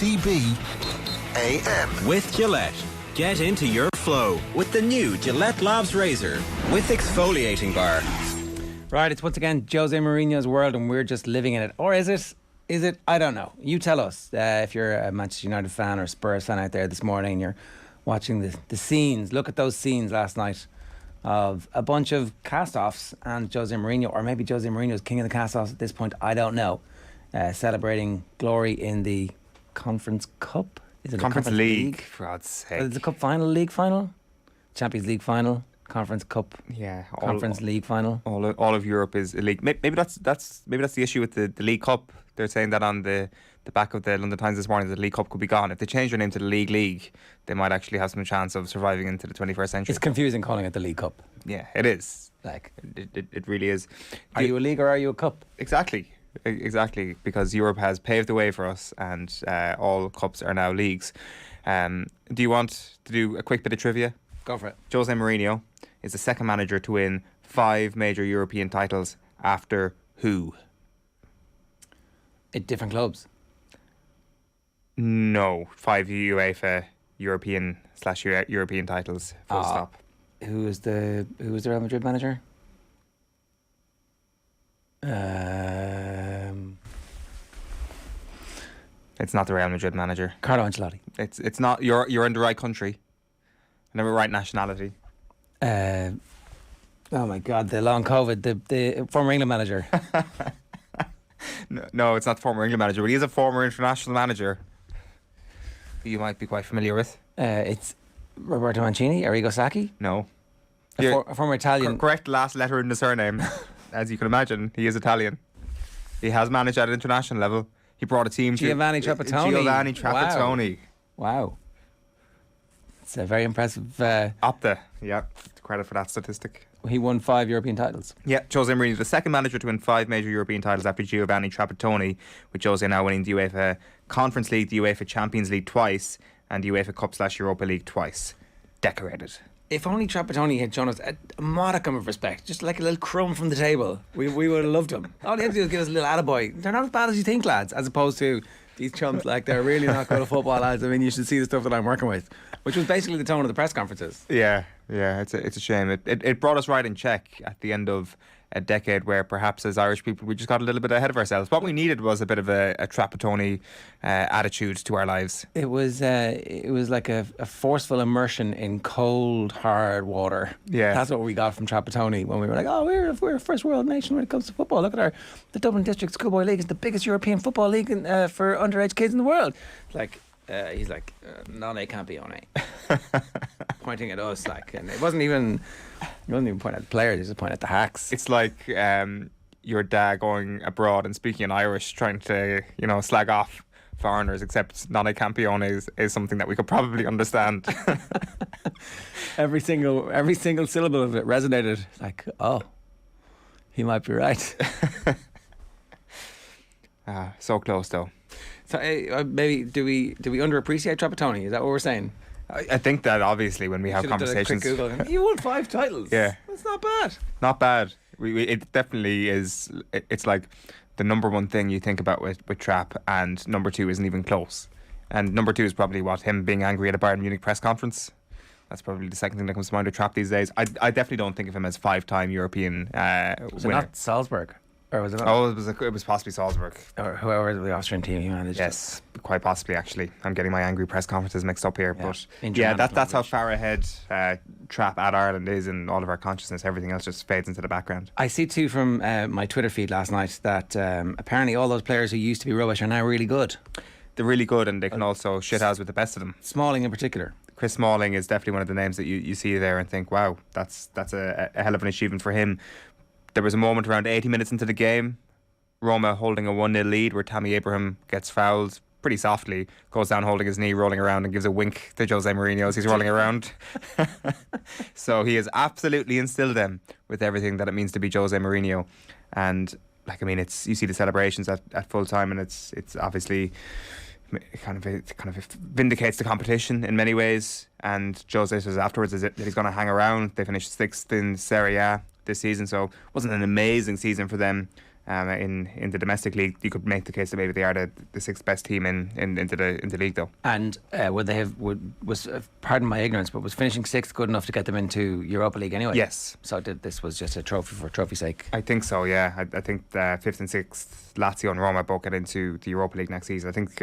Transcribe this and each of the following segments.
OTB AM. With Gillette. Get into your flow with the new Gillette Labs Razor with exfoliating bar. Right, it's once again Jose Mourinho's world and we're just living in it. Or is it? Is it? I don't know. You tell us if you're a Manchester United fan or Spurs fan out there this morning and you're watching the scenes. Look at those scenes last night of a bunch of cast-offs and Jose Mourinho, or maybe Jose Mourinho's king of the cast-offs at this point, I don't know, celebrating glory in the Conference Cup. Is it Conference League, for God's sake. Is it the Cup final, League final? Champions League final, Conference Cup, Conference League final. All of Europe is a league. Maybe that's the issue with the League Cup. They're saying that on the back of the London Times this morning, that the League Cup could be gone. If they change their name to the League, they might actually have some chance of surviving into the 21st century. It's confusing calling it the League Cup. Yeah, it is. Like, it really is. Are you a league or are you a cup? Exactly, because Europe has paved the way for us, and all cups are now leagues. Do you want to do a quick bit of trivia? Go for it. Jose Mourinho is the second manager to win 5 major European titles after who? At different clubs? No, 5 UEFA European titles. Full stop. Who was the Real Madrid manager? It's not the Real Madrid manager. Carlo Ancelotti. It's not. You're in the right country. And the right nationality. Oh my God! The long COVID. The former England manager. No, it's not the former England manager, but he is a former international manager who you might be quite familiar with. It's Roberto Mancini, Arrigo Sacchi. No. A former Italian. Correct last letter in the surname. As you can imagine, he is Italian. He has managed at international level. He brought a team Giovanni to... Trapattoni. Giovanni Trapattoni. Wow. It's a very impressive... Opta, yeah. Credit for that statistic. He won 5 European titles. Yeah, Jose Mourinho, the second manager to win 5 major European titles after Giovanni Trapattoni, with Jose now winning the UEFA Conference League, the UEFA Champions League twice, and the UEFA Cup/Europa League twice. Decorated. If only Trapattoni had shown us a modicum of respect, just like a little crumb from the table, we would have loved him. All he had to do was give us a little attaboy. They're not as bad as you think, lads, as opposed to these chumps, like, they're really not good at football, lads. I mean, you should see the stuff that I'm working with, which was basically the tone of the press conferences. Yeah, it's a shame. It brought us right in check at the end of a decade where perhaps as Irish people we just got a little bit ahead of ourselves. What we needed was a bit of a Trapattoni attitude to our lives. It was like a forceful immersion in cold, hard water. Yeah, that's what we got from Trapattoni when we were like, oh, we're a first world nation when it comes to football. Look at the Dublin District Schoolboy League is the biggest European football league for underage kids in the world. Like. He's like, no, they can't be on it. Pointing at us, like, and he wasn't even pointing at the players, he was just pointing at the hacks. It's like your dad going abroad and speaking in Irish, trying to, slag off foreigners, except non campione is something that we could probably understand. Every single syllable of it resonated. Like, oh, he might be right. So close though. So maybe do we underappreciate Trapattoni? Is that what we're saying? I think that obviously when we have conversations, done a quick Google. You won 5 titles. Yeah, that's not bad. Not bad. It definitely is. It's like the number one thing you think about with Trap, and number 2 isn't even close. And number 2 is probably him being angry at a Bayern Munich press conference. That's probably the second thing that comes to mind with Trap these days. I definitely don't think of him as 5-time European winner. Was it not Salzburg? Or was it not? Oh, it was possibly Salzburg. Or whoever the Austrian team he managed. Yes, quite possibly, actually. I'm getting my angry press conferences mixed up here. Yeah. But yeah, that's how far ahead Trap at Ireland is in all of our consciousness. Everything else just fades into the background. I see too from my Twitter feed last night that apparently all those players who used to be rubbish are now really good. They're really good, and they can also shit-house with the best of them. Smalling in particular. Chris Smalling is definitely one of the names that you see there and think, wow, that's a hell of an achievement for him. There was a moment around 80 minutes into the game, Roma holding a 1-0 lead, where Tammy Abraham gets fouled pretty softly, goes down holding his knee, rolling around, and gives a wink to Jose Mourinho as he's rolling around. So he has absolutely instilled them with everything that it means to be Jose Mourinho. And you see the celebrations at full time, and it's obviously kind of vindicates the competition in many ways. And Jose says afterwards that he's going to hang around. They finished 6th in Serie A this season, so it wasn't an amazing season for them. in the domestic league. You could make the case that maybe they are the sixth best team into the league, though. And pardon my ignorance, but was finishing sixth good enough to get them into Europa League anyway? Yes. So this was just a trophy for trophy's sake? I think so, yeah. I think fifth and sixth, Lazio and Roma both get into the Europa League next season. I think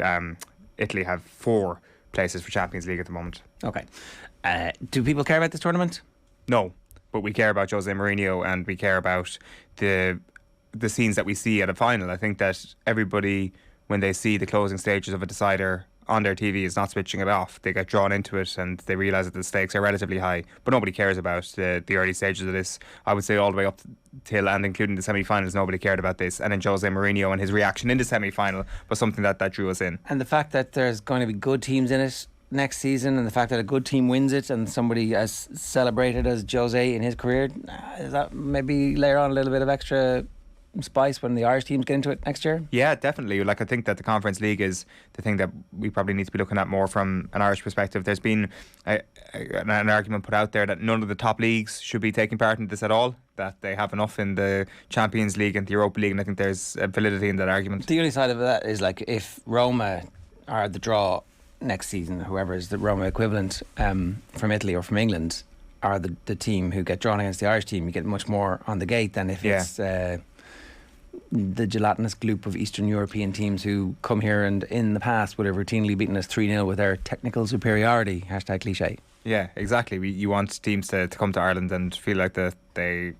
Italy have 4 places for Champions League at the moment. Okay. Do people care about this tournament? No, but we care about Jose Mourinho, and we care about the scenes that we see at a final. I think that everybody, when they see the closing stages of a decider on their TV, is not switching it off. They get drawn into it and they realise that the stakes are relatively high, but nobody cares about the early stages of this. I would say all the way up till and including the semi-finals, nobody cared about this. And then Jose Mourinho and his reaction in the semi-final was something that drew us in. And the fact that there's going to be good teams in it next season, and the fact that a good team wins it and somebody as celebrated as Jose in his career, does that maybe layer on a little bit of extra spice when the Irish teams get into it next year? Yeah, definitely. Like, I think that the Conference League is the thing that we probably need to be looking at more from an Irish perspective. There's been an argument put out there that none of the top leagues should be taking part in this at all, that they have enough in the Champions League and the Europa League, and I think there's validity in that argument. The only side of that is, like, if Roma are the draw next season, whoever is the Roma equivalent from Italy or from England are the team who get drawn against the Irish team, you get much more on the gate than if it's the gelatinous gloop of Eastern European teams who come here and in the past would have routinely beaten us 3-0 with their technical superiority. #cliche. Yeah, exactly. You want teams to come to Ireland and feel like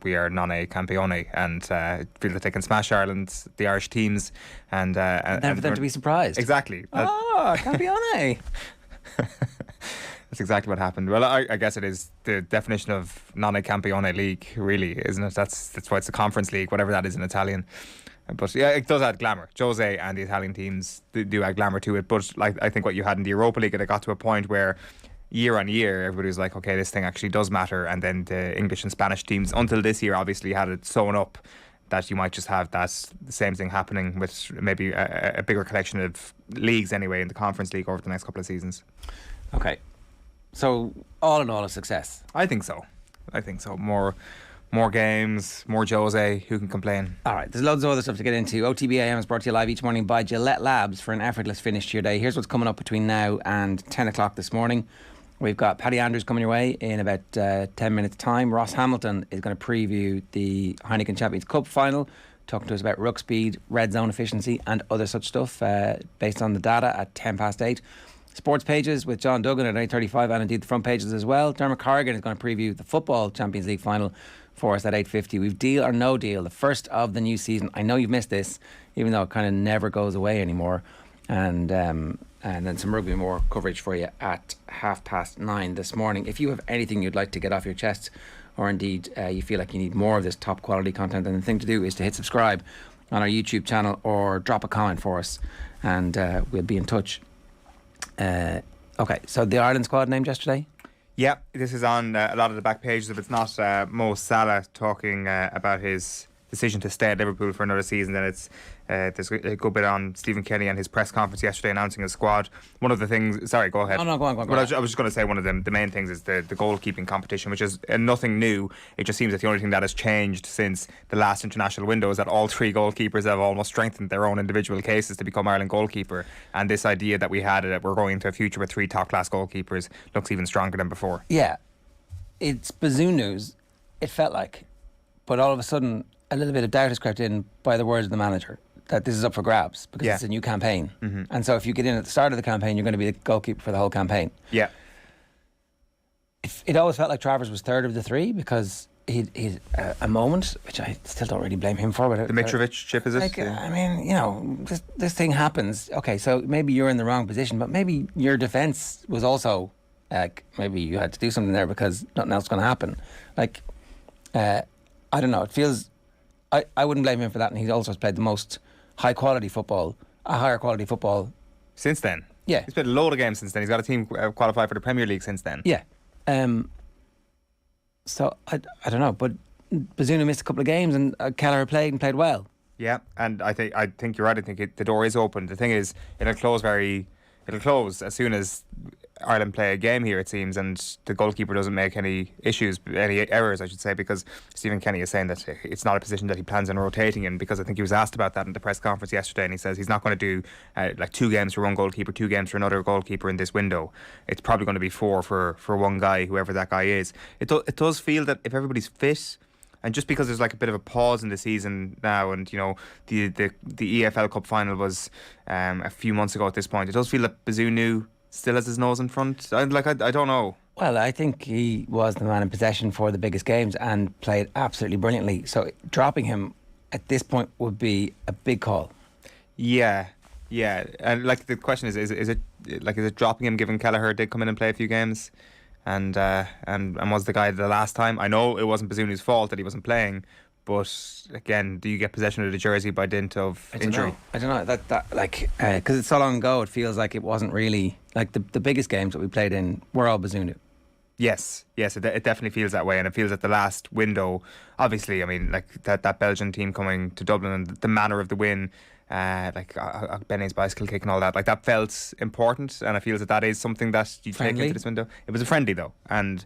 we are non a campione, and feel that they can smash Ireland, the Irish teams, and for them to be surprised. Exactly. Campione. That's exactly what happened. Well, I guess it is the definition of non a campione league, really, isn't it? That's why it's a conference league, whatever that is in Italian. But yeah, it does add glamour. Jose and the Italian teams do add glamour to it. But like, I think what you had in the Europa League, it got to a point where year on year everybody was like, okay, this thing actually does matter. And then the English and Spanish teams, until this year, obviously had it sewn up that you might just have the same thing happening with maybe a bigger collection of leagues anyway in the Conference League over the next couple of seasons. Okay. So, all in all, a success. I think so. More games, more Jose. Who can complain? All right, there's loads of other stuff to get into. OTB AM is brought to you live each morning by Gillette Labs for an effortless finish to your day. Here's what's coming up between now and 10 o'clock this morning. We've got Paddy Andrews coming your way in about 10 minutes' time. Ross Hamilton is going to preview the Heineken Champions Cup final, talking to us about ruck speed, red zone efficiency and other such stuff based on the data at 8:10. Sports pages with John Duggan at 8:35, and indeed the front pages as well. Dermot Corrigan is going to preview the football Champions League final for us at 8:50. We've Deal or No Deal, the first of the new season. I know you've missed this, even though it kind of never goes away anymore. And then some Rugby More coverage for you at 9:30 this morning. If you have anything you'd like to get off your chest, or indeed you feel like you need more of this top quality content, then the thing to do is to hit subscribe on our YouTube channel or drop a comment for us, and we'll be in touch. Okay, so the Ireland squad named yesterday? Yeah, this is on a lot of the back pages. If it's not Mo Salah talking about his decision to stay at Liverpool for another season, then it's there's a good bit on Stephen Kenny and his press conference yesterday announcing his squad. One of the things, sorry, go ahead. Oh no, go on. But I was just going to say one of the main things is the goalkeeping competition, which is nothing new. It just seems that the only thing that has changed since the last international window is that all 3 goalkeepers have almost strengthened their own individual cases to become Ireland goalkeeper. And this idea that we had that we're going into a future with 3 top class goalkeepers looks even stronger than before. Yeah, it's bazoo news, it felt like, but all of a sudden a little bit of doubt has crept in by the words of the manager that this is up for grabs because it's a new campaign. Mm-hmm. And so if you get in at the start of the campaign, you're going to be the goalkeeper for the whole campaign. Yeah. It always felt like Travers was third of the 3 because he'd a moment, which I still don't really blame him for. But the Mitrovic chip, is it? Like, I mean, you know, this thing happens. Okay, so maybe you're in the wrong position, but maybe your defence was also, maybe you had to do something there because nothing else is going to happen. Like, I don't know, it feels... I wouldn't blame him for that, and he also has played the most higher quality football since then. Yeah, he's played a load of games since then. He's got a team qualified for the Premier League since then. Yeah. So I don't know, but Bazunu missed a couple of games, and Kelleher played well. Yeah, and I think you're right. I think the door is open. The thing is, it'll close as soon as Ireland play a game here, it seems, and the goalkeeper doesn't make any errors, I should say, because Stephen Kenny is saying that it's not a position that he plans on rotating in, because I think he was asked about that in the press conference yesterday, and he says he's not going to do like 2 games for one goalkeeper, 2 games for another goalkeeper in this window. It's probably going to be 4 for one guy, whoever that guy is. It does feel that if everybody's fit, and just because there's like a bit of a pause in the season now, and you know the EFL Cup final was a few months ago at this point, it does feel that Bazunu still has his nose in front. I don't know. Well, I think he was the man in possession for the biggest games and played absolutely brilliantly. So dropping him at this point would be a big call. Yeah, and like the question is it dropping him, given Kelleher did come in and play a few games? And was the guy the last time? I know it wasn't Bazunu's fault that he wasn't playing, but again, do you get possession of the jersey by dint of injury? I don't know that like because it's so long ago. It feels like it wasn't really like the biggest games that we played in were all Bazunu. Yes, it definitely feels that way, and it feels that the last window, obviously, I mean, like that Belgian team coming to Dublin and the manner of the win. Like Benny's bicycle kick and all that, like that felt important, and I feel that is something that you take into this window. It was a friendly though, and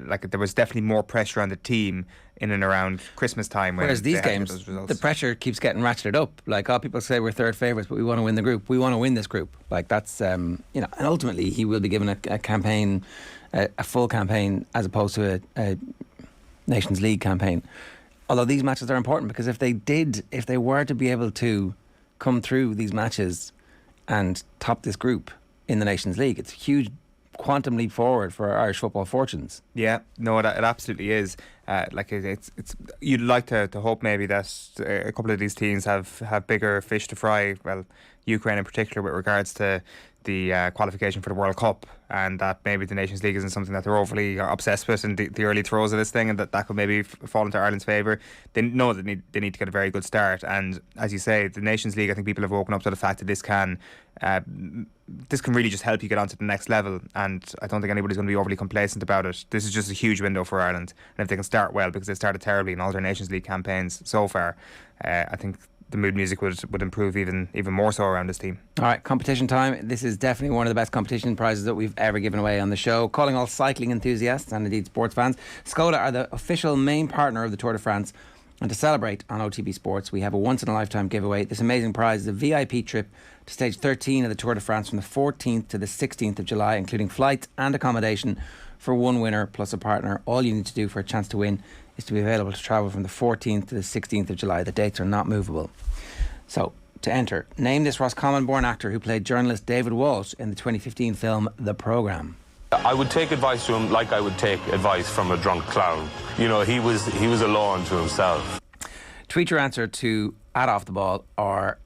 like there was definitely more pressure on the team in and around Christmas time. Whereas these games, the pressure keeps getting ratcheted up. Like people say we're third favourites, but we want to win the group. We want to win this group. Like that's and ultimately he will be given a campaign, a full campaign, as opposed to a Nations League campaign. Although these matches are important, because if they were to be able to come through these matches and top this group in the Nations League, it's a huge quantum leap forward for Irish football fortunes. Yeah, no, it absolutely is. Like it's you'd like to hope maybe that a couple of these teams have bigger fish to fry. Well, Ukraine in particular, with regards to the qualification for the World Cup, and that maybe the Nations League isn't something that they're overly obsessed with in the early throes of this thing, and that could maybe fall into Ireland's favour. They know that they need to get a very good start, and as you say, the Nations League, I think people have woken up to the fact that this can really just help you get onto the next level, and I don't think anybody's going to be overly complacent about it. This is just a huge window for Ireland, and if they can start well, because they started terribly in all their Nations League campaigns so far, I think the mood music would improve even more so around this team. All right, competition time. This is definitely one of the best competition prizes that we've ever given away on the show. Calling all cycling enthusiasts and indeed sports fans, Skoda are the official main partner of the Tour de France, and to celebrate on OTB Sports, we have a once-in-a-lifetime giveaway. This amazing prize is a VIP trip to stage 13 of the Tour de France from the 14th to the 16th of July, including flights and accommodation for one winner plus a partner. All you need to do for a chance to win is to be available to travel from the 14th to the 16th of July. The dates are not movable. So, to enter, name this Roscommon-born actor who played journalist David Walsh in the 2015 film The Programme. I would take advice from him like I would take advice from a drunk clown. You know, he was a law unto himself. Tweet your answer to @OffTheBall or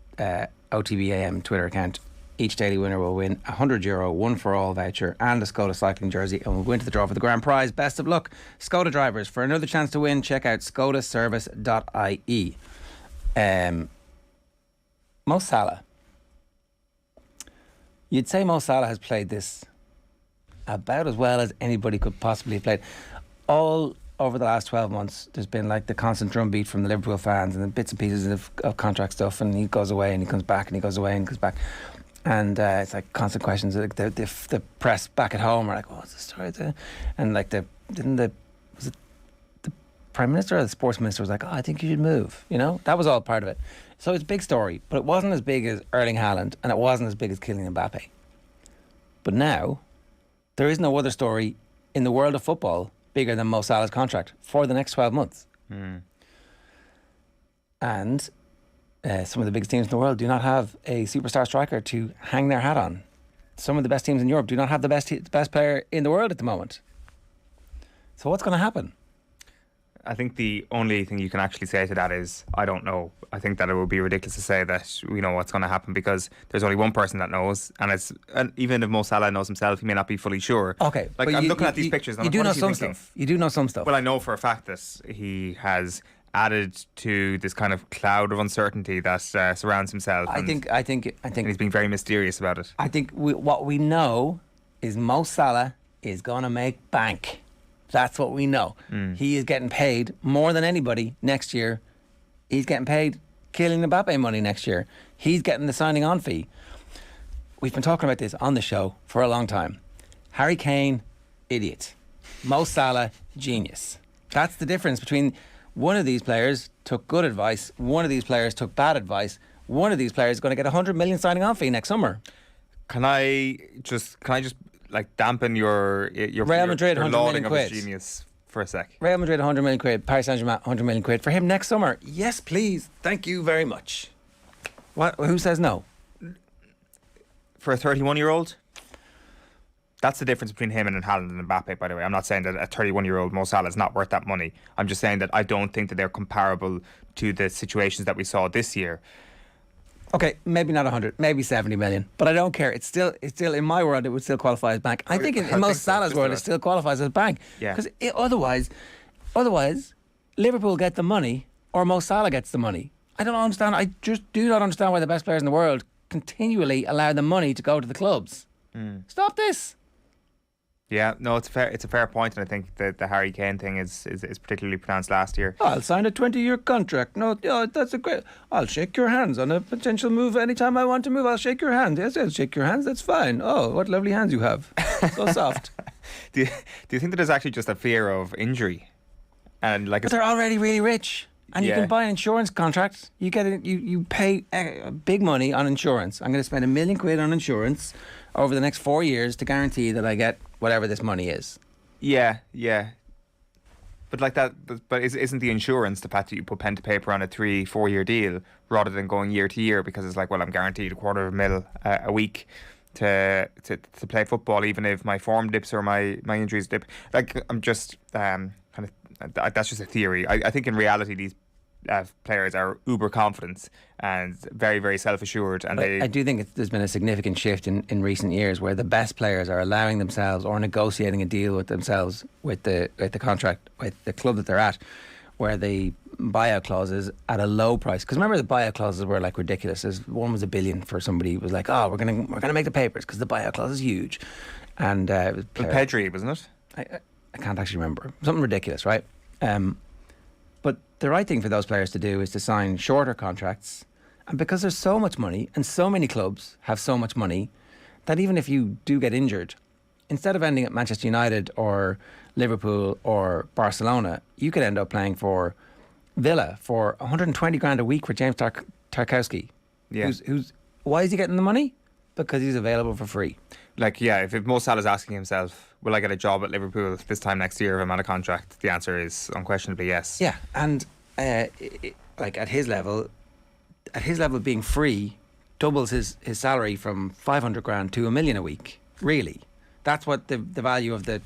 OTB AM Twitter account. Each daily winner will win a €100 one for all voucher and a Skoda cycling jersey, and we'll go into the draw for the grand prize. Best of luck, Skoda drivers. For another chance to win, check out skodaservice.ie. Mo Salah. You'd say Mo Salah has played this about as well as anybody could possibly have played. All over the last 12 months, there's been like the constant drumbeat from the Liverpool fans and the bits and pieces of contract stuff, and he goes away and he comes back and he goes away and comes back. And it's like constant questions. Like the press back at home are like, "Oh, what's the story?" And like was it the Prime Minister or the Sports Minister was like, "Oh, I think you should move." You know, that was all part of it. So it's a big story, but it wasn't as big as Erling Haaland, and it wasn't as big as Kylian Mbappe. But now, there is no other story in the world of football bigger than Mo Salah's contract for the next 12 months. And some of the biggest teams in the world do not have a superstar striker to hang their hat on. Some of the best teams in Europe do not have the best player in the world at the moment. So what's going to happen? I think the only thing you can actually say to that is, I don't know. I think that it would be ridiculous to say that we know what's going to happen, because there's only one person that knows, and even if Mo Salah knows himself, he may not be fully sure. Okay, like I'm looking at these pictures. And you do know some stuff. You do know some stuff. Well, I know for a fact that he has added to this kind of cloud of uncertainty that surrounds himself. I think and he's being very mysterious about it. I think what we know is Mo Salah is going to make bank. That's what we know. He is getting paid more than anybody next year. He's getting paid Kylian Mbappe money next year. He's getting the signing on fee. We've been talking about this on the show for a long time. Harry Kane, idiot. Mo Salah, genius. That's the difference between one of these players took good advice, one of these players took bad advice, one of these players is going to get 100 million signing on fee next summer. Can I just like dampen your Real Madrid, your 100 lauding million of his quid. genius for a sec? Real Madrid, 100 million quid. Paris Saint-Germain, 100 million quid. For him next summer, yes, please. Thank you very much. What? Who says no? For a 31-year-old? That's the difference between him and Haaland and Mbappe, by the way. I'm not saying that a 31-year-old Mo Salah is not worth that money. I'm just saying that I don't think that they're comparable to the situations that we saw this year. Okay, maybe not 100, maybe 70 million. But I don't care. It's still in my world, it would still qualify as bank. I think in Mo Salah's world, it still qualifies as bank. Yeah. Because otherwise, Liverpool get the money or Mo Salah gets the money. I don't understand. I just do not understand why the best players in the world continually allow the money to go to the clubs. Stop this. Yeah, no, it's a fair point, and I think that the Harry Kane thing is particularly pronounced last year. I'll sign a 20-year contract. No, that's a great. I'll shake your hands on a potential move anytime I want to move. I'll shake your hand. Yes, I'll shake your hands. That's fine. Oh, what lovely hands you have. So soft. Do you think that there's actually just a fear of injury, and like But they're already really rich, and you Yeah. can buy an insurance contract. You get it. You pay big money on insurance. I'm going to spend £1 million on insurance over the next 4 years to guarantee that I get whatever this money is. Yeah. But like that, but isn't the insurance the fact that you put pen to paper on a 3-4 year deal rather than going year to year, because it's like, well, I'm guaranteed $250,000 a week to play football, even if my form dips or my injuries dip. Like, I'm just that's just a theory. I think in reality these players are uber confident and very, very self-assured, and I do think there's been a significant shift in recent years where the best players are allowing themselves or negotiating a deal with themselves with the contract with the club that they're at, where the buyout clauses at a low price. Because remember, the buyout clauses were like ridiculous. One was $1 billion for somebody who was like, oh, we're gonna make the papers because the buyout clause is huge, and it was Pedri, wasn't it? I can't actually remember, something ridiculous, right? But the right thing for those players to do is to sign shorter contracts. And because there's so much money and so many clubs have so much money, that even if you do get injured, instead of ending at Manchester United or Liverpool or Barcelona, you could end up playing for Villa for 120 grand a week for James Tarkowski. Yeah. Why is he getting the money? Because he's available for free. Like, yeah, if Mo Salah's asking himself, will I get a job at Liverpool this time next year if I'm on a contract? The answer is unquestionably yes. Yeah, and like at his level being free doubles his salary from 500 grand to $1 million a week. Really, that's what the value of the.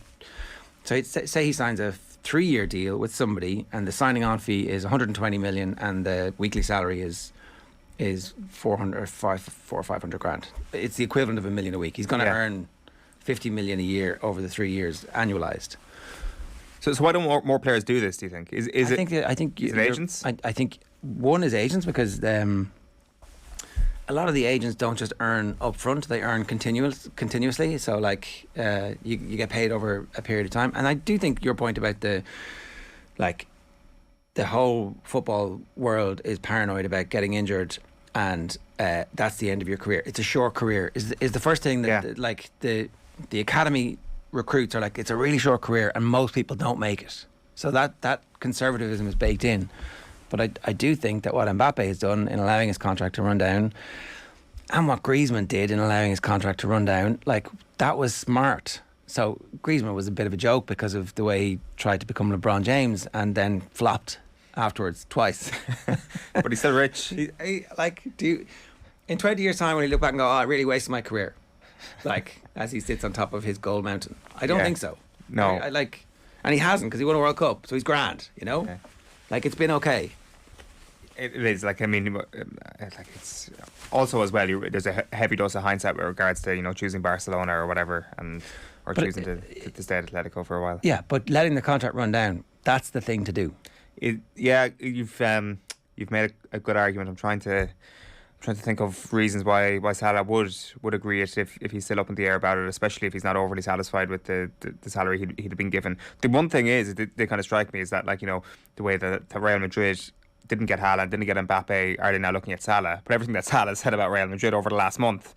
So say he signs a 3-year deal with somebody, and the signing on fee is 120 million, and the weekly salary is 400 or 500 grand. It's the equivalent of $1 million a week. He's going to earn 50 million a year over the 3 years annualized. So why don't more players do this? Do you think? Is it agents? I think one is agents, because a lot of the agents don't just earn up front; they earn continuously. So like you get paid over a period of time. And I do think your point about the whole football world is paranoid about getting injured, and that's the end of your career. It's a short career. Is the first thing that like the academy recruits are like, it's a really short career, and most people don't make it. So that conservatism is baked in. But I do think that what Mbappe has done in allowing his contract to run down, and what Griezmann did in allowing his contract to run down, like, that was smart. So Griezmann was a bit of a joke because of the way he tried to become LeBron James and then flopped afterwards twice. But he's still rich. In 20 years' time, when he look back and go, oh, I really wasted my career, like, as he sits on top of his gold mountain? I don't think so. No. And he hasn't, because he won a World Cup, so he's grand, you know? Okay. Like, it's been okay. It is, like, I mean, like, it's also as well, there's a heavy dose of hindsight with regards to, you know, choosing Barcelona or whatever, or choosing to stay at Atletico for a while. Yeah, but letting the contract run down, that's the thing to do. You've made a good argument. I'm trying to think of reasons why Salah would agree it if he's still up in the air about it, especially if he's not overly satisfied with the salary he'd have been given. The one thing is, they kind of strike me, is that, like, you know, the way that Real Madrid didn't get Haaland, didn't get Mbappe, are they now looking at Salah? But everything that Salah said about Real Madrid over the last month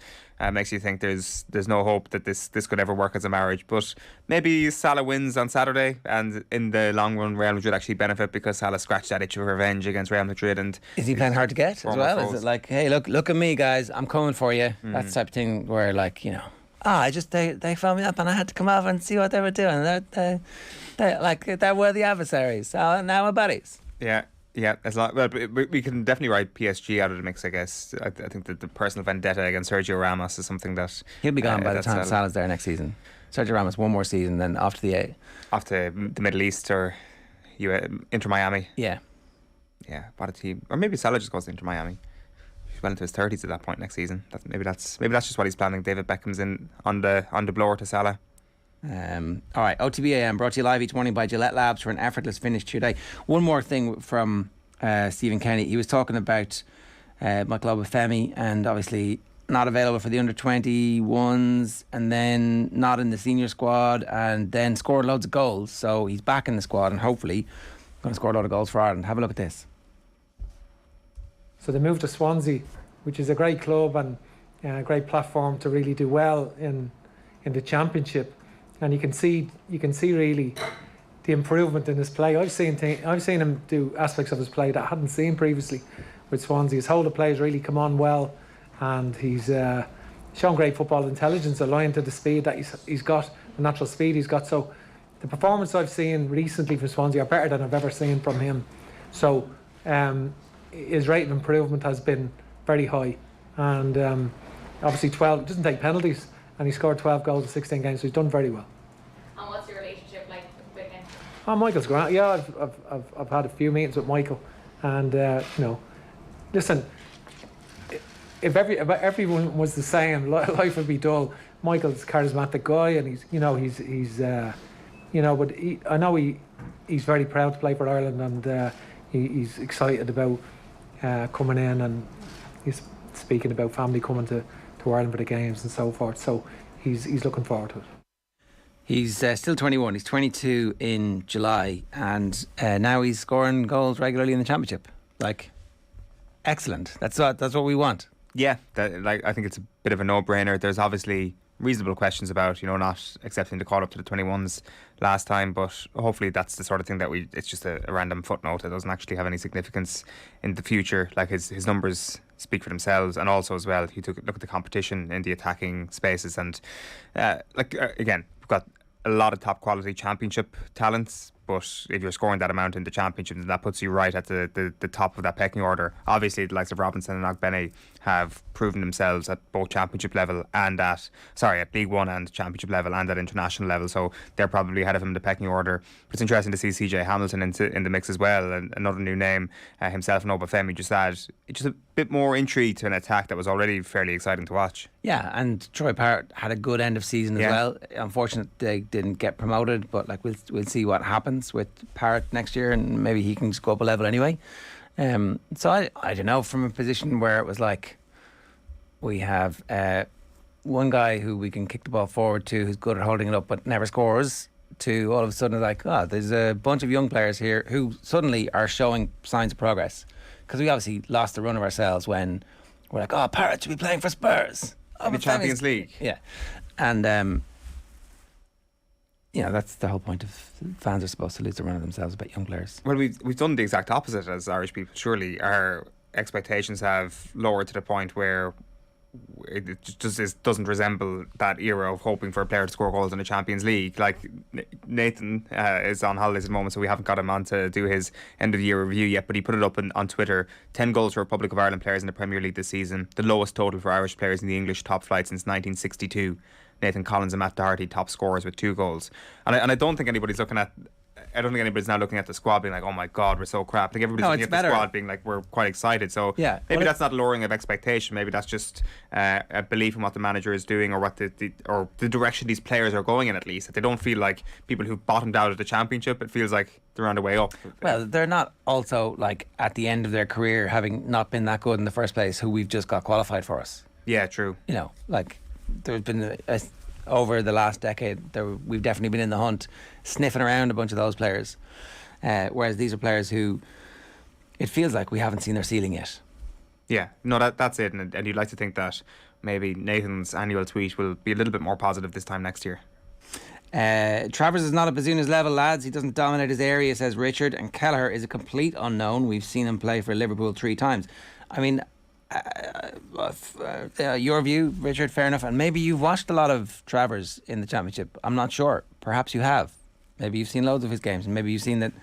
makes you think there's no hope that this could ever work as a marriage. But maybe Salah wins on Saturday, and in the long run Real Madrid actually benefit because Salah scratched that itch of revenge against Real Madrid. And is he playing hard to get as well? Is it like, hey, look at me, guys, I'm coming for you? That's the type of thing where, like, you know, they phoned me up and I had to come over and see what they were doing. They were the adversaries. So now we're buddies. Yeah, as long, well, we can definitely write PSG out of the mix, I guess. I think that the personal vendetta against Sergio Ramos is something that he'll be gone by the time Salah's there next season. Sergio Ramos one more season, then off to the Middle East or Inter Miami. Yeah, what a team. Or maybe Salah just goes to Inter Miami. He's well into his 30s at that point next season. Maybe that's just what he's planning. David Beckham's in on the blower to Salah. All right, OTB AM brought to you live each morning by Gillette Labs for an effortless finish to your day. One more thing from Stephen Kenny. He was talking about Michael Obafemi, and obviously not available for the under-21s, and then not in the senior squad, and then scored loads of goals. So he's back in the squad and hopefully going to score a lot of goals for Ireland. Have a look at this. So they moved to Swansea, which is a great club and a great platform to really do well in the Championship. And you can see really the improvement in his play. I've seen him do aspects of his play that I hadn't seen previously with Swansea. His hold of play has really come on well, and he's shown great football intelligence, aligned to the speed that he's got, the natural speed he's got. So the performance I've seen recently from Swansea are better than I've ever seen from him. So his rate of improvement has been very high, and obviously 12 doesn't take penalties. And he scored 12 goals in 16 games, so he's done very well. And what's your relationship like with him? Oh, Michael's great. Yeah, I've had a few meetings with Michael, and listen, if everyone was the same, life would be dull. Michael's a charismatic guy, and I know he's very proud to play for Ireland, and he's excited about coming in, and he's speaking about family coming to Ireland for the games and so forth. So he's looking forward to it. He's still 21. He's 22 in July, and now he's scoring goals regularly in the Championship. Like, excellent. That's what we want. Yeah, I think it's a bit of a no-brainer. There's obviously reasonable questions about, not accepting the call up to the 21s last time, but hopefully that's the sort of thing that it's just a random footnote that doesn't actually have any significance in the future. Like, his numbers speak for themselves, and also as well, he took a look at the competition in the attacking spaces, and again, we've got a lot of top quality Championship talents, but if you're scoring that amount in the Championship, then that puts you right at the top of that pecking order. Obviously the likes of Robinson and Ogbene have proven themselves at both Championship level and at League One and Championship level and at international level, so they're probably ahead of him in the pecking order. But it's interesting to see CJ Hamilton in the mix as well, and another new name, himself and Obafemi, just a bit more intrigue to an attack that was already fairly exciting to watch. Yeah, and Troy Parrott had a good end of season as well. Unfortunate they didn't get promoted, but we'll see what happens with Parrott next year, and maybe he can just go up a level anyway. So I don't know, from a position where it was like we have one guy who we can kick the ball forward to, who's good at holding it up but never scores, to all of a sudden like, there's a bunch of young players here who suddenly are showing signs of progress. Because we obviously lost the run of ourselves when we're like, Parrott should be playing for Spurs in the Champions League. Yeah, and that's the whole point of fans are supposed to lose the run of themselves about young players. Well, we've done the exact opposite as Irish people. Surely our expectations have lowered to the point where it just doesn't resemble that era of hoping for a player to score goals in the Champions League. Like, Nathan is on holidays at the moment, so we haven't got him on to do his end of the year review yet, but he put it up on Twitter. 10 goals for Republic of Ireland players in the Premier League this season, the lowest total for Irish players in the English top flight since 1962. Nathan Collins and Matt Doherty top scorers with 2 goals. And I don't think anybody's now looking at the squad being like, oh my God, we're so crap. I think everybody's looking at the squad being like, we're quite excited. So maybe that's not lowering of expectation. Maybe that's just a belief in what the manager is doing, or what the direction these players are going in, at least. That they don't feel like people who've bottomed out of the Championship. It feels like they're on the way up. Well, they're not also like at the end of their career, having not been that good in the first place, who we've just got qualified for us. Yeah, true. There's been over the last decade, we've definitely been in the hunt, sniffing around a bunch of those players. Whereas these are players who, it feels like we haven't seen their ceiling yet. Yeah, no, that's it. And you'd like to think that maybe Nathan's annual tweet will be a little bit more positive this time next year. Travers is not at Bazuna's level, lads. He doesn't dominate his area, says Richard. And Kelleher is a complete unknown. We've seen him play for Liverpool 3 times. I mean, your view, Richard, fair enough. And maybe you've watched a lot of Travers in the Championship. I'm not sure. Perhaps you have. Maybe you've seen loads of his games, and maybe you've seen that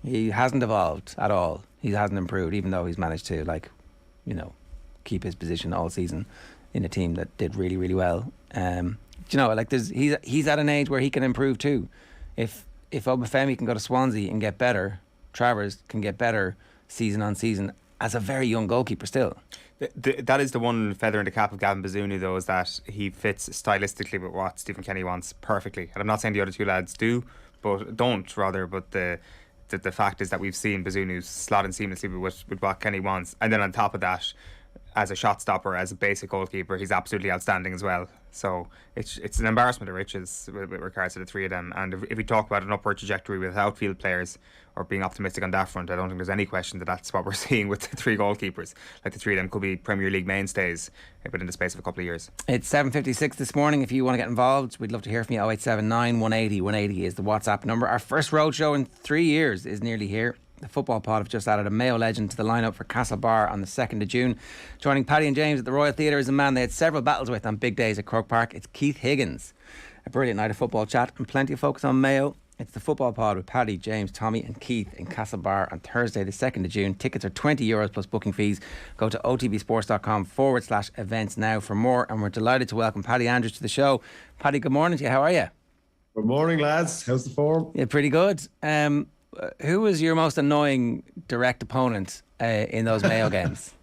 he hasn't evolved at all. He hasn't improved, even though he's managed to, keep his position all season in a team that did really, really well. He's at an age where he can improve too. If Obafemi can go to Swansea and get better, Travers can get better season on season as a very young goalkeeper still. That is the one feather in the cap of Gavin Bazunu, though, is that he fits stylistically with what Stephen Kenny wants perfectly. And I'm not saying the other two lads do, but the fact is that we've seen Bazunu slot in seamlessly with what Kenny wants. And then on top of that, as a shot stopper, as a basic goalkeeper, he's absolutely outstanding as well. So it's an embarrassment of riches with regards to the three of them. And if we talk about an upward trajectory with outfield players, or being optimistic on that front, I don't think there's any question that that's what we're seeing with the 3 goalkeepers. Like, the 3 of them could be Premier League mainstays within the space of a couple of years. It's 7:56 this morning. If you want to get involved, we'd love to hear from you. 0879 180 180 is the WhatsApp number. Our first roadshow in 3 years is nearly here. The Football Pod have just added a Mayo legend to the lineup for Castlebar on the 2nd of June. Joining Paddy and James at the Royal Theatre is a man they had several battles with on big days at Croke Park. It's Keith Higgins. A brilliant night of football chat and plenty of focus on Mayo. It's the Football Pod with Paddy, James, Tommy and Keith in Castlebar on Thursday the 2nd of June. Tickets are €20 plus booking fees. Go to otbsports.com/events now for more. And we're delighted to welcome Paddy Andrews to the show. Paddy, good morning to you. How are you? Good morning, lads. How's the form? Yeah, pretty good. Who was your most annoying direct opponent in those Mayo games?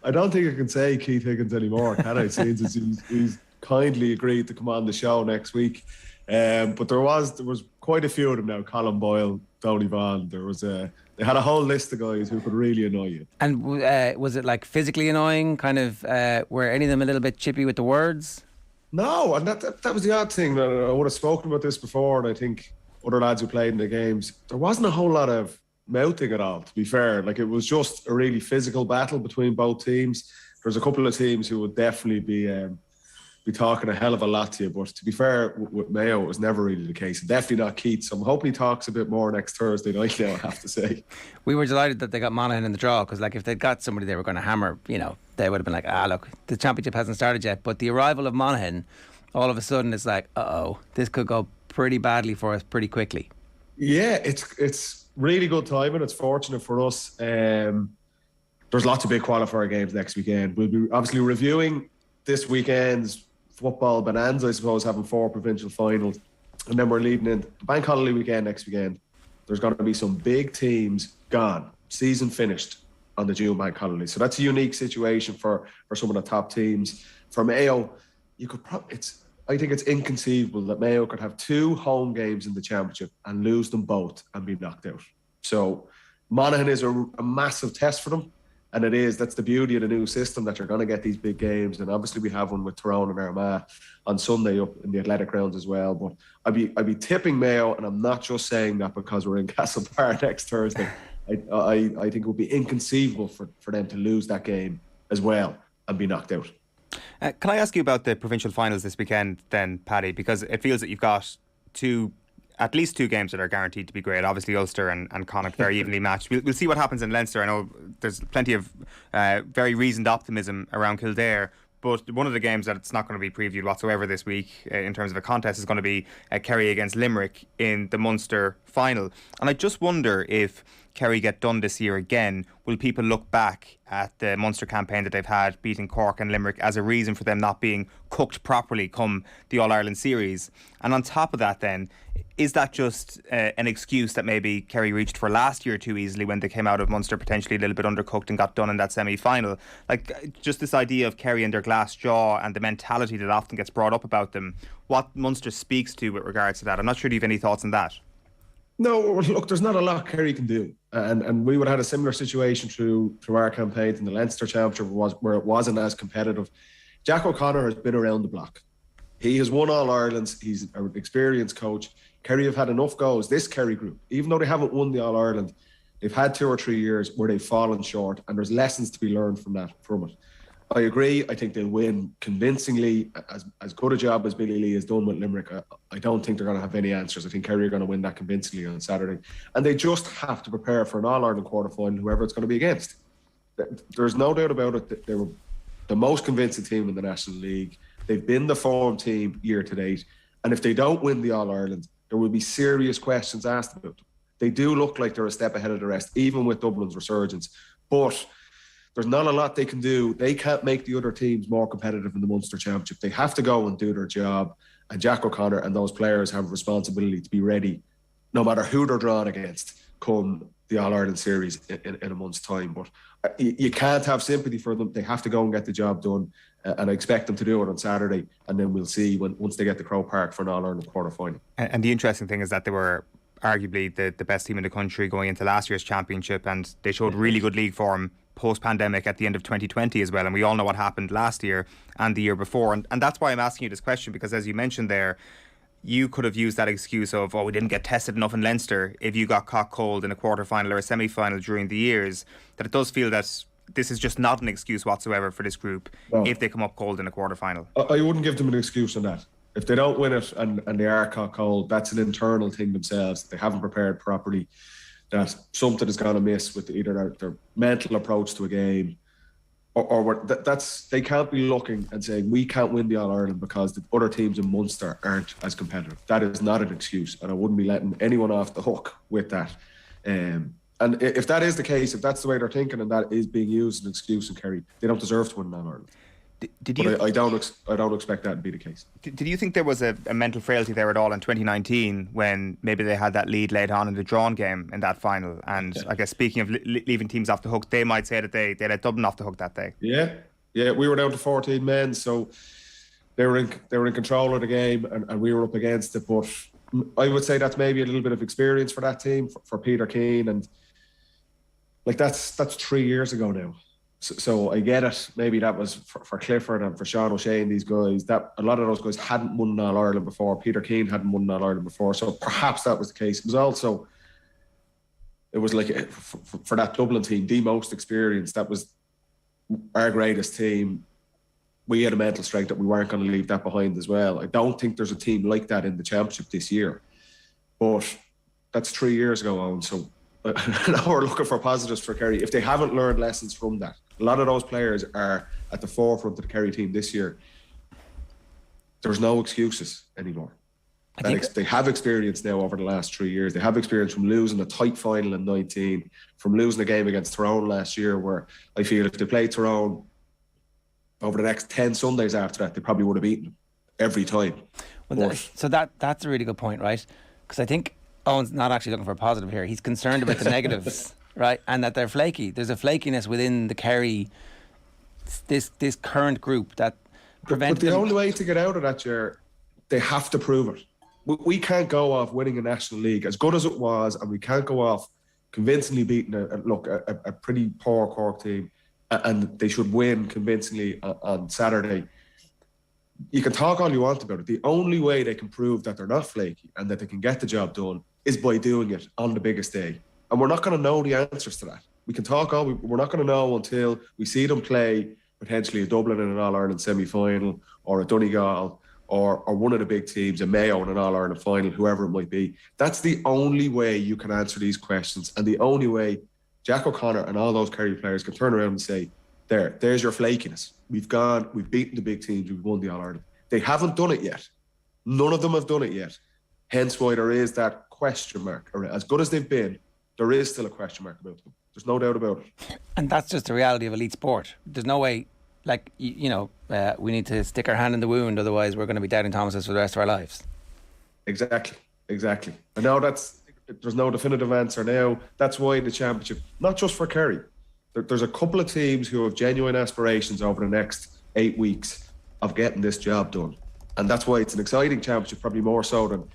I don't think I can say Keith Higgins anymore, can I? Since he's kindly agreed to come on the show next week. But there was quite a few of them now. Colin Boyle, Tony Vaughan. They had a whole list of guys who could really annoy you. And was it like physically annoying? Kind of, were any of them a little bit chippy with the words? No, and that was the odd thing. I would have spoken about this before, and I think other lads who played in the games, there wasn't a whole lot of mouthing at all, to be fair. Like, it was just a really physical battle between both teams. There's a couple of teams who would definitely be talking a hell of a lot to you, but to be fair, with Mayo, it was never really the case. Definitely not Keith, so I'm hoping he talks a bit more next Thursday night now, I have to say. We were delighted that they got Monaghan in the draw, because if they'd got somebody they were going to hammer, they would have been like, look, the championship hasn't started yet. But the arrival of Monaghan, all of a sudden it's like, this could go pretty badly for us pretty quickly. Yeah, it's really good timing. It's fortunate for us. There's lots of big qualifier games next weekend. We'll be obviously reviewing this weekend's football bonanza, I suppose, having 4 provincial finals. And then we're leading in the bank holiday weekend next weekend. There's going to be some big teams gone, season finished on the June bank holiday. So that's a unique situation for some of the top teams. For Mayo, I think it's inconceivable that Mayo could have 2 home games in the championship and lose them both and be knocked out. So Monaghan is a massive test for them. And that's the beauty of the new system, that you're going to get these big games. And obviously we have one with Tyrone and Armagh on Sunday up in the Athletic Grounds as well. But I'd be tipping Mayo, and I'm not just saying that because we're in Castlebar next Thursday. I think it would be inconceivable for them to lose that game as well and be knocked out. Can I ask you about the provincial finals this weekend then, Paddy? Because it feels that you've got at least 2 games that are guaranteed to be great. Obviously Ulster and Connacht very evenly matched. We'll see what happens in Leinster. I know there's plenty of very reasoned optimism around Kildare, but one of the games that it's not going to be previewed whatsoever this week in terms of a contest is going to be Kerry against Limerick in the Munster final. And I just wonder if Kerry get done this year again, will people look back at the Munster campaign that they've had, beating Cork and Limerick, as a reason for them not being cooked properly come the All-Ireland series? And on top of that then, is that just an excuse that maybe Kerry reached for last year too easily when they came out of Munster potentially a little bit undercooked and got done in that semi-final? Like, just this idea of Kerry and their glass jaw and the mentality that often gets brought up about them, what Munster speaks to with regards to that. I'm not sure do you have any thoughts on that? No, look, there's not a lot Kerry can do. And we would have had a similar situation through our campaigns in the Leinster Championship where it wasn't as competitive. Jack O'Connor has been around the block. He has won All-Irelands. He's an experienced coach. Kerry have had enough goals. This Kerry group, even though they haven't won the All-Ireland, They've had 2 or 3 years where they've fallen short, and there's lessons to be learned from it. I agree. I think they'll win convincingly. As good a job as Billy Lee has done with Limerick, I don't think they're going to have any answers. I think Kerry are going to win that convincingly on Saturday. And they just have to prepare for an All-Ireland quarter-final, whoever it's going to be against. There's no doubt about it. They were the most convincing team in the National League. They've been the form team year to date. And if they don't win the All-Ireland, there will be serious questions asked about them. They do look like they're a step ahead of the rest, even with Dublin's resurgence. But there's not a lot they can do. They can't make the other teams more competitive in the Munster Championship. They have to go and do their job. And Jack O'Connor and those players have a responsibility to be ready, no matter who they're drawn against, come the All-Ireland series in a month's time. But you can't have sympathy for them. They have to go and get the job done. And I expect them to do it on Saturday. And then we'll see once they get to Croke Park for an All-Ireland quarter-final. And the interesting thing is that they were arguably the best team in the country going into last year's championship, and they showed really good league form post-pandemic at the end of 2020 as well. And we all know what happened last year and the year before. And that's why I'm asking you this question, because as you mentioned there, you could have used that excuse of, we didn't get tested enough in Leinster if you got caught cold in a quarter-final or a semi-final during the years. That it does feel that this is just not an excuse whatsoever for this group if they come up cold in a quarter-final. I wouldn't give them an excuse on that. If they don't win it and they are caught cold, that's an internal thing themselves. They haven't prepared properly. That something is going to miss with either their mental approach to a game, or they can't be looking and saying we can't win the All-Ireland because the other teams in Munster aren't as competitive. That is not an excuse, and I wouldn't be letting anyone off the hook with that. And if that is the case, if that's the way they're thinking, and that is being used as an excuse in Kerry, they don't deserve to win an All-Ireland. I don't expect that to be the case. Did you think there was a mental frailty there at all in 2019 when maybe they had that lead laid on in the drawn game in that final? And I guess speaking of leaving teams off the hook, they might say that they let Dublin off the hook that day. Yeah, we were down to 14 men, so they were in control of the game, and we were up against it. But I would say that's maybe a little bit of experience for that team, for Peter Keane, and like that's 3 years ago now. So I get it. Maybe that was for Clifford and for Sean O'Shea and these guys. That a lot of those guys hadn't won an All-Ireland before. Peter Keane hadn't won an All-Ireland before. So perhaps that was the case. It was like for that Dublin team, the most experienced. That was our greatest team. We had a mental strength that we weren't going to leave that behind as well. I don't think there's a team like that in the championship this year. But that's 3 years ago on. So now we're looking for positives for Kerry. If they haven't learned lessons from that, a lot of those players are at the forefront of the Kerry team this year. There's no excuses anymore. They have experience now over the last 3 years. They have experience from losing a tight final in 19, from losing a game against Tyrone last year, where I feel if they played Tyrone over the next 10 Sundays after that, they probably would have beaten them every time. Well, that's a really good point, right? Because I think Owen's not actually looking for a positive here. He's concerned about the negatives, right? And that they're flaky. There's a flakiness within the Kerry, this current group that prevents. But the only way to get out of that, Ger, they have to prove it. We can't go off winning a National League as good as it was, and we can't go off convincingly beating a pretty poor Cork team, and they should win convincingly on Saturday. You can talk all you want about it. The only way they can prove that they're not flaky and that they can get the job done is by doing it on the biggest day. And we're not going to know the answers to that. We can talk all, we're not going to know until we see them play potentially a Dublin in an All-Ireland semi-final, or a Donegal, or one of the big teams, a Mayo in an All-Ireland final, whoever it might be. That's the only way you can answer these questions, and the only way Jack O'Connor and all those Kerry players can turn around and say, there's your flakiness. We've beaten the big teams, we've won the All-Ireland. They haven't done it yet. None of them have done it yet. Hence why there is that question mark. As good as they've been, there is still a question mark about them. There's no doubt about it. And that's just the reality of elite sport. There's no way, we need to stick our hand in the wound, otherwise we're going to be doubting Thomases for the rest of our lives. Exactly. And now there's no definitive answer now. That's why the championship, not just for Kerry, there's a couple of teams who have genuine aspirations over the next 8 weeks of getting this job done. And that's why it's an exciting championship, probably more so than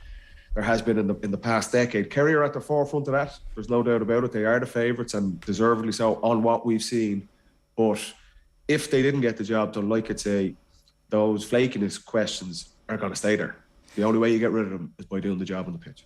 there has been in the past decade. Kerry are at the forefront of that. There's no doubt about it. They are the favourites, and deservedly so on what we've seen. But if they didn't get the job done, like I'd say, those flakiness questions are going to stay there. The only way you get rid of them is by doing the job on the pitch.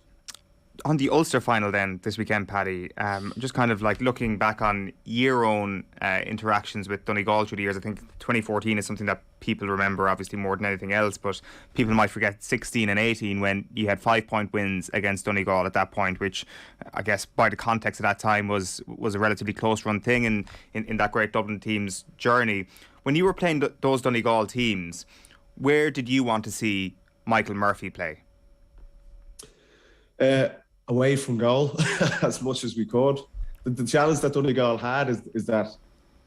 On the Ulster final then this weekend, Paddy, just kind of like looking back on your own interactions with Donegal through the years. I think 2014 is something that people remember obviously more than anything else, but people might forget 16 and 18 when you had 5-point wins against Donegal at that point, which I guess by the context of that time was a relatively close run thing in that great Dublin team's journey. When you were playing those Donegal teams, where did you want to see Michael Murphy play? Away from goal as much as we could. The challenge that Donegal had is that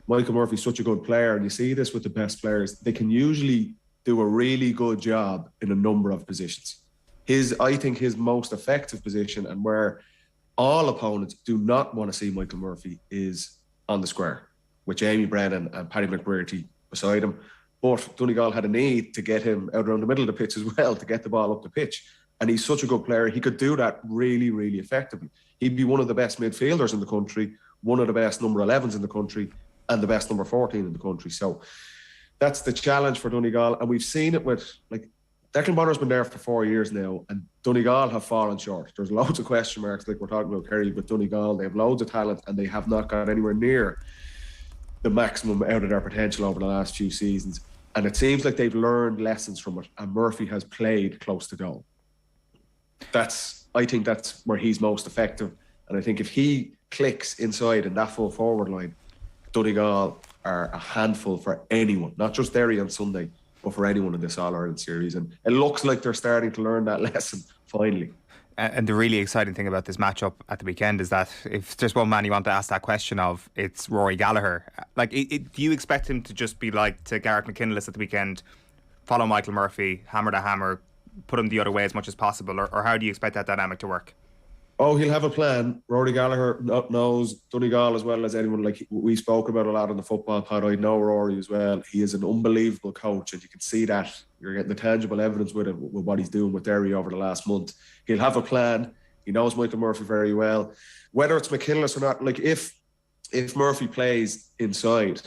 Michael Murphy's such a good player, and you see this with the best players. They can usually do a really good job in a number of positions. I think his most effective position, and where all opponents do not want to see Michael Murphy, is on the square with Jamie Brennan and Paddy McBrearty beside him. But Donegal had a need to get him out around the middle of the pitch as well, to get the ball up the pitch. And he's such a good player. He could do that really, really effectively. He'd be one of the best midfielders in the country, one of the best number 11s in the country, and the best number 14 in the country. So that's the challenge for Donegal. And we've seen it with, like, Declan Bonner's been there for 4 years now, and Donegal have fallen short. There's loads of question marks, like we're talking about Kerry, but Donegal, they have loads of talent, and they have not got anywhere near the maximum out of their potential over the last few seasons. And it seems like they've learned lessons from it, and Murphy has played close to goal. I think that's where he's most effective. And I think if he clicks inside in that full forward line, Donegal are a handful for anyone, not just Derry on Sunday, but for anyone in this All-Ireland series. And it looks like they're starting to learn that lesson, finally. And the really exciting thing about this matchup at the weekend is that if there's one man you want to ask that question of, it's Rory Gallagher. Like, do you expect him to just be like to Garrett McKinless at the weekend, follow Michael Murphy, hammer to hammer, put him the other way as much as possible, or how do you expect that dynamic to work? Oh, he'll have a plan. Rory Gallagher knows Donegal as well as anyone. Like, we spoke about a lot on the football pod. I know Rory as well. He is an unbelievable coach, and you can see that. You're getting the tangible evidence with it, with what he's doing with Derry over the last month. He'll have a plan. He knows Michael Murphy very well. Whether it's McKinless or not, like, if Murphy plays inside,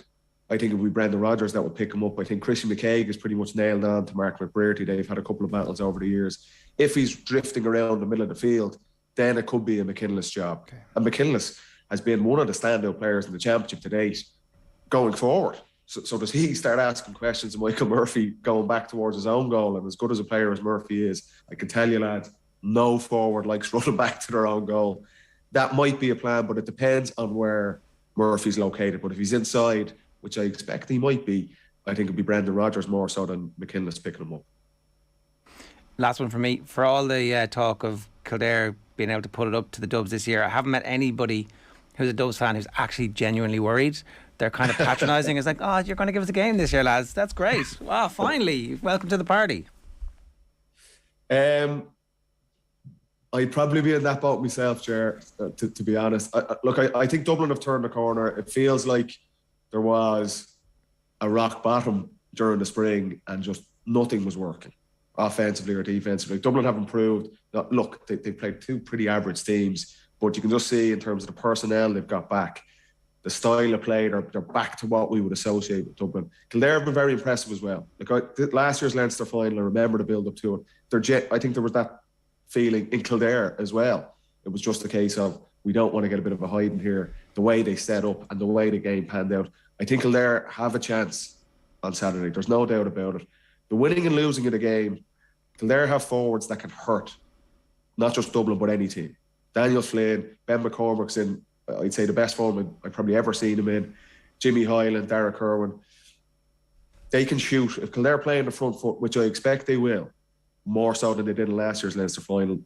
I think it would be Brendan Rodgers that would pick him up. I think Christian McKaig is pretty much nailed on to Mark McBrearty. They've had a couple of battles over the years. If he's drifting around the middle of the field, then it could be a McKinless job. Okay. And McKinless has been one of the standout players in the championship to date going forward. So does he start asking questions of Michael Murphy going back towards his own goal? And as good as a player as Murphy is, I can tell you, lads, no forward likes running back to their own goal. That might be a plan, but it depends on where Murphy's located. But if he's inside, which I expect he might be, I think it'd be Brendan Rodgers more so than McKinless picking him up. Last one for me. For all the talk of Kildare being able to put it up to the Dubs this year, I haven't met anybody who's a Dubs fan who's actually genuinely worried. They're kind of patronising. It's like, oh, you're going to give us a game this year, lads. That's great. Wow, finally. Welcome to the party. I'd probably be in that boat myself, Ger, to be honest. I think Dublin have turned the corner. It feels like there was a rock bottom during the spring and just nothing was working, offensively or defensively. Dublin have improved. Look, they played two pretty average teams, but you can just see in terms of the personnel they've got back, the style of play, they're back to what we would associate with Dublin. Kildare have been very impressive as well. Like last year's Leinster final, I remember the build up to it. I think there was that feeling in Kildare as well. It was just a case of, we don't want to get a bit of a hiding here. The way they set up and the way the game panned out, I think Kildare have a chance on Saturday. There's no doubt about it. The winning and losing of the game, Kildare have forwards that can hurt, not just Dublin, but any team. Daniel Flynn, Ben McCormick's in, I'd say, the best form I've probably ever seen him in. Jimmy Hyland, Derek Irwin. They can shoot. If Kildare play in the front foot, which I expect they will, more so than they did in last year's Leinster final,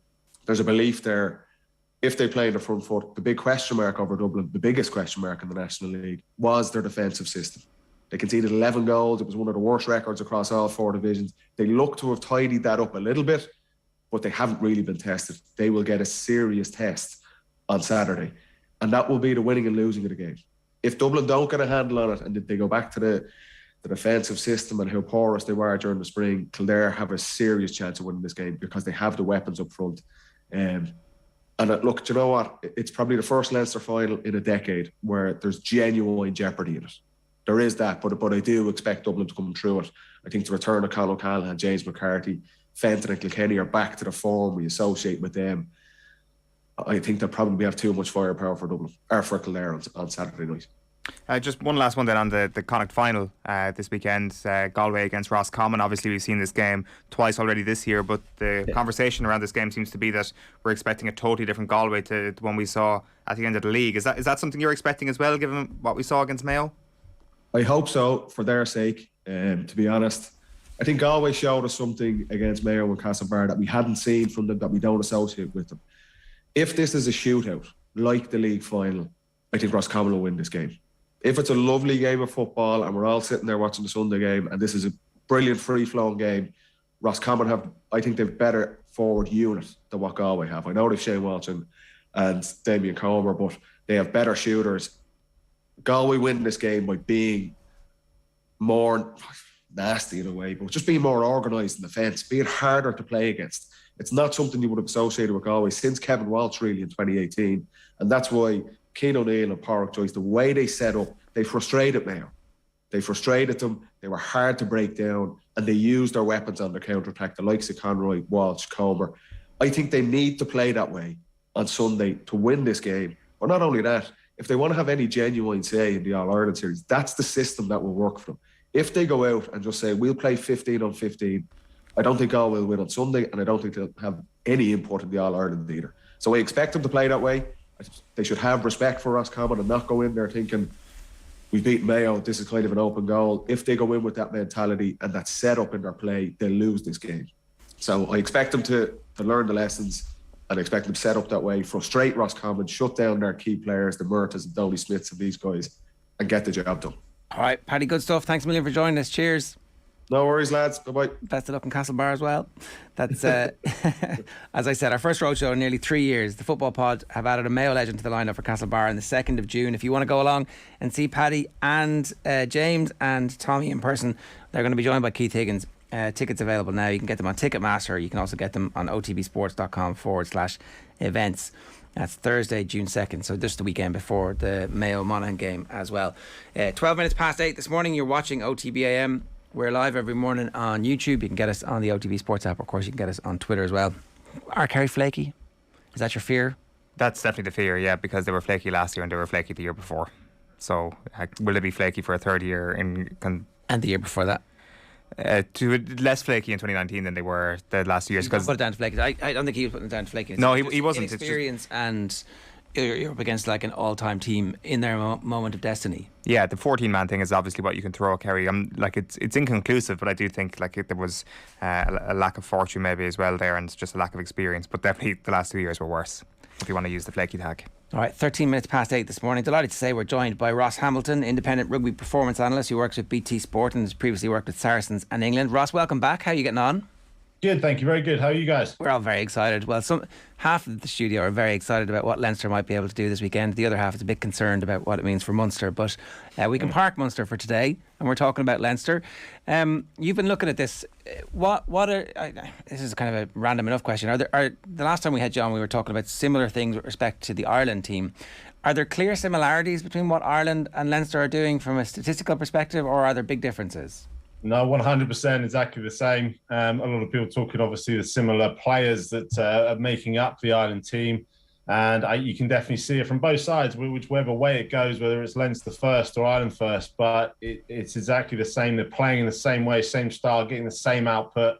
there's a belief there. If they play in the front foot, the big question mark over Dublin, the biggest question mark in the National League, was their defensive system. They conceded 11 goals. It was one of the worst records across all four divisions. They look to have tidied that up a little bit, but they haven't really been tested. They will get a serious test on Saturday, and that will be the winning and losing of the game. If Dublin don't get a handle on it and they go back to the defensive system and how porous they were during the spring, Kildare have a serious chance of winning this game because they have the weapons up front. And look, do you know what? It's probably the first Leinster final in a decade where there's genuine jeopardy in it. There is that, but I do expect Dublin to come through it. I think the return of Colin O'Callaghan, James McCarthy, Fenton and Kilkenny are back to the form we associate with them. I think they'll probably have too much firepower for Dublin, or for Kildare on Saturday night. Just one last one then on the Connacht final this weekend, Galway against Roscommon. Obviously we've seen this game twice already this year, but the conversation around this game seems to be that we're expecting a totally different Galway to the one we saw at the end of the league. Is that something you're expecting as well, given what we saw against Mayo? I hope so, for their sake. To be honest, I think Galway showed us something against Mayo and Castlebar that we hadn't seen from them, that we don't associate with them. If this is a shootout, like the league final, I think Roscommon will win this game. If it's a lovely game of football and we're all sitting there watching the Sunday game and this is a brilliant free-flowing game, Roscommon I think they've better forward unit than what Galway have. I know they've Shane Walsh and Damien Comer, but they have better shooters. Galway win this game by being more nasty in a way, but just being more organised in defence, being harder to play against. It's not something you would have associated with Galway since Kevin Walsh really in 2018. And that's why Cian O'Neill and Pádraig Joyce, the way they set up, they frustrated Mayo. They frustrated them. They were hard to break down, and they used their weapons on their counter-attack, the likes of Conroy, Walsh, Comer. I think they need to play that way on Sunday to win this game. But not only that, if they want to have any genuine say in the All-Ireland series, that's the system that will work for them. If they go out and just say, we'll play 15 on 15, I don't think Galway will win on Sunday, and I don't think they'll have any input in the All-Ireland either. So I expect them to play that way. They should have respect for Roscommon and not go in there thinking, we've beaten Mayo, this is kind of an open goal. If they go in with that mentality and that setup in their play, they'll lose this game. So I expect them to learn the lessons, and I expect them to set up that way, frustrate Roscommon, shut down their key players, the Murtas and Downey Smiths and these guys, and get the job done. All right, Paddy, good stuff. Thanks a million for joining us. Cheers. No worries, lads. Bye-bye. Best of luck in Castlebar as well. That's, as I said, our first roadshow in nearly 3 years. The Football Pod have added a Mayo legend to the lineup for Castlebar on the 2nd of June. If you want to go along and see Paddy and James and Tommy in person, they're going to be joined by Keith Higgins. Tickets available now. You can get them on Ticketmaster. You can also get them on otbsports.com/events. That's Thursday, June 2nd, so just the weekend before the Mayo-Monaghan game as well. 12 minutes past 8 this morning, you're watching OTB AM. We're live every morning on YouTube. You can get us on the OTB Sports app. Of course, you can get us on Twitter as well. Are Kerry flaky? Is that your fear? That's definitely the fear, yeah, because they were flaky last year and they were flaky the year before. So will they be flaky for a third year? And the year before that? Less flaky in 2019 than they were the last 2 years. Put it down to flaky. I don't think he was putting it down to flaky. No, he wasn't. Experience and you're up against like an all-time team in their moment of destiny. Yeah, the 14-man thing is obviously what you can throw at Kerry. It's inconclusive, but I do think there was a lack of fortune maybe as well there, and just a lack of experience. But definitely the last 2 years were worse, if you want to use the flaky tag. All right, 13 minutes past 8 this morning. Delighted to say we're joined by Ross Hamilton, independent rugby performance analyst who works with BT Sport and has previously worked with Saracens and England. Ross, welcome back. How are you getting on? Good, thank you. Very good. How are you guys? We're all very excited. Well, half of the studio are very excited about what Leinster might be able to do this weekend. The other half is a bit concerned about what it means for Munster. But we can park Munster for today, and we're talking about Leinster. You've been looking at this. This is kind of a random enough question. The last time we had John, we were talking about similar things with respect to the Ireland team. Are there clear similarities between what Ireland and Leinster are doing from a statistical perspective, or are there big differences? No, 100% exactly the same. A lot of people talking, obviously, the similar players that are making up the Ireland team. And you can definitely see it from both sides, whichever way it goes, whether it's Leinster first or Ireland first. But it's exactly the same. They're playing in the same way, same style, getting the same output,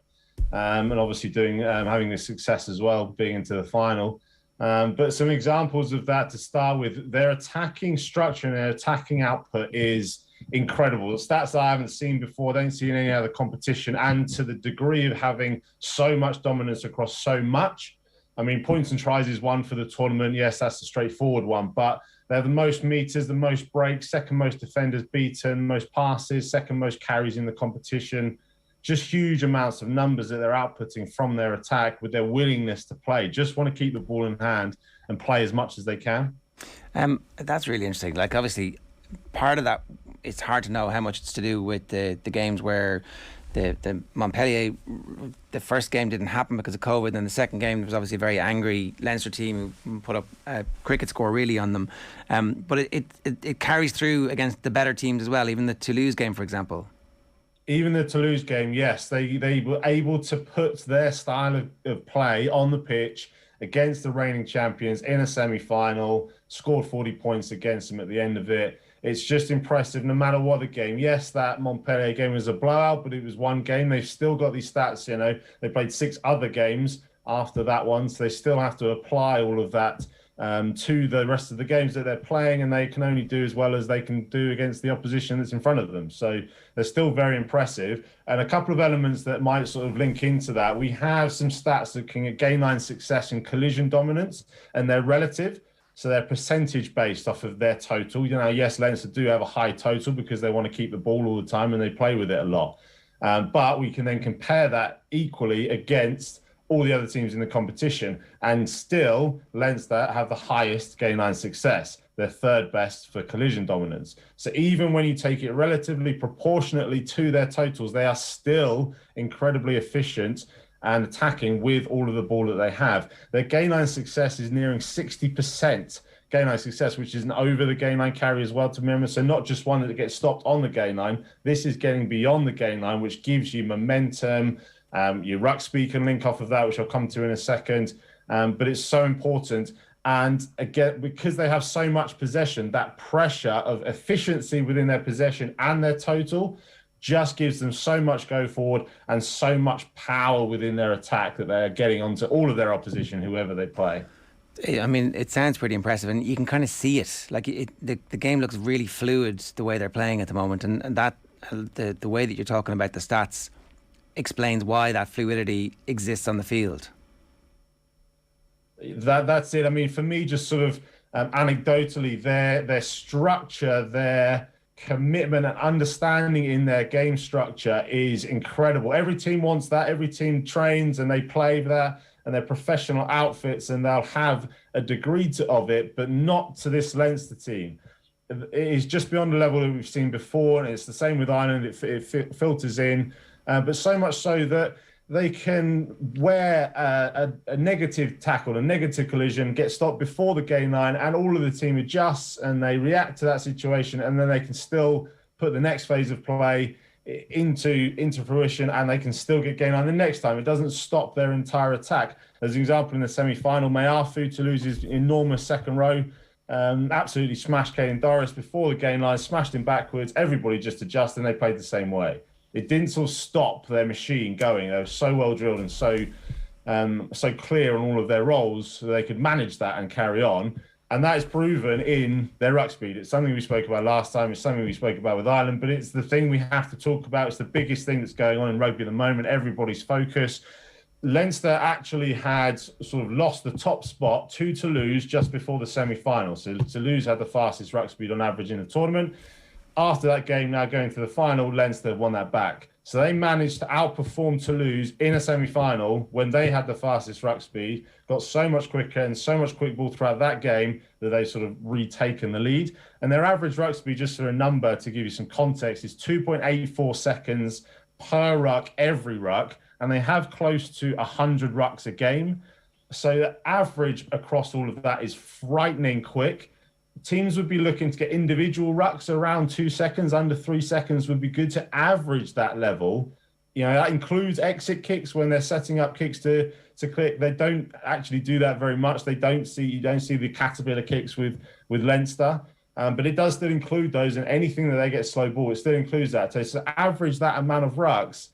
and obviously having the success as well, being into the final. But some examples of that to start with, their attacking structure and their attacking output is incredible. The stats that I haven't seen before, don't see in any other competition, and to the degree of having so much dominance across so much. I mean, points and tries is one for the tournament. Yes, that's a straightforward one, but they're the most meters, the most breaks, second most defenders beaten, most passes, second most carries in the competition. Just huge amounts of numbers that they're outputting from their attack with their willingness to play. Just want to keep the ball in hand and play as much as they can. That's really interesting. Like, obviously, part of that, it's hard to know how much it's to do with the games where the Montpellier, the first game didn't happen because of COVID, and the second game there was obviously a very angry Leinster team who put up a cricket score really on them. But it carries through against the better teams as well, even the Toulouse game, for example. Even the Toulouse game, yes, they were able to put their style of play on the pitch against the reigning champions in a semi-final, scored 40 points against them at the end of it. It's just impressive no matter what the game. Yes, that Montpellier game was a blowout, but it was one game. They've still got these stats, you know. They played 6 other games after that one, so they still have to apply all of that to the rest of the games that they're playing, and they can only do as well as they can do against the opposition that's in front of them. So they're still very impressive. And a couple of elements that might sort of link into that. We have some stats looking at game line success and collision dominance, and they're relative. So they're percentage based off of their total. You know, yes, Leinster do have a high total because they want to keep the ball all the time and they play with it a lot. But we can then compare that equally against all the other teams in the competition, and still Leinster have the highest game line success. They're third best for collision dominance. So even when you take it relatively proportionately to their totals, they are still incredibly efficient and attacking with all of the ball that they have. Their game line success is nearing 60% game line success, which is an over the game line carry as well to remember. So not just one that gets stopped on the game line. This is getting beyond the game line, which gives you momentum. Your ruck speed can link off of that, which I'll come to in a second. But it's so important. And again, because they have so much possession, that pressure of efficiency within their possession and their total just gives them so much go forward and so much power within their attack that they're getting onto all of their opposition, whoever they play. I mean, it sounds pretty impressive, and you can kind of see it. Like the game looks really fluid the way they're playing at the moment, and that the way that you're talking about the stats explains why that fluidity exists on the field. That's it. I mean, for me, just sort of anecdotally, their structure, their commitment and understanding in their game structure is incredible. Every team wants that. Every team trains and they play that, and they're professional outfits, and they'll have a degree of it, but not to this Leinster team. It is just beyond the level that we've seen before, and it's the same with Ireland. It filters in, but so much so that they can wear a negative tackle, a negative collision, get stopped before the game line, and all of the team adjusts and they react to that situation, and then they can still put the next phase of play into fruition, and they can still get game line the next time. It doesn't stop their entire attack. As an example, in the semi-final, Mayarfu, Toulouse's enormous second row, absolutely smashed Caden Doris before the game line, smashed him backwards. Everybody just adjusted, and they played the same way. It didn't sort of stop their machine going. They were so well drilled and so clear on all of their roles, so they could manage that and carry on. And that is proven in their ruck speed. It's something we spoke about last time. It's something we spoke about with Ireland, but it's the thing we have to talk about. It's the biggest thing that's going on in rugby at the moment. Everybody's focus. Leinster actually had sort of lost the top spot to Toulouse just before the semi-final. So Toulouse had the fastest ruck speed on average in the tournament. After that game, now going to the final, Leinster won that back. So they managed to outperform Toulouse in a semi-final when they had the fastest ruck speed, got so much quicker and so much quick ball throughout that game that they sort of retaken the lead. And their average ruck speed, just for a number to give you some context, is 2.84 seconds per ruck, every ruck. And they have close to 100 rucks a game. So the average across all of that is frightening quick. Teams would be looking to get individual rucks around 2 seconds, under 3 seconds would be good to average that level. You know, that includes exit kicks when they're setting up kicks to click. They don't actually do that very much. You don't see the caterpillar kicks with Leinster, but it does still include those, and anything that they get slow ball, it still includes that. So to average that amount of rucks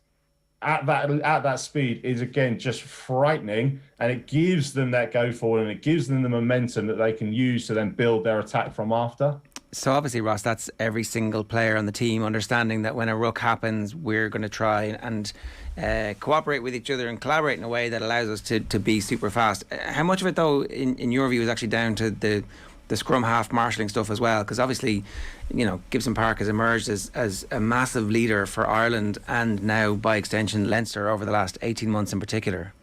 at that speed is, again, just frightening, and it gives them that go forward, and it gives them the momentum that they can use to then build their attack from after. So obviously, Ross, that's every single player on the team understanding that when a ruck happens, we're going to try and cooperate with each other and collaborate in a way that allows us to be super fast. How much of it, though, in your view, is actually down to the scrum half marshalling stuff as well? Because obviously, you know, Gibson Park has emerged as a massive leader for Ireland, and now by extension Leinster over the last 18 months in particular.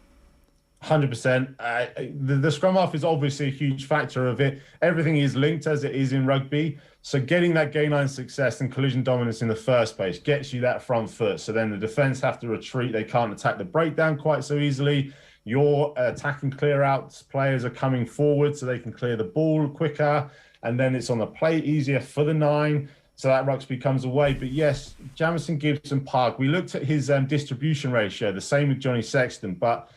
100%. The scrum half is obviously a huge factor of it. Everything is linked as it is in rugby. So getting that game line success and collision dominance in the first place gets you that front foot. So then the defence have to retreat. They can't attack the breakdown quite so easily. Your attack and clear out players are coming forward so they can clear the ball quicker. And then it's on the plate easier for the 9. So that ruck speed comes away. But yes, Jamison Gibson Park, we looked at his distribution ratio, the same with Johnny Sexton. But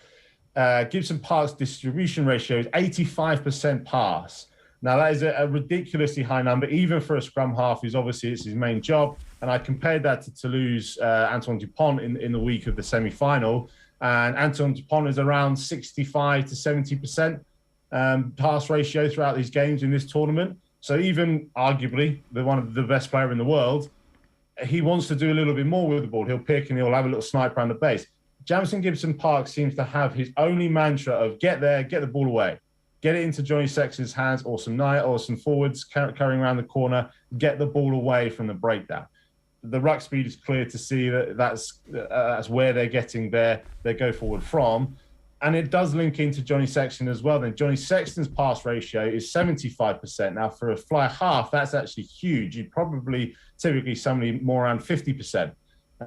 Gibson Park's distribution ratio is 85% pass. Now, that is a ridiculously high number, even for a scrum half, who's obviously it's his main job. And I compared that to Toulouse, Antoine Dupont in the week of the semi-final. And Antoine Dupont is around 65 to 70% pass ratio throughout these games in this tournament. So even arguably one of the best player in the world, he wants to do a little bit more with the ball. He'll pick and he'll have a little snipe around the base. Jamison Gibson Park seems to have his only mantra of get there, get the ball away, get it into Johnny Sexton's hands or some forwards carrying around the corner, get the ball away from the breakdown. The ruck speed is clear to see that's where they're getting their go forward from. And it does link into Johnny Sexton as well. Then Johnny Sexton's pass ratio is 75%. Now, for a fly half, that's actually huge. You'd probably typically somebody more around 50%.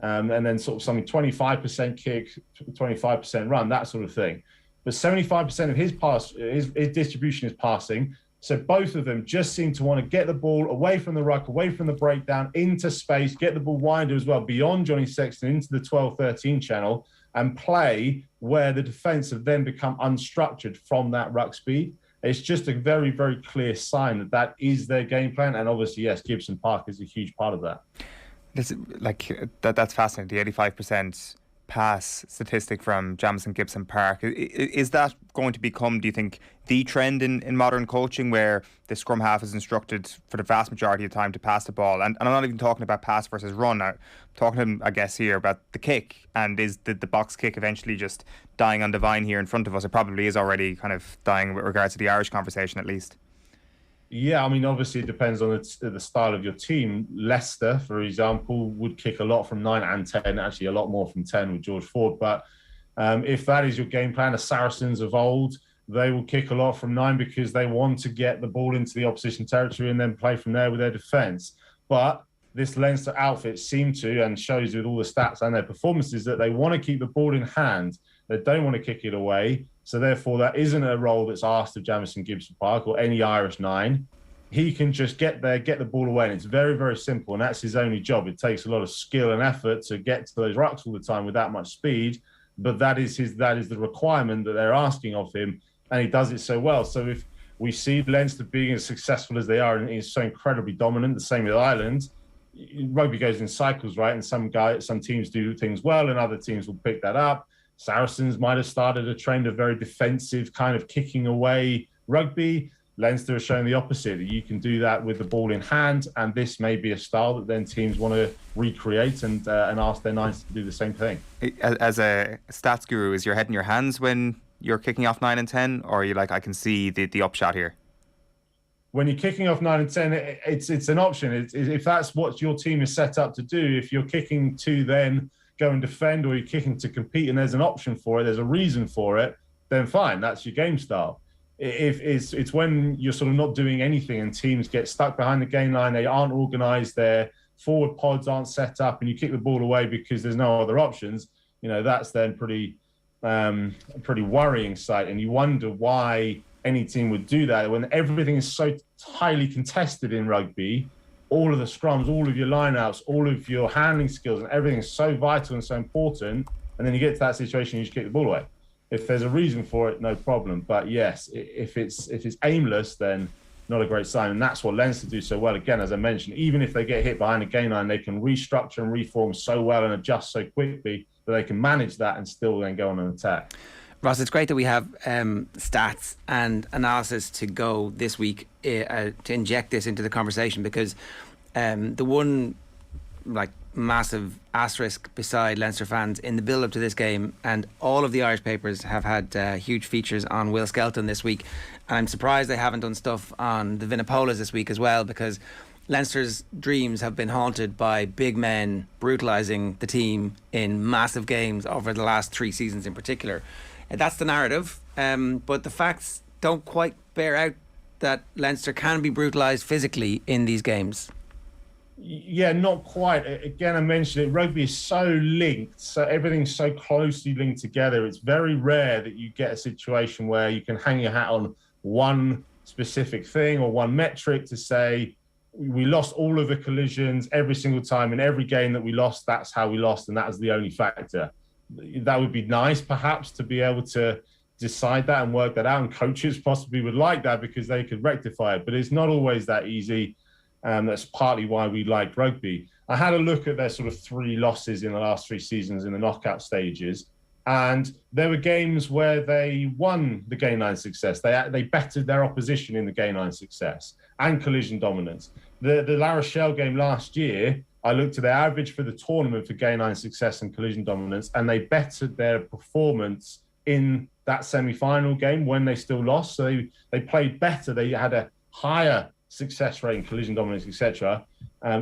And then sort of something 25% kick, 25% run, that sort of thing. But 75% of his distribution is passing. So both of them just seem to want to get the ball away from the ruck, away from the breakdown, into space, get the ball wider as well, beyond Johnny Sexton, into the 12-13 channel, and play where the defence have then become unstructured from that ruck speed. It's just a very, very clear sign that is their game plan. And obviously, yes, Gibson Park is a huge part of that. That's fascinating, the 85% pass statistic from Jamison Gibson Park. Is that going to become, do you think, the trend in modern coaching, where the scrum half is instructed for the vast majority of the time to pass the ball? And I'm not even talking about pass versus run. I'm talking, I guess, here about the kick. And is the box kick eventually just dying on the vine here in front of us? It probably is already kind of dying with regards to the Irish conversation, at least. Yeah, I mean, obviously it depends on the style of your team. Leicester, for example, would kick a lot from 9 and 10, actually a lot more from 10 with George Ford. But if that is your game plan, the Saracens of old, they will kick a lot from 9 because they want to get the ball into the opposition territory and then play from there with their defence. But this Leinster outfit seemed to, and shows with all the stats and their performances, that they want to keep the ball in hand. They don't want to kick it away. So therefore, that isn't a role that's asked of Jamison Gibson Park or any Irish 9. He can just get there, get the ball away, and it's very, very simple. And that's his only job. It takes a lot of skill and effort to get to those rucks all the time with that much speed. But that is the requirement that they're asking of him, and he does it so well. So if we see Leinster being as successful as they are and is so incredibly dominant, the same with Ireland, rugby goes in cycles, right? And some teams do things well, and other teams will pick that up. Saracens might have started a trend of very defensive kind of kicking away rugby. Leinster has shown the opposite, that you can do that with the ball in hand, and this may be a style that then teams want to recreate and ask their 9s to do the same thing. As a stats guru, is your head in your hands when you're kicking off 9 and 10, or are you like, I can see the upshot here? When you're kicking off 9 and 10, it's an option. If that's what your team is set up to do, if you're kicking to then go and defend, or you're kicking to compete and there's an option for it, there's a reason for it, then fine, that's your game style. If it's when you're sort of not doing anything and teams get stuck behind the gain line, they aren't organised, their forward pods aren't set up, and you kick the ball away because there's no other options, that's then pretty worrying sight. And you wonder why any team would do that when everything is so highly contested in rugby. All of the scrums, all of your lineouts, all of your handling skills, and everything is so vital and so important. And then you get to that situation, you just kick the ball away. If there's a reason for it, no problem. But yes, if it's aimless, then not a great sign. And that's what Leinster do so well. Again, as I mentioned, even if they get hit behind the gain line, they can restructure and reform so well and adjust so quickly that they can manage that and still then go on an attack. Ross, it's great that we have stats and analysis to go this week to inject this into the conversation, because the one massive asterisk beside Leinster fans in the build-up to this game, and all of the Irish papers have had huge features on Will Skelton this week, and I'm surprised they haven't done stuff on the Vinapolas this week as well, because Leinster's dreams have been haunted by big men brutalising the team in massive games over the last 3 seasons in particular. That's the narrative, but the facts don't quite bear out that Leinster can be brutalised physically in these games. Yeah, not quite. Again, I mentioned it, rugby is so linked, so everything's so closely linked together. It's very rare that you get a situation where you can hang your hat on one specific thing or one metric to say, we lost all of the collisions every single time in every game that we lost, that's how we lost, and that was the only factor. That would be nice, perhaps, to be able to decide that and work that out, and coaches possibly would like that because they could rectify it, but it's not always that easy. That's partly why we like rugby. I had a look at their sort of 3 losses in the last 3 seasons in the knockout stages, and there were games where they won the gain line success. They bettered their opposition in the gain line success and collision dominance. The La Rochelle game last year, I looked at their average for the tournament for gain line success and collision dominance, and they bettered their performance in that semi-final game when they still lost. So they played better. They had a higher success rate in collision dominance, etc.,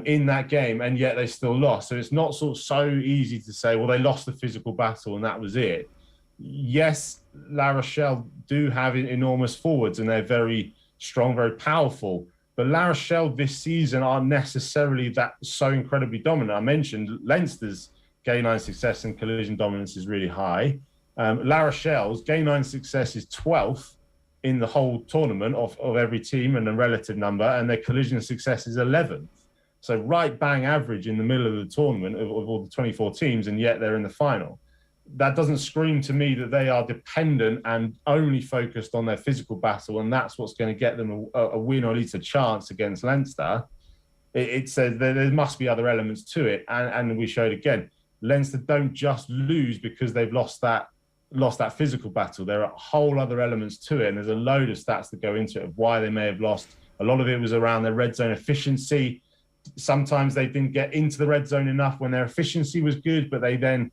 in that game, and yet they still lost. So it's not sort of so easy to say, well, they lost the physical battle and that was it. Yes, La Rochelle do have enormous forwards and they're very strong, very powerful. But La Rochelle this season aren't necessarily that so incredibly dominant. I mentioned Leinster's gain line success and collision dominance is really high. La Rochelle's gain line success is 12th in the whole tournament of every team and a relative number, and their collision success is 11th. So right bang average in the middle of the tournament of all the 24 teams, and yet they're in the final. That doesn't scream to me that they are dependent and only focused on their physical battle, and that's what's going to get them a win or at least a chance against Leinster. It says there must be other elements to it, and we showed again, Leinster don't just lose because they've lost that physical battle. There are whole other elements to it, and there's a load of stats that go into it of why they may have lost. A lot of it was around their red zone efficiency. Sometimes they didn't get into the red zone enough when their efficiency was good, but they then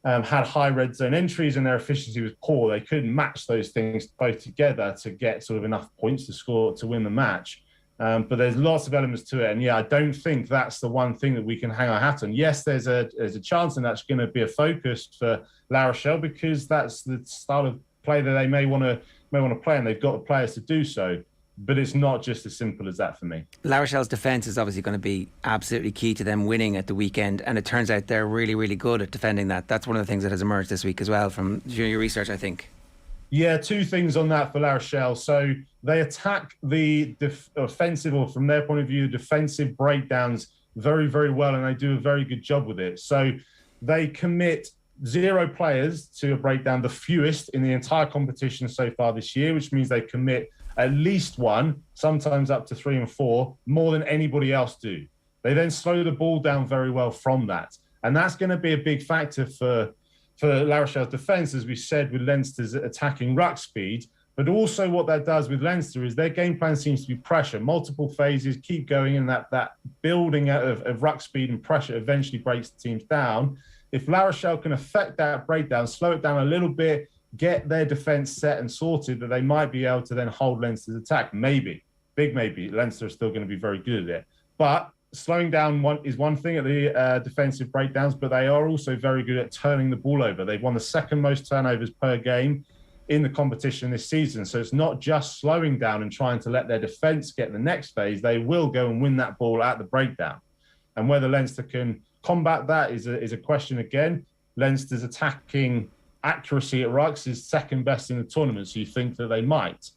had high red zone entries and their efficiency was poor. They couldn't match those things both together to get sort of enough points to score to win the match. But there's lots of elements to it. And yeah, I don't think that's the one thing that we can hang our hat on. Yes, there's a chance, and that's going to be a focus for La Rochelle because that's the style of play that they may want to play, and they've got the players to do so. But it's not just as simple as that for me. La Rochelle's defence is obviously going to be absolutely key to them winning at the weekend, and it turns out they're really, really good at defending that. That's one of the things that has emerged this week as well from your research, I think. Yeah, 2 things on that for La Rochelle. So they attack the offensive, or from their point of view, defensive breakdowns very, very well, and they do a very good job with it. So they commit 0 players to a breakdown, the fewest in the entire competition so far this year, which means they commit at least 1, sometimes up to 3 and 4, more than anybody else do. They then slow the ball down very well from that. And that's going to be a big factor for La Rochelle's defence, as we said, with Leinster's attacking ruck speed. But also what that does with Leinster is their game plan seems to be pressure, multiple phases, keep going, and that building out of ruck speed and pressure eventually breaks the teams down. If La Rochelle can affect that breakdown, slow it down a little bit, get their defence set and sorted, that they might be able to then hold Leinster's attack. Maybe, big maybe. Leinster are still going to be very good at it. But slowing down is one thing at the defensive breakdowns, but they are also very good at turning the ball over. They've won the 2nd most turnovers per game in the competition this season. So it's not just slowing down and trying to let their defence get the next phase. They will go and win that ball at the breakdown. And whether Leinster can combat that is a question again. Leinster's attacking accuracy at rucks is 2nd best in the tournament, so you think that they might.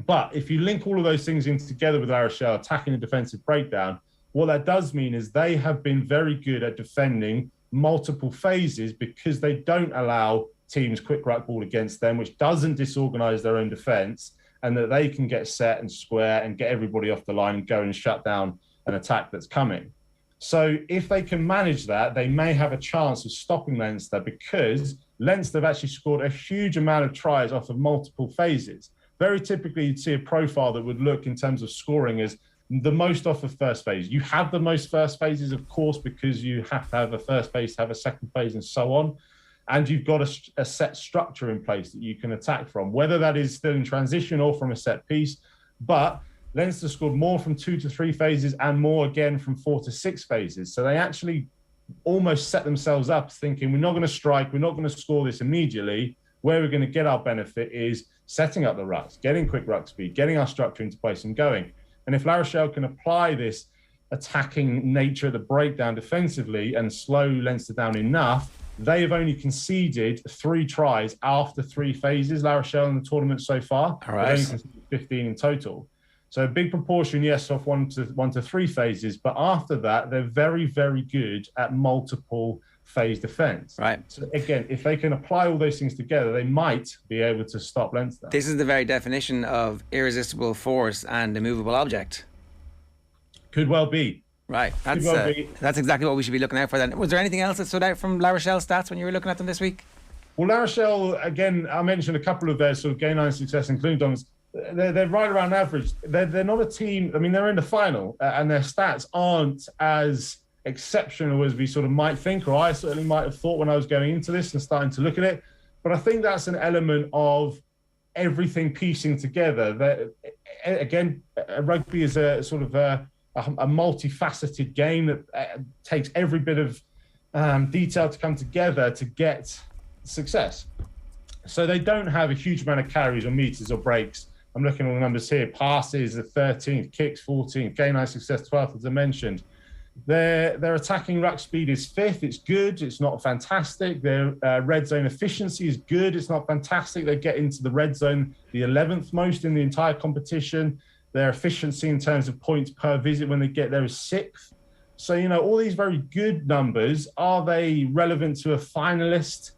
But if you link all of those things in together with La Rochelle attacking the defensive breakdown, what that does mean is they have been very good at defending multiple phases because they don't allow teams quick ruck ball against them, which doesn't disorganise their own defence, and that they can get set and square and get everybody off the line and go and shut down an attack that's coming. So if they can manage that, they may have a chance of stopping Leinster, because Leinster have actually scored a huge amount of tries off of multiple phases. Very typically, you'd see a profile that would look in terms of scoring as the most off of first phase. You have the most first phases, of course, because you have to have a first phase to have a second phase and so on. And you've got a set structure in place that you can attack from, whether that is still in transition or from a set piece. But Leinster scored more from 2 to 3 phases and more again from 4 to 6 phases. So they actually almost set themselves up thinking, we're not going to strike, we're not going to score this immediately. Where we're going to get our benefit is setting up the rucks, getting quick ruck speed, getting our structure into place and going. And if La Rochelle can apply this attacking nature of the breakdown defensively and slow Leinster down enough, they have only conceded 3 tries after 3 phases, La Rochelle, in the tournament so far. All right. They've only conceded 15 in total. So a big proportion, yes, off 1 to 3 phases. But after that, they're very, very good at multiple phase defence. Right. So again, if they can apply all those things together, they might be able to stop Leinster. This is the very definition of irresistible force and immovable object. Could well be. Right. Could well be. That's exactly what we should be looking out for then. Was there anything else that stood out from La Rochelle stats when you were looking at them this week? Well, La Rochelle, again, I mentioned a couple of their sort of game line success, including Dom's. They're right around average. They're not a team. I mean, they're in the final, and their stats aren't as exceptional as we sort of might think, or I certainly might have thought when I was going into this and starting to look at it. But I think that's an element of everything piecing together. That, again, rugby is a sort of a multifaceted game that takes every bit of detail to come together to get success. So they don't have a huge amount of carries or meters or breaks. I'm looking at all the numbers here. Passes are 13th, kicks 14th, game line success 12th, as I mentioned. Their attacking ruck speed is 5th. It's good. It's not fantastic. Their red zone efficiency is good. It's not fantastic. They get into the red zone the 11th most in the entire competition. Their efficiency in terms of points per visit when they get there is 6th. So, you know, all these very good numbers, are they relevant to a finalist?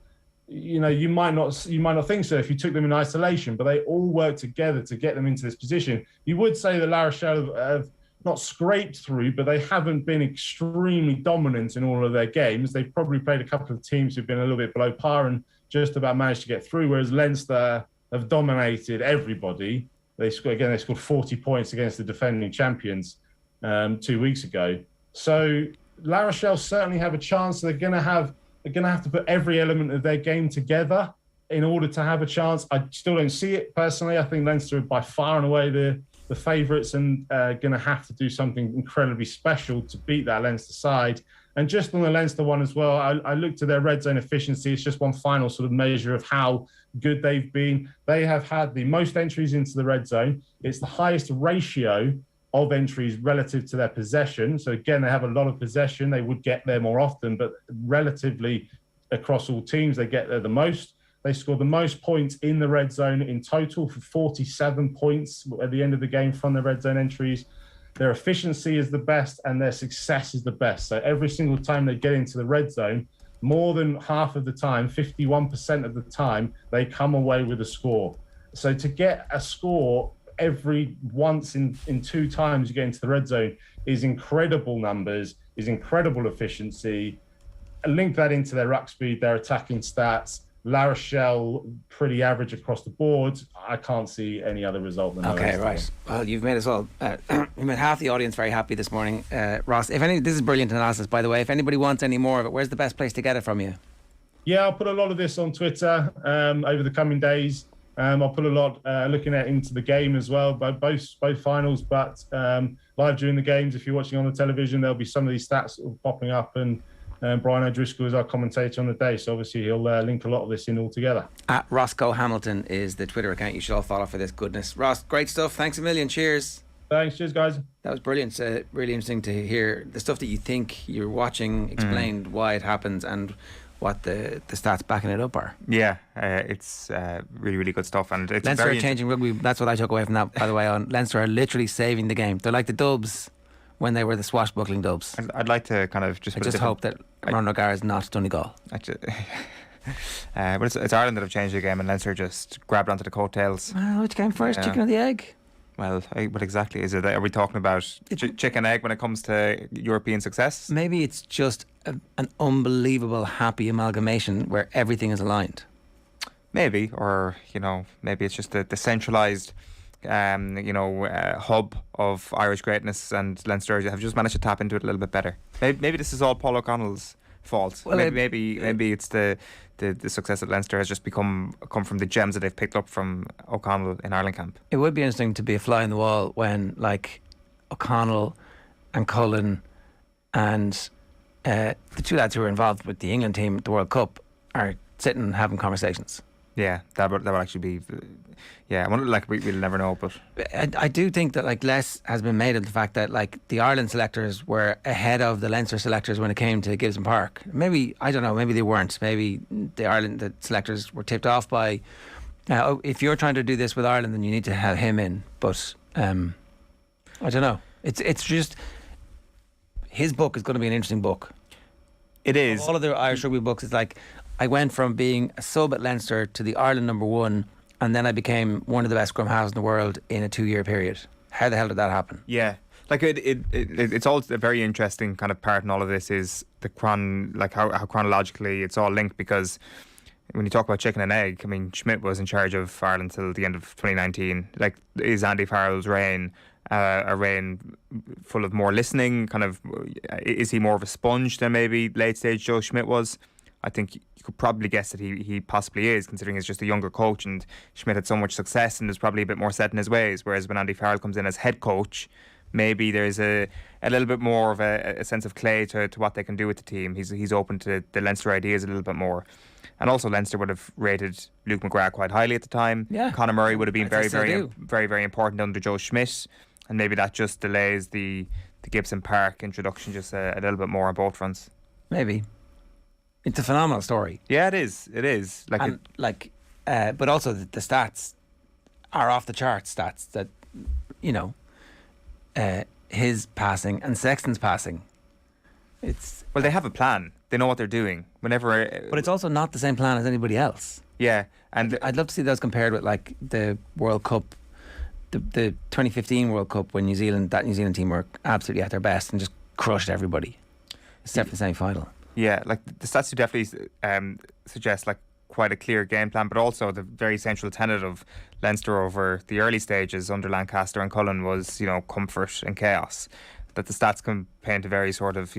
You know, you might not think so if you took them in isolation, but they all work together to get them into this position. You would say that La Rochelle have not scraped through, but they haven't been extremely dominant in all of their games. They've probably played a couple of teams who've been a little bit below par and just about managed to get through, whereas Leinster have dominated everybody. They scored 40 points against the defending champions 2 weeks ago. So La Rochelle certainly have a chance. They're going to have to put every element of their game together in order to have a chance. I still don't see it personally. I think Leinster are by far and away the favourites and going to have to do something incredibly special to beat that Leinster side. And just on the Leinster one as well, I looked at their red zone efficiency. It's just one final sort of measure of how good they've been. They have had the most entries into the red zone. It's the highest ratio of entries relative to their possession. So again, they have a lot of possession. They would get there more often, but relatively across all teams, they get there the most. They scored the most points in the red zone in total for 47 points at the end of the game from the red zone entries. Their efficiency is the best and their success is the best. So every single time they get into the red zone, more than half of the time, 51% of the time, they come away with a score. So to get a score every once in 2 times you get into the red zone is incredible numbers, is incredible efficiency. Link that into their ruck speed, their attacking stats. La Rochelle, pretty average across the board. I can't see any other result than that. Okay, right. Well, you've made us all, you made half the audience very happy this morning, Ross. This is brilliant analysis, by the way. If anybody wants any more of it, where's the best place to get it from you? Yeah, I'll put a lot of this on Twitter over the coming days. I'll put a lot looking at into the game as well, both finals, but live during the games. If you're watching on the television, there'll be some of these stats popping up, and Brian O'Driscoll is our commentator on the day, so obviously he'll link a lot of this in all together. At Roscoe Hamilton is the Twitter account you should all follow for this goodness. Ross, great stuff. Thanks a million. Cheers. Thanks. Cheers, guys. That was brilliant. Really interesting to hear the stuff that you think you're watching explained, why it happens, and what the stats backing it up are. Yeah, it's really, really good stuff. And it's Leinster are changing rugby. That's what I took away from that, by the way. Leinster are literally saving the game. They're like the Dubs when they were the swashbuckling Dubs. I'd like to kind of just... I just hope that Ron O'Gara is not Donegal. But it's Ireland that have changed the game, and Leinster just grabbed onto the coattails. Well, which came first, chicken or the egg? Well, what exactly is it? Are we talking about chicken egg when it comes to European success? Maybe it's just an unbelievable happy amalgamation where everything is aligned. Maybe, or maybe it's just the centralised hub of Irish greatness, and Leinster have just managed to tap into it a little bit better. Maybe this is all Paul O'Connell's fault. Well, maybe it's the success that Leinster has just come from the gems that they've picked up from O'Connell in Ireland camp. It would be interesting to be a fly in the wall when O'Connell and Cullen and the two lads who were involved with the England team at the World Cup are sitting and having conversations. Yeah, that would actually be. Yeah, I wonder, we'll never know, but I do think that less has been made of the fact that the Ireland selectors were ahead of the Leinster selectors when it came to Gibson Park. Maybe, I don't know, maybe they weren't. Maybe the selectors were tipped off by. If you're trying to do this with Ireland, then you need to have him in. But I don't know. It's just his book is going to be an interesting book. It is. All of the Irish rugby books, it's like I went from being a sub at Leinster to the Ireland #1, and then I became one of the best scrum halves in the world in a 2-year period. How the hell did that happen? Yeah. Like it's all a very interesting kind of part in all of this is how chronologically it's all linked, because when you talk about chicken and egg, I mean, Schmidt was in charge of Ireland till the end of 2019. Like, is Andy Farrell's reign a reign full of more listening? Kind of, is he more of a sponge than maybe late stage Joe Schmidt was? I think you could probably guess that he possibly is, considering he's just a younger coach, and Schmidt had so much success and is probably a bit more set in his ways. Whereas when Andy Farrell comes in as head coach, maybe there's a little bit more of a sense of clay to what they can do with the team. He's open to the Leinster ideas a little bit more. And also Leinster would have rated Luke McGrath quite highly at the time. Yeah. Conor Murray would have been very, do. very, very important under Joe Schmidt. And maybe that just delays the Gibson Park introduction just a little bit more on both fronts. Maybe. It's a phenomenal story. Yeah, it is. It is. But also the stats are off the charts stats that, his passing and Sexton's passing. Well, they have a plan. They know what they're doing. But it's also not the same plan as anybody else. Yeah, and I'd love to see those compared with like the World Cup, the 2015 World Cup, when that New Zealand team were absolutely at their best and just crushed everybody, except for the semi-final. Yeah, like the stats do definitely suggest like quite a clear game plan, but also the very central tenet of Leinster over the early stages under Lancaster and Cullen was, comfort and chaos. That the stats can paint a very sort of,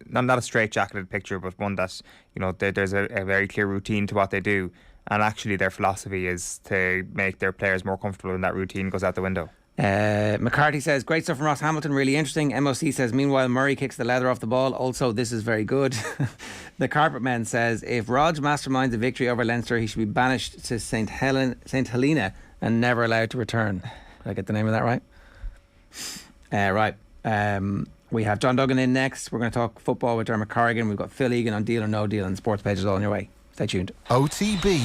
not a straight-jacketed picture, but one that, there's a very clear routine to what they do. And actually their philosophy is to make their players more comfortable, and that routine goes out the window. McCarthy says, great stuff from Ross Hamilton, really interesting. MOC says, meanwhile Murray kicks the leather off the ball. Also, this is very good. The Carpet Man says, if Rog masterminds a victory over Leinster, he should be banished to St Helena and never allowed to return. Did I get the name of that right? Right. We have John Duggan in next. We're going to talk football with Dermot Corrigan. We've got Phil Egan on Deal or No Deal, and sports pages all on your way. Stay tuned. OTB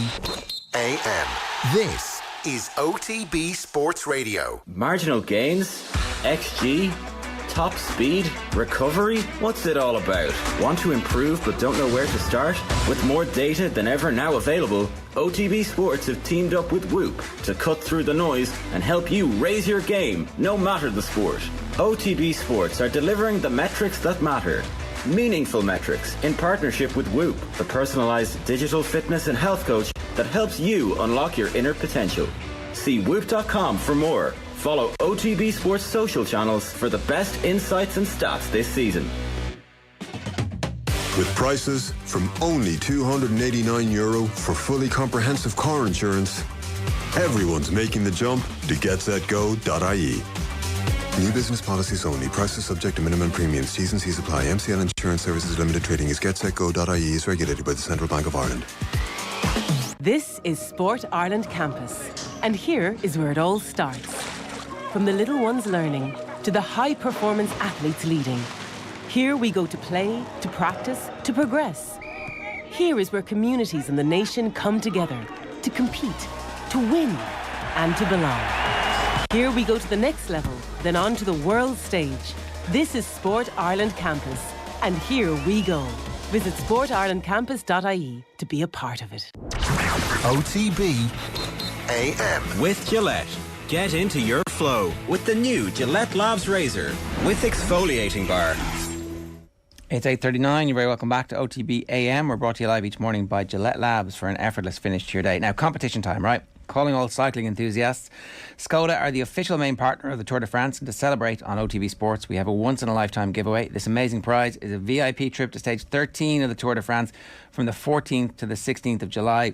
AM. This is OTB Sports Radio. Marginal gains? XG? Top speed? Recovery? What's it all about? Want to improve but don't know where to start? With more data than ever now available, OTB Sports have teamed up with Whoop to cut through the noise and help you raise your game, no matter the sport. OTB Sports are delivering the metrics that matter. Meaningful metrics in partnership with Whoop, the personalised digital fitness and health coach that helps you unlock your inner potential. See Whoop.com for more. Follow OTB Sports social channels for the best insights and stats this season. With prices from only €289 for fully comprehensive car insurance, everyone's making the jump to getsetgo.ie. New business policies only. Prices subject to minimum premiums. T's and C's apply. MCL Insurance Services Limited Trading is getsetgo.ie is regulated by the Central Bank of Ireland. This is Sport Ireland Campus, and here is where it all starts. From the little ones learning to the high-performance athletes leading. Here we go to play, to practice, to progress. Here is where communities in the nation come together to compete, to win, and to belong. Here we go to the next level, then on to the world stage. This is Sport Ireland Campus, and here we go. Visit sportirelandcampus.ie to be a part of it. OTB AM. With Gillette. Get into your flow with the new Gillette Labs Razor with exfoliating bar. It's 8:39. You're very welcome back to OTB AM. We're brought to you live each morning by Gillette Labs for an effortless finish to your day. Now, competition time, right? Calling all cycling enthusiasts. Skoda are the official main partner of the Tour de France, and to celebrate on OTB Sports, we have a once-in-a-lifetime giveaway. This amazing prize is a VIP trip to stage 13 of the Tour de France from the 14th to the 16th of July.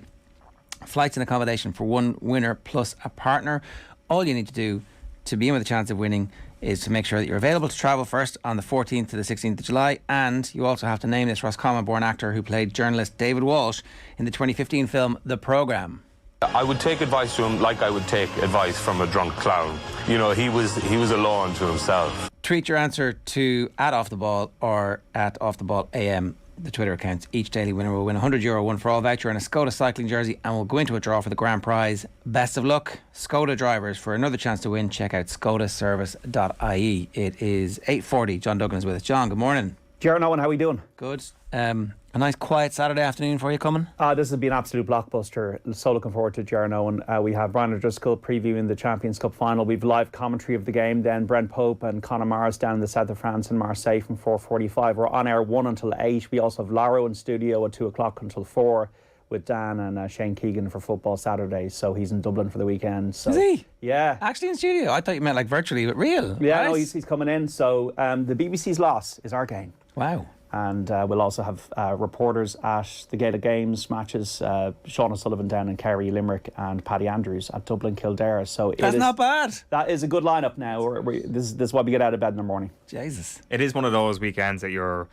Flights and accommodation for one winner plus a partner. All you need to do to be in with a chance of winning is to make sure that you're available to travel first on the 14th to the 16th of July, and you also have to name this Roscommon-born actor who played journalist David Walsh in the 2015 film The Programme. I would take advice from him like I would take advice from a drunk clown. He was a law unto himself. Tweet your answer to @OffTheBall or @OffTheBallAM, the Twitter accounts. Each daily winner will win a €100 one for all voucher and a Skoda cycling jersey, and we'll go into a draw for the grand prize. Best of luck, Skoda drivers. For another chance to win, check out skodaservice.ie. It is 8:40. John Duggan is with us. John, good morning. Ger and Eoin, how are we doing? Good. A nice quiet Saturday afternoon for you coming? This has been an absolute blockbuster. So looking forward to Ger and Eoin. We have Brian O'Driscoll previewing the Champions Cup final. We've live commentary of the game. Then Brent Pope and Conor Morris down in the south of France in Marseille from 4:45. We're on air 1 until 8. We also have Laro in studio at 2 o'clock until 4 with Dan and Shane Keegan for Football Saturday. So he's in Dublin for the weekend. So, is he? Yeah. Actually in studio? I thought you meant like virtually, but real. Yeah, Nice. no, he's coming in. So the BBC's loss is our game. Wow. And we'll also have reporters at the Gaelic Games matches, Sean O'Sullivan down in Kerry, Limerick, and Paddy Andrews at Dublin, Kildare. So That's not bad. That is a good lineup now. This is why we get out of bed in the morning. Jesus. It is one of those weekends that you're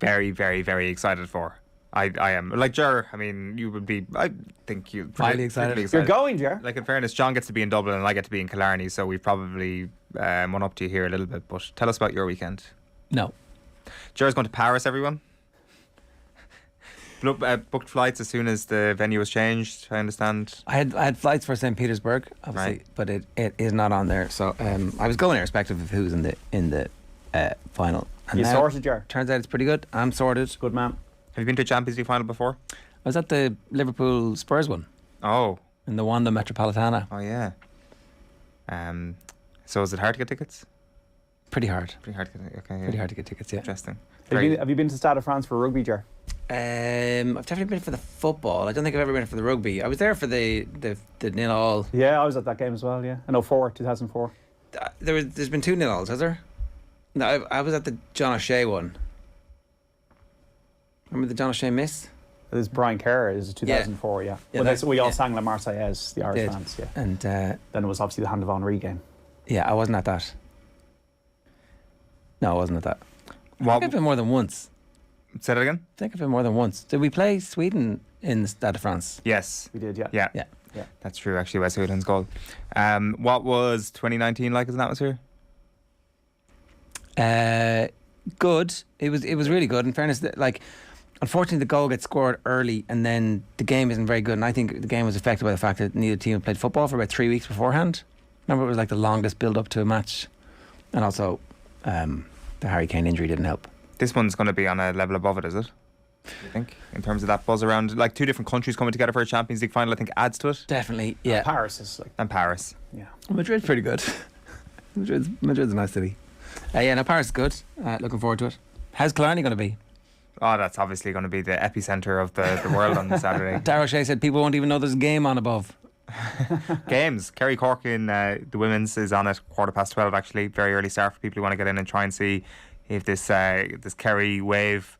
very, very, very excited for. I am. Like Ger, I mean, you would be, I think you'd Highly excited. You're going, Ger. Like, in fairness, John gets to be in Dublin and I get to be in Killarney, so we've probably won up to you here a little bit. But tell us about your weekend. No. Ger's going to Paris, everyone. Booked flights as soon as the venue was changed, I understand. I had flights for St. Petersburg, obviously, Right. but it is not on there. So I was going irrespective of who's in the final. And You now, sorted, Ger? Turns out it's pretty good. I'm sorted. Good man. Have you been to a Champions League final before? I was at the Liverpool Spurs one. Oh. In the Wanda Metropolitana. Oh, yeah. So is it hard to get tickets? Pretty hard. Pretty hard to get tickets. Okay, yeah. Pretty hard to get tickets, yeah. Interesting. Have you been to Stade de France for rugby, Ger? I've definitely been for the football. I don't think I've ever been for the rugby. I was there for the 0-0. Yeah, I was at that game as well, yeah. In 2004. There's been 2 0-0s, has there? No, I was at the John O'Shea one. Remember the John O'Shea miss? It was Brian Kerr. It was 2004, yeah. We all sang La Marseillaise, the Irish fans, yeah. And then it was obviously the Hand of Henri game. Yeah, I wasn't at that. No, I wasn't at that. I think I've been more than once. Say that again? I think I've been more than once. Did we play Sweden in the Stade de France? Yes. We did, yeah. Yeah. That's true, actually, Wes Hoodland's goal. What was 2019 like as an atmosphere? Good. It was really good. In fairness, unfortunately, the goal gets scored early, and then the game isn't very good. And I think the game was affected by the fact that neither team had played football for about 3 weeks beforehand. Remember, it was like the longest build up to a match, and also the Harry Kane injury didn't help. This one's going to be on a level above it, is it? I think, in terms of that buzz around, like 2 different countries coming together for a Champions League final, I think adds to it. Definitely, yeah. Paris is like. And Paris. Yeah. Madrid's pretty good. Madrid's a nice city. Paris is good. Looking forward to it. How's Killarney going to be? Oh, that's obviously going to be the epicenter of the world on Saturday. Darragh O'Shea said people won't even know there's a game on above. Games. Kerry Cork in the women's is on at 12:15 actually. Very early start for people who want to get in and try and see if this Kerry wave,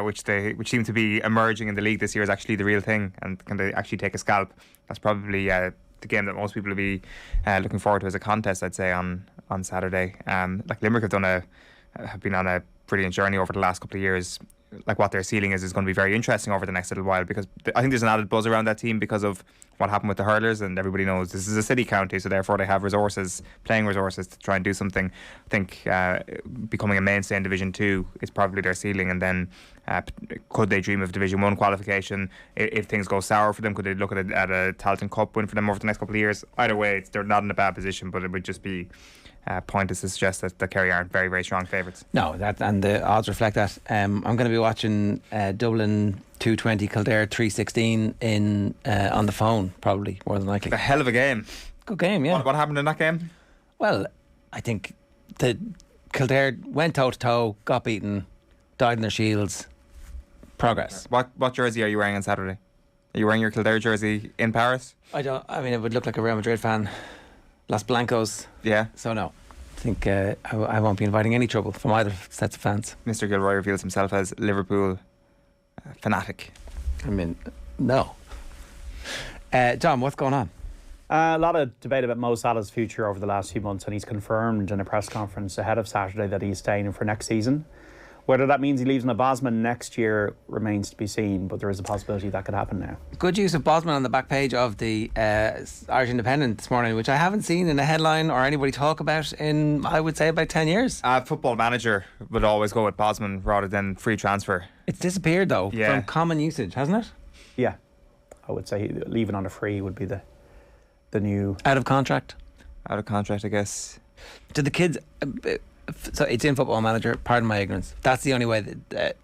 which seem to be emerging in the league this year, is actually the real thing, and can they actually take a scalp. That's probably the game that most people will be looking forward to as a contest, I'd say, on Saturday. Like Limerick have been on a brilliant journey over the last couple of years. Like, what their ceiling is going to be very interesting over the next little while, because I think there's an added buzz around that team because of what happened with the hurlers, and everybody knows this is a city county, so therefore they have playing resources to try and do something. I think becoming a mainstay in Division 2 is probably their ceiling, and then could they dream of Division 1 qualification if things go sour for them? Could they look at a Tailteann Cup win for them over the next couple of years? Either way, they're not in a bad position, but it would just be pointless to suggest that the Kerry aren't very, very strong favourites. No, and the odds reflect that. I'm going to be watching Dublin 220 Kildare 316 on the phone, probably, more than likely. A hell of a game. Good game, yeah. What happened in that game? Well, I think the Kildare went toe to toe, got beaten, died in their shields. Progress. What jersey are you wearing on Saturday? Are you wearing your Kildare jersey in Paris? I mean, it would look like a Real Madrid fan. Los Blancos. Yeah. So no, I think I won't be inviting any trouble from either sets of fans. Mr. Gilroy reveals himself as Liverpool fanatic. I mean, no. John, what's going on? A lot of debate about Mo Salah's future over the last few months, and he's confirmed in a press conference ahead of Saturday that he's staying in for next season. Whether that means he leaves in a Bosman next year remains to be seen, but there is a possibility that could happen now. Good use of Bosman on the back page of the Irish Independent this morning, which I haven't seen in a headline or anybody talk about in, I would say, about 10 years. Football Manager would always go with Bosman rather than free transfer. It's disappeared, though, from common usage, hasn't it? Yeah. I would say leaving on a free would be the new... Out of contract? Out of contract, I guess. Did the kids... So it's in Football Manager. Pardon my ignorance. That's the only way that,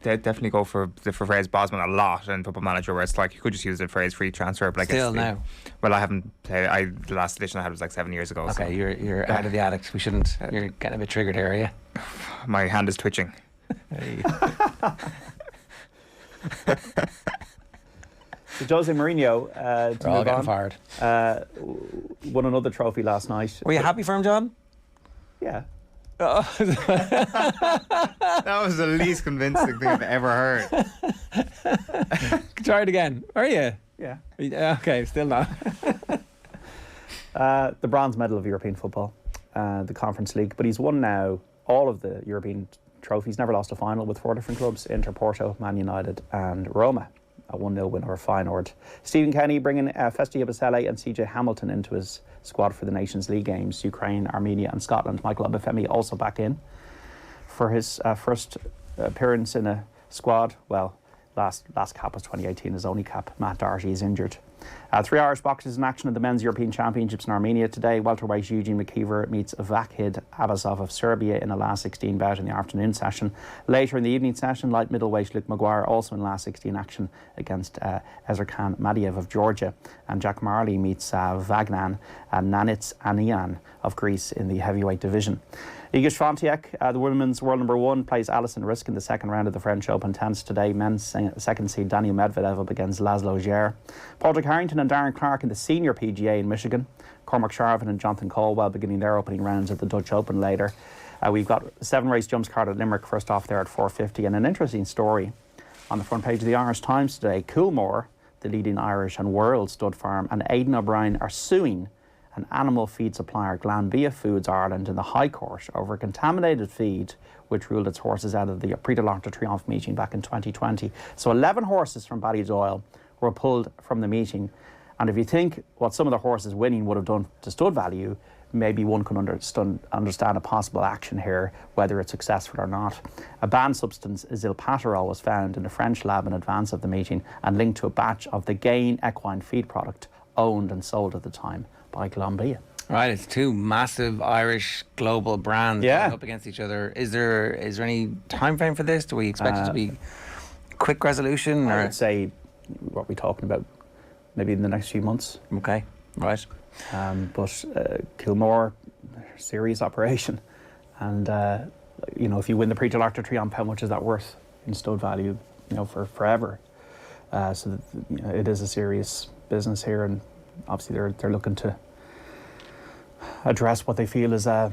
They definitely go for the phrase Bosman a lot in Football Manager, where it's like you could just use the phrase free transfer. But Still now. Well, I haven't played. The last edition I had was like 7 years ago. Okay, so. you're out of the attic. We shouldn't. You're getting a bit triggered here, are you? My hand is twitching. So Jose Mourinho, We're all getting fired. won another trophy last night. Were you happy for him, John? Yeah. That was the least convincing thing I've ever heard. Try it again. Are you? Yeah. Okay, still not. The bronze medal of European football, the Conference League. But he's won now all of the European trophies. Never lost a final with 4 different clubs: Inter, Porto, Man United and Roma. A 1-0 win over Feyenoord. Stephen Kenny bringing Festi Abasele and CJ Hamilton into his squad for the Nations League games. Ukraine, Armenia and Scotland. Michael Obafemi also back in for his first appearance in a squad. Well, last cap was 2018, his only cap. Matt Doherty is injured. 3 Irish boxers in action at the Men's European Championships in Armenia today. Welterweight Eugene McKeever meets Vakhid Abazov of Serbia in a last 16 bout in the afternoon session. Later in the evening session, light middleweight Luke Maguire also in last 16 action against Ezerkan Madiev of Georgia. And Jack Marley meets Vagnan and Nanits Anian of Greece in the heavyweight division. Iga Swiatek, the women's world number 1, plays Alison Risk in the second round of the French Open tennis today. Men's second seed Daniil Medvedev up against Laszlo Ger. Padraig Harrington and Darren Clarke in the senior PGA in Michigan. Cormac Sharvin and Jonathan Caldwell beginning their opening rounds at the Dutch Open later. We've got 7 race jumps card at Limerick first off there at 4:50, and an interesting story on the front page of the Irish Times today. Coolmore, the leading Irish and world stud farm, and Aidan O'Brien are suing an animal feed supplier, Glanbia Foods Ireland, in the High Court over contaminated feed which ruled its horses out of the Prix de l'Arc de Triomphe meeting back in 2020. So 11 horses from Ballydoyle were pulled from the meeting. And if you think what some of the horses winning would have done to stud value, maybe one can understand a possible action here, whether it's successful or not. A banned substance, zilpaterol, was found in a French lab in advance of the meeting and linked to a batch of the Gain equine feed product owned and sold at the time by Glanbia. Right, it's 2 massive Irish global brands going up against each other. Is there any time frame for this? Do we expect it to be quick resolution? I would say, what we're talking about, maybe in the next few months. Okay, right. But Kilmore, serious operation. And, if you win the Prix de l'Arc de Triomphe, how much is that worth in stud value, for forever? So it is a serious business here, and obviously they're looking to address what they feel is a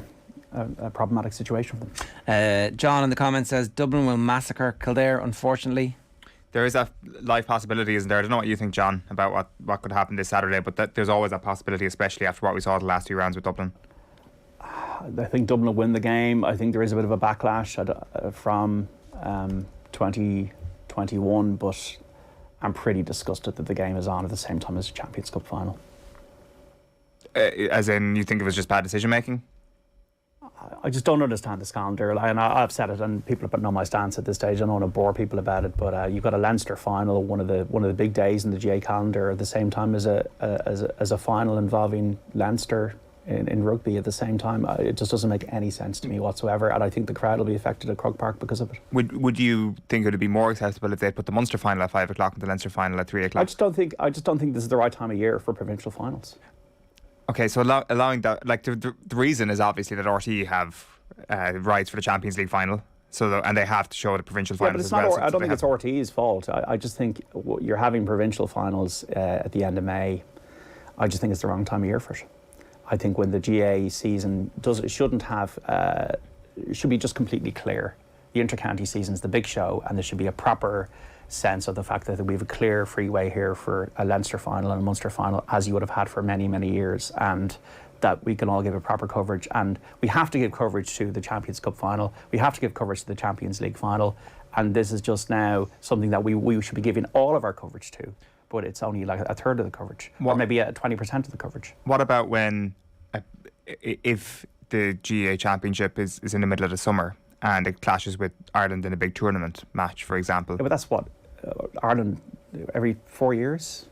problematic situation for them. John in the comments says Dublin will massacre Kildare, unfortunately. There is a live possibility, isn't there? I don't know what you think, John, about what could happen this Saturday, but there's always that possibility, especially after what we saw the last 2 rounds with Dublin. I think Dublin will win the game. I think there is a bit of a backlash from 2021, but I'm pretty disgusted that the game is on at the same time as the Champions Cup final. As in, you think it was just bad decision making? I just don't understand this calendar, and I've said it, and people know my stance at this stage. I don't want to bore people about it, but you've got a Leinster final, one of the big days in the GA calendar, at the same time as a final involving Leinster in rugby at the same time. It just doesn't make any sense to me whatsoever, and I think the crowd will be affected at Croke Park because of it. Would you think it would be more acceptable if they put the Munster final at 5 o'clock and the Leinster final at 3 o'clock? I just don't think this is the right time of year for provincial finals. Okay, so allowing that, like the reason is obviously that RTE have rights for the Champions League final, and they have to show the provincial finals. But it's as not. well, I don't think it's RTE's fault. I just think you're having provincial finals at the end of May. I just think it's the wrong time of year for it. I think when the GA season it should be just completely clear. The inter-county season is the big show, and there should be a proper sense of the fact that we have a clear freeway here for a Leinster final and a Munster final, as you would have had for many, many years, and that we can all give a proper coverage. And we have to give coverage to the Champions Cup final. We have to give coverage to the Champions League final. And this is just now something that we should be giving all of our coverage to. But it's only like a third of the coverage, or maybe 20% of the coverage. What about when, if the GA Championship is in the middle of the summer and it clashes with Ireland in a big tournament match, for example? Yeah, but that's what Ireland every 4 years.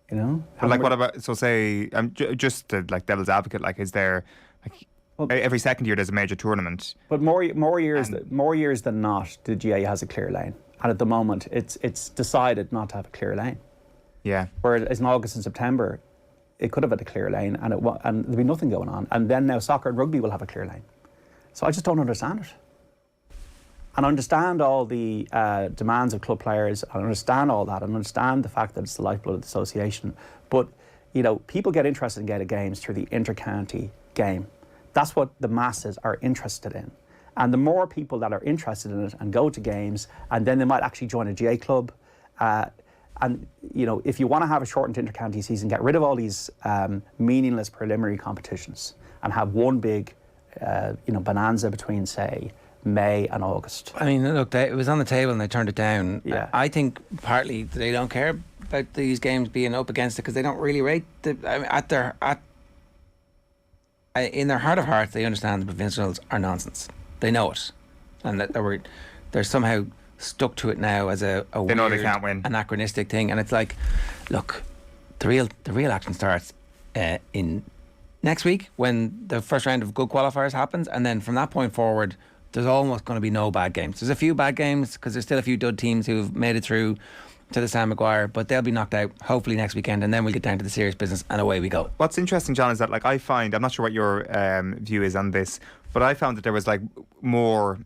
But what about, so say, just to, like, devil's advocate, like, is there, like, every second year there's a major tournament. But more years than not, the GA has a clear lane, and at the moment it's decided not to have a clear lane. Yeah. Whereas in August and September, it could have had a clear lane, and there'd be nothing going on. And then now soccer and rugby will have a clear lane. So I just don't understand it. And I understand all the demands of club players. I understand all that. I understand the fact that it's the lifeblood of the association. But, people get interested in Gaelic games through the inter-county game. That's what the masses are interested in. And the more people that are interested in it and go to games, and then they might actually join a GA club. And, if you want to have a shortened inter-county season, get rid of all these meaningless preliminary competitions and have one big, bonanza between, say, May and August. I mean, look, it was on the table and they turned it down. Yeah. I think partly they don't care about these games being up against it because they don't really rate in their heart of hearts, they understand the provincials are nonsense. They know it, and that they're somehow stuck to it now as a they weird, know they can't win, anachronistic thing. And it's like, look, the real action starts in next week when the first round of good qualifiers happens, and then from that point forward, there's almost going to be no bad games. There's a few bad games because there's still a few dud teams who've made it through to the Sam Maguire, but they'll be knocked out hopefully next weekend, and then we'll get down to the serious business and away we go. What's interesting, John, is that I find, I'm not sure what your view is on this, but I found that there was more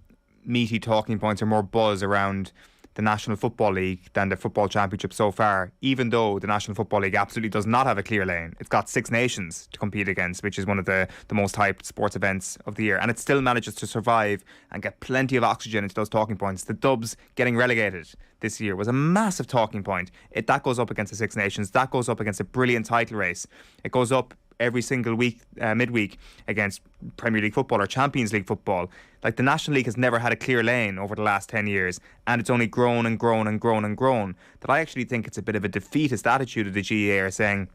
meaty talking points or more buzz around the National Football League than the Football Championship so far, even though the National Football League absolutely does not have a clear lane. It's got 6 nations to compete against, which is one of the most hyped sports events of the year, and it still manages to survive and get plenty of oxygen into those talking points. The Dubs getting relegated this year was a massive talking point. That goes up against the 6 nations, that goes up against a brilliant title race, it goes up every single week, midweek, against Premier League football or Champions League football. The National League has never had a clear lane over the last 10 years, and it's only grown and grown and grown and grown. That I actually think it's a bit of a defeatist attitude of the GAA are saying,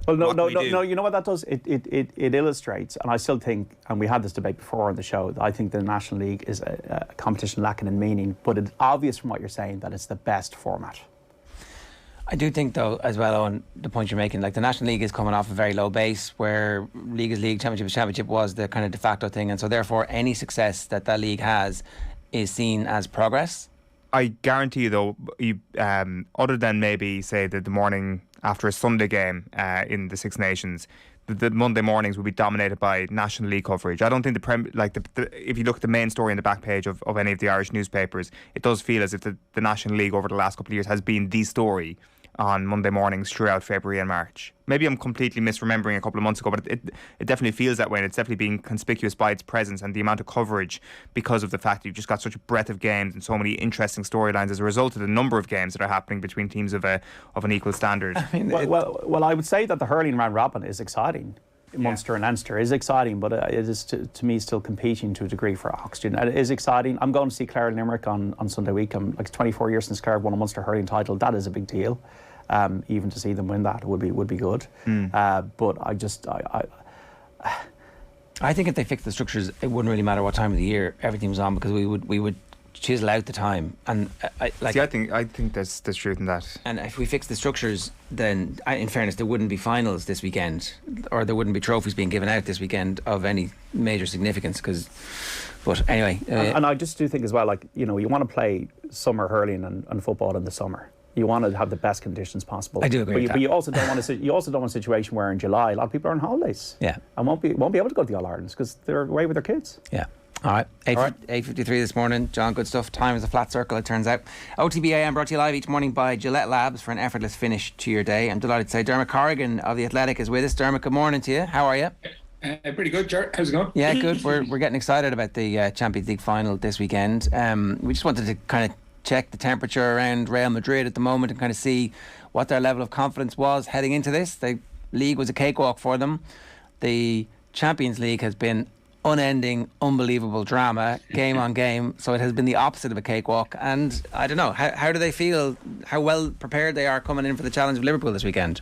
well, no, you know what that does? It illustrates, and I still think, and we had this debate before on the show, that I think the National League is a competition lacking in meaning, but it's obvious from what you're saying that it's the best format. I do think, though, as well, on the point you're making, the National League is coming off a very low base where League is League, Championship is Championship was the kind of de facto thing, and so therefore any success that league has is seen as progress. I guarantee you, though, other than maybe, say, the morning after a Sunday game in the 6 Nations, the Monday mornings will be dominated by National League coverage. I don't think if you look at the main story in the back page of any of the Irish newspapers, it does feel as if the National League over the last couple of years has been the story on Monday mornings throughout February and March. Maybe I'm completely misremembering a couple of months ago, but it definitely feels that way, and it's definitely being conspicuous by its presence and the amount of coverage because of the fact that you've just got such a breadth of games and so many interesting storylines as a result of the number of games that are happening between teams of an equal standard. I mean, well, I would say that the hurling round robin is exciting. Munster and Leinster is exciting, but it is to me still competing to a degree for oxygen. And it is exciting. I'm going to see Clare Limerick on Sunday week. I'm 24 years since Clare won a Munster hurling title. That is a big deal. Even to see them win that would be good. But I think if they fixed the structures, it wouldn't really matter what time of the year everything was on, because we would chisel out the time. And I think there's truth in that. And if we fix the structures, then in fairness, there wouldn't be finals this weekend, or there wouldn't be trophies being given out this weekend of any major significance. But anyway, and I just do think as well, you want to play summer hurling and football in the summer. You want to have the best conditions possible. I do agree with that. But you also don't want a situation where in July a lot of people are on holidays. Yeah. And won't be able to go to the All-Irelands because they're away with their kids. Yeah. All right, 8:53 this morning. John, good stuff. Time is a flat circle, it turns out. OTB AM brought to you live each morning by Gillette Labs for an effortless finish to your day. I'm delighted to say Dermot Corrigan of The Athletic is with us. Dermot, good morning to you. How are you? Pretty good, Ger. How's it going? Yeah, good. We're getting excited about the Champions League final this weekend. We just wanted to kind of check the temperature around Real Madrid at the moment and kind of see what their level of confidence was heading into this. The league was a cakewalk for them. The Champions League has been unending, unbelievable drama, game on game. So it has been the opposite of a cakewalk. And I don't know, how do they feel, how well prepared they are coming in for the challenge of Liverpool this weekend?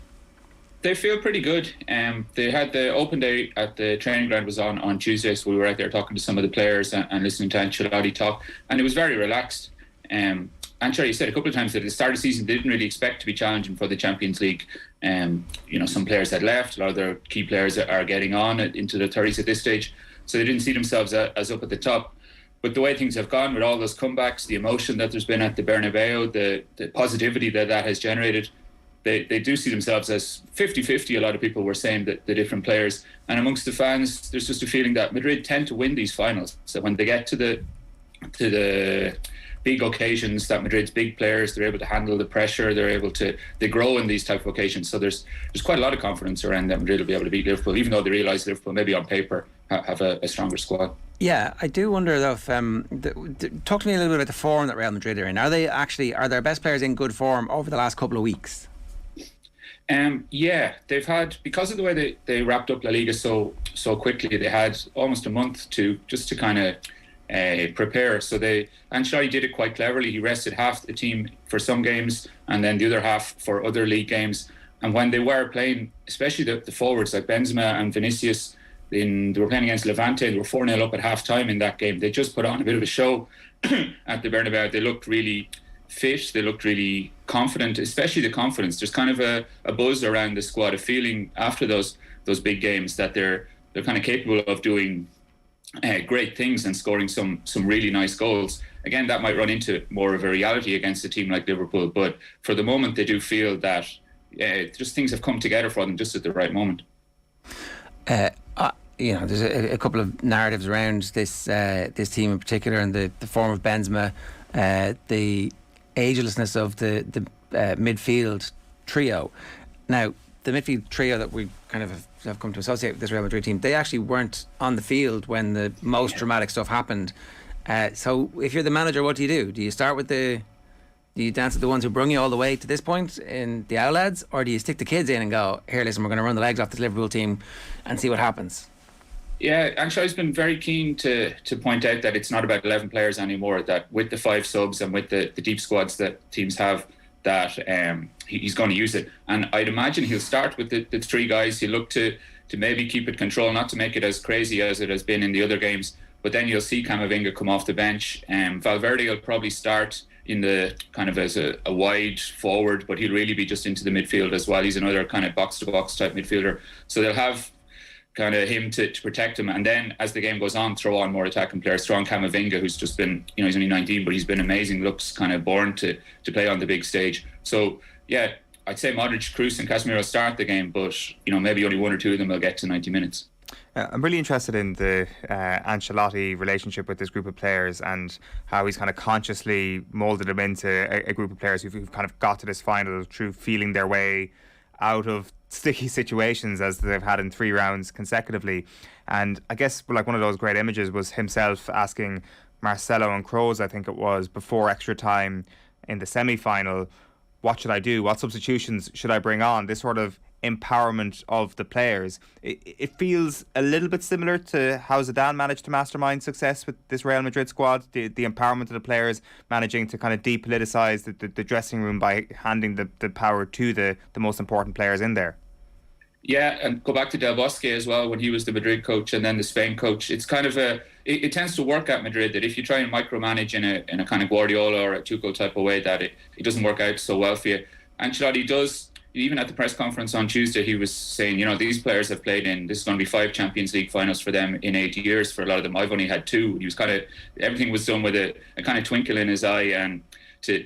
They feel pretty good. They had the open day at the training ground was on Tuesday, so we were out there talking to some of the players and listening to Ancelotti talk, and it was very relaxed. And Ancelotti said a couple of times that at the start of the season they didn't really expect to be challenging for the Champions League. Some players had left, a lot of their key players are getting on into their 30s at this stage, so they didn't see themselves as up at the top. But the way things have gone with all those comebacks, the emotion that there's been at the Bernabeu, the positivity that has generated, they do see themselves as 50-50. A lot of people were saying that the different players, and amongst the fans, there's just a feeling that Madrid tend to win these finals. So when they get to the big occasions, that Madrid's big players, they're able to handle the pressure, they grow in these type of occasions. So there's quite a lot of confidence around that Madrid will be able to beat Liverpool, even though they realise Liverpool maybe on paper have a stronger squad. Yeah, I do wonder though if talk to me a little bit about the form that Real Madrid are in. Are their best players in good form over the last couple of weeks? Yeah, they've had, because of the way they wrapped up La Liga so quickly, they had almost a month to kind of prepare. So Ancelotti did it quite cleverly. He rested half the team for some games and then the other half for other league games. And when they were playing, especially the forwards like Benzema and Vinicius, they were playing against Levante. They were 4-0 up at half time in that game. They just put on a bit of a show at the Bernabeu. They looked really fit. They looked really confident, especially the confidence. There's kind of a buzz around the squad, a feeling after those big games that they're kind of capable of doing great things and scoring some really nice goals. Again, that might run into more of a reality against a team like Liverpool, but for the moment they do feel that just things have come together for them just at the right moment. There's a couple of narratives around this team in particular, and the form of Benzema, the agelessness of the midfield trio. Now, the midfield trio that we kind of have come to associate with this Real Madrid team, they actually weren't on the field when the most dramatic stuff happened. So if you're the manager, what do? Do you start with do you dance with the ones who brung you all the way to this point in the outlads, or do you stick the kids in and go, here, listen, we're going to run the legs off this Liverpool team and see what happens? Yeah, Ancelotti's been very keen to point out that it's not about 11 players anymore, that with the 5 subs and with the deep squads that teams have, that he's going to use it. And I'd imagine he'll start with the 3 guys. He'll look to maybe keep it control, not to make it as crazy as it has been in the other games. But then you'll see Camavinga come off the bench. Valverde will probably start in the kind of as a wide forward, but he'll really be just into the midfield as well. He's another kind of box-to-box type midfielder. So they'll have kind of him to protect him, and then as the game goes on, throw on more attacking players. Throw on Camavinga, who's just been, he's only 19, but he's been amazing. Looks kind of born to play on the big stage. So yeah, I'd say Modric, Kroos and Casemiro start the game, but maybe only 1 or 2 of them will get to 90 minutes. I'm really interested in the Ancelotti relationship with this group of players and how he's kind of consciously moulded them into a group of players who've kind of got to this final through feeling their way out of sticky situations as they've had in 3 rounds consecutively. And I guess like one of those great images was himself asking Marcelo and Kroos, I think it was, before extra time in the semi-final, what should I do? What substitutions should I bring on? This sort of empowerment of the players. It feels a little bit similar to how Zidane managed to mastermind success with this Real Madrid squad, the empowerment of the players, managing to kind of depoliticise the dressing room by handing the power to the most important players in there. Yeah, and go back to Del Bosque as well, when he was the Madrid coach and then the Spain coach. It's kind of it tends to work at Madrid that if you try and micromanage in a kind of Guardiola or a Tuchel type of way, that it doesn't work out so well for you. Ancelotti does. Even at the press conference on Tuesday, he was saying, these players have played this is going to be 5 Champions League finals for them in 8 years. For a lot of them, I've only had 2. He was everything was done with a kind of twinkle in his eye, and to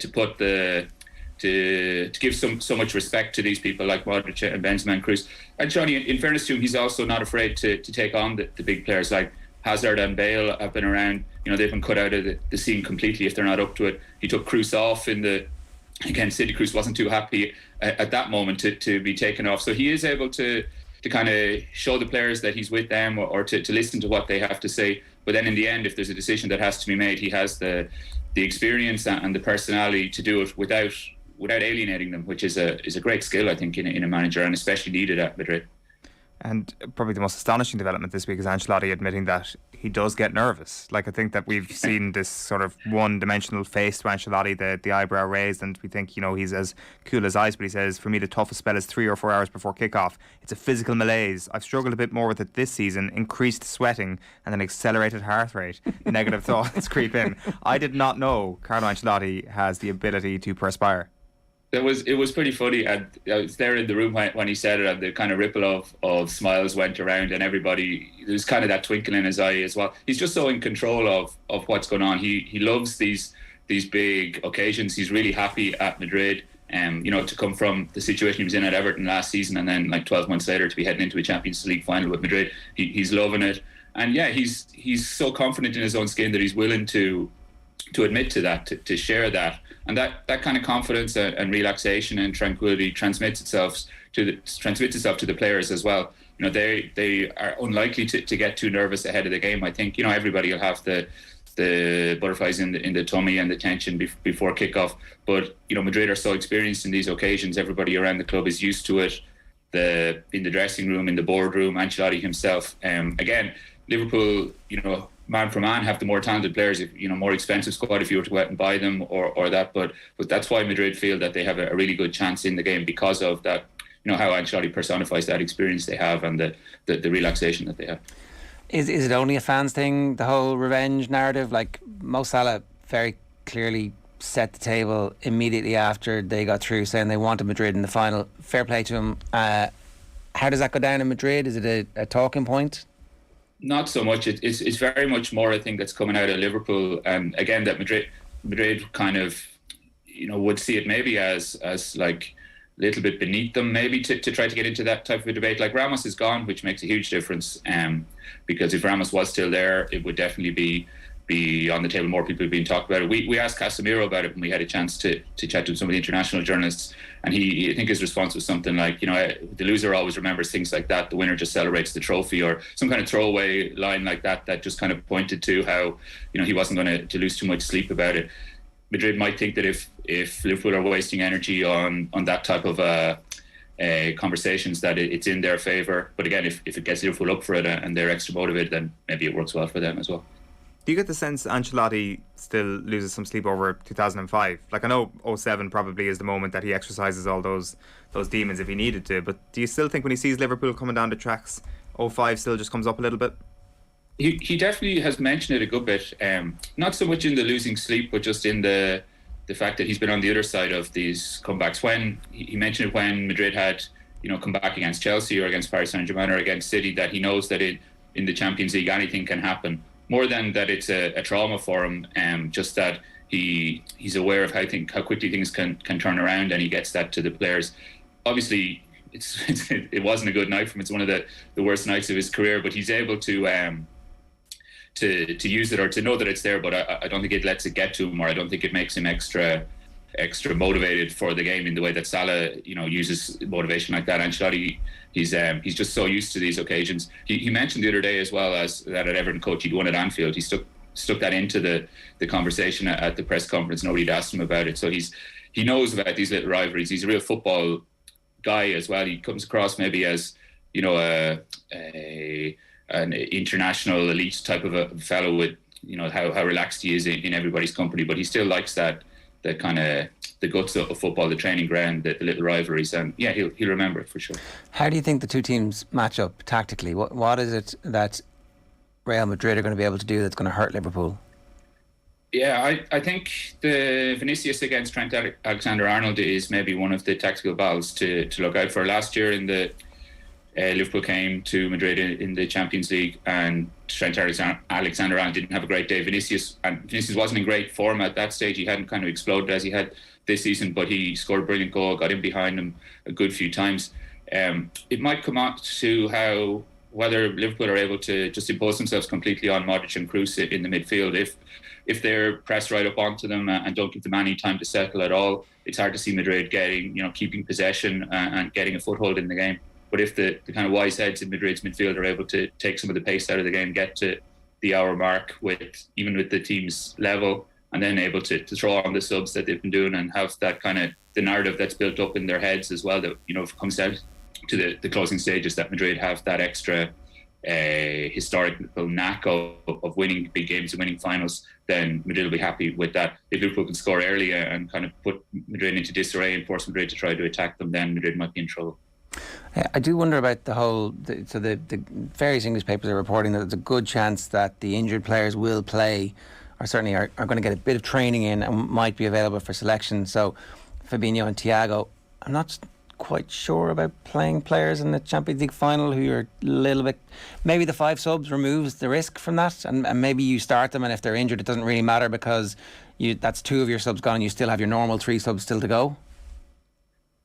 give so much respect to these people like Modric and Benzema and Kroos. And Johnny, in fairness to him, he's also not afraid to take on the big players like Hazard and Bale have been around. They've been cut out of the scene completely if they're not up to it. He took Kroos off again, City. Kroos wasn't too happy at that moment to be taken off. So he is able to kind of show the players that he's with them or to listen to what they have to say. But then in the end, if there's a decision that has to be made, he has the experience and the personality to do it without alienating them, which is a great skill, I think, in a manager, and especially needed at Madrid. And probably the most astonishing development this week is Ancelotti admitting that he does get nervous. Like, I think that we've seen this sort of one-dimensional face to Ancelotti, the eyebrow raised, and we think, he's as cool as ice, but he says, for me, the toughest spell is 3 or 4 hours before kickoff. It's a physical malaise. I've struggled a bit more with it this season, increased sweating and an accelerated heart rate. Negative thoughts creep in. I did not know Carlo Ancelotti has the ability to perspire. It was pretty funny, and I was there in the room when he said it, and the kind of ripple of smiles went around, and everybody, there was kind of that twinkle in his eye as well. He's just so in control of what's going on. He loves these big occasions. He's really happy at Madrid, to come from the situation he was in at Everton last season, and then like 12 months later to be heading into a Champions League final with Madrid. He's loving it, and yeah, he's so confident in his own skin that he's willing to admit to that, to share that. And that kind of confidence and relaxation and tranquility transmits itself to the players as well. They are unlikely to get too nervous ahead of the game. I think everybody will have the butterflies in the tummy and the tension before kickoff. But Madrid are so experienced in these occasions. Everybody around the club is used to it. In the dressing room, in the boardroom, Ancelotti himself. Again, Liverpool, man for man, have the more talented players, more expensive squad if you were to go out and buy them or that. But that's why Madrid feel that they have a really good chance in the game, because of that, how Ancelotti personifies that experience they have and the relaxation that they have. Is it only a fans thing, the whole revenge narrative? Like, Mo Salah very clearly set the table immediately after they got through, saying they wanted Madrid in the final. Fair play to him. How does that go down in Madrid? Is it a talking point? Not so much. It's very much more, I think, that's coming out of Liverpool, and again that Madrid kind of would see it maybe as like a little bit beneath them, maybe to try to get into that type of a debate. Like, Ramos is gone, which makes a huge difference, because if Ramos was still there, it would definitely be on the table. More people being talked about it. We asked Casemiro about it when we had a chance to chat to some of the international journalists, and I think his response was something like, the loser always remembers things like that, the winner just celebrates the trophy, or some kind of throwaway line like that just kind of pointed to how he wasn't going to lose too much sleep about it. Madrid might think that if Liverpool are wasting energy on that type of conversations, that it's in their favour. But again, if it gets Liverpool up for it and they're extra motivated, then maybe it works well for them as well. Do you get the sense Ancelotti still loses some sleep over 2005? Like, I know 07 probably is the moment that he exercises all those demons if he needed to, but do you still think when he sees Liverpool coming down the tracks, 05 still just comes up a little bit? He definitely has mentioned it a good bit. Not so much in the losing sleep, but just in the fact that he's been on the other side of these comebacks. When he mentioned it when Madrid had come back against Chelsea or against Paris Saint-Germain or against City, that he knows that in the Champions League anything can happen. More than that, it's a trauma for him. Just that he's aware of how quickly things can turn around, and he gets that to the players. Obviously, it wasn't a good night for him. It's one of the worst nights of his career, but he's able to use it, or to know that it's there. But I don't think it lets it get to him, or I don't think it makes him extra motivated for the game in the way that Salah uses motivation like that. Ancelotti, he's just so used to these occasions. He mentioned the other day as well as that at Everton coach he'd won at Anfield. He stuck that into the conversation at the press conference. Nobody had asked him about it, so he knows about these little rivalries. He's a real football guy as well. He comes across maybe as an international elite type of a fellow with how relaxed he is in everybody's company, but he still likes that kind of the guts of football, the training ground, the little rivalries, and yeah, he'll remember it for sure. How do you think the two teams match up tactically? What is it that Real Madrid are going to be able to do that's going to hurt Liverpool? Yeah, I think the Vinicius against Trent Alexander-Arnold is maybe one of the tactical battles to look out for. Last year in the Liverpool came to Madrid in the Champions League, and Trent Alexander-Arnold didn't have a great day. Vinicius wasn't in great form at that stage. He hadn't kind of exploded as he had this season, but he scored a brilliant goal, got in behind him a good few times. It might come out to whether Liverpool are able to just impose themselves completely on Modric and Kroos in the midfield. If they're pressed right up onto them and don't give them any time to settle at all, it's hard to see Madrid keeping possession and getting a foothold in the game. But if the kind of wise heads in Madrid's midfield are able to take some of the pace out of the game, get to the hour mark even with the team's level, and then able to throw on the subs that they've been doing and have that kind of the narrative that's built up in their heads as well, that if it comes to the closing stages, that Madrid have that extra historical knack of winning big games and winning finals, then Madrid will be happy with that. If Liverpool can score early and kind of put Madrid into disarray and force Madrid to try to attack them, then Madrid might be in trouble. I do wonder about the various English papers are reporting that there's a good chance that the injured players will play, or certainly are going to get a bit of training in and might be available for selection. So Fabinho and Thiago, I'm not quite sure about playing players in the Champions League final who are a little bit, maybe the 5 subs removes the risk from that, and maybe you start them, and if they're injured it doesn't really matter because that's 2 of your subs gone and you still have your normal 3 subs still to go.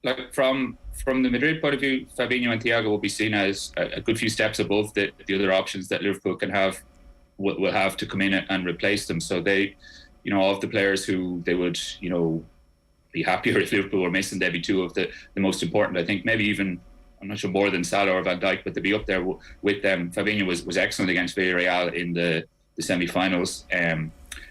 Like from the Madrid point of view, Fabinho and Thiago will be seen as a good few steps above the other options that Liverpool can have, will have to come in and replace them. So they, of the players who they would, be happier if Liverpool were missing, they'd be 2 of the most important. I think maybe even, I'm not sure, more than Salah or Van Dijk, but they'd be up there with them. Fabinho was excellent against Villarreal in the semi-finals,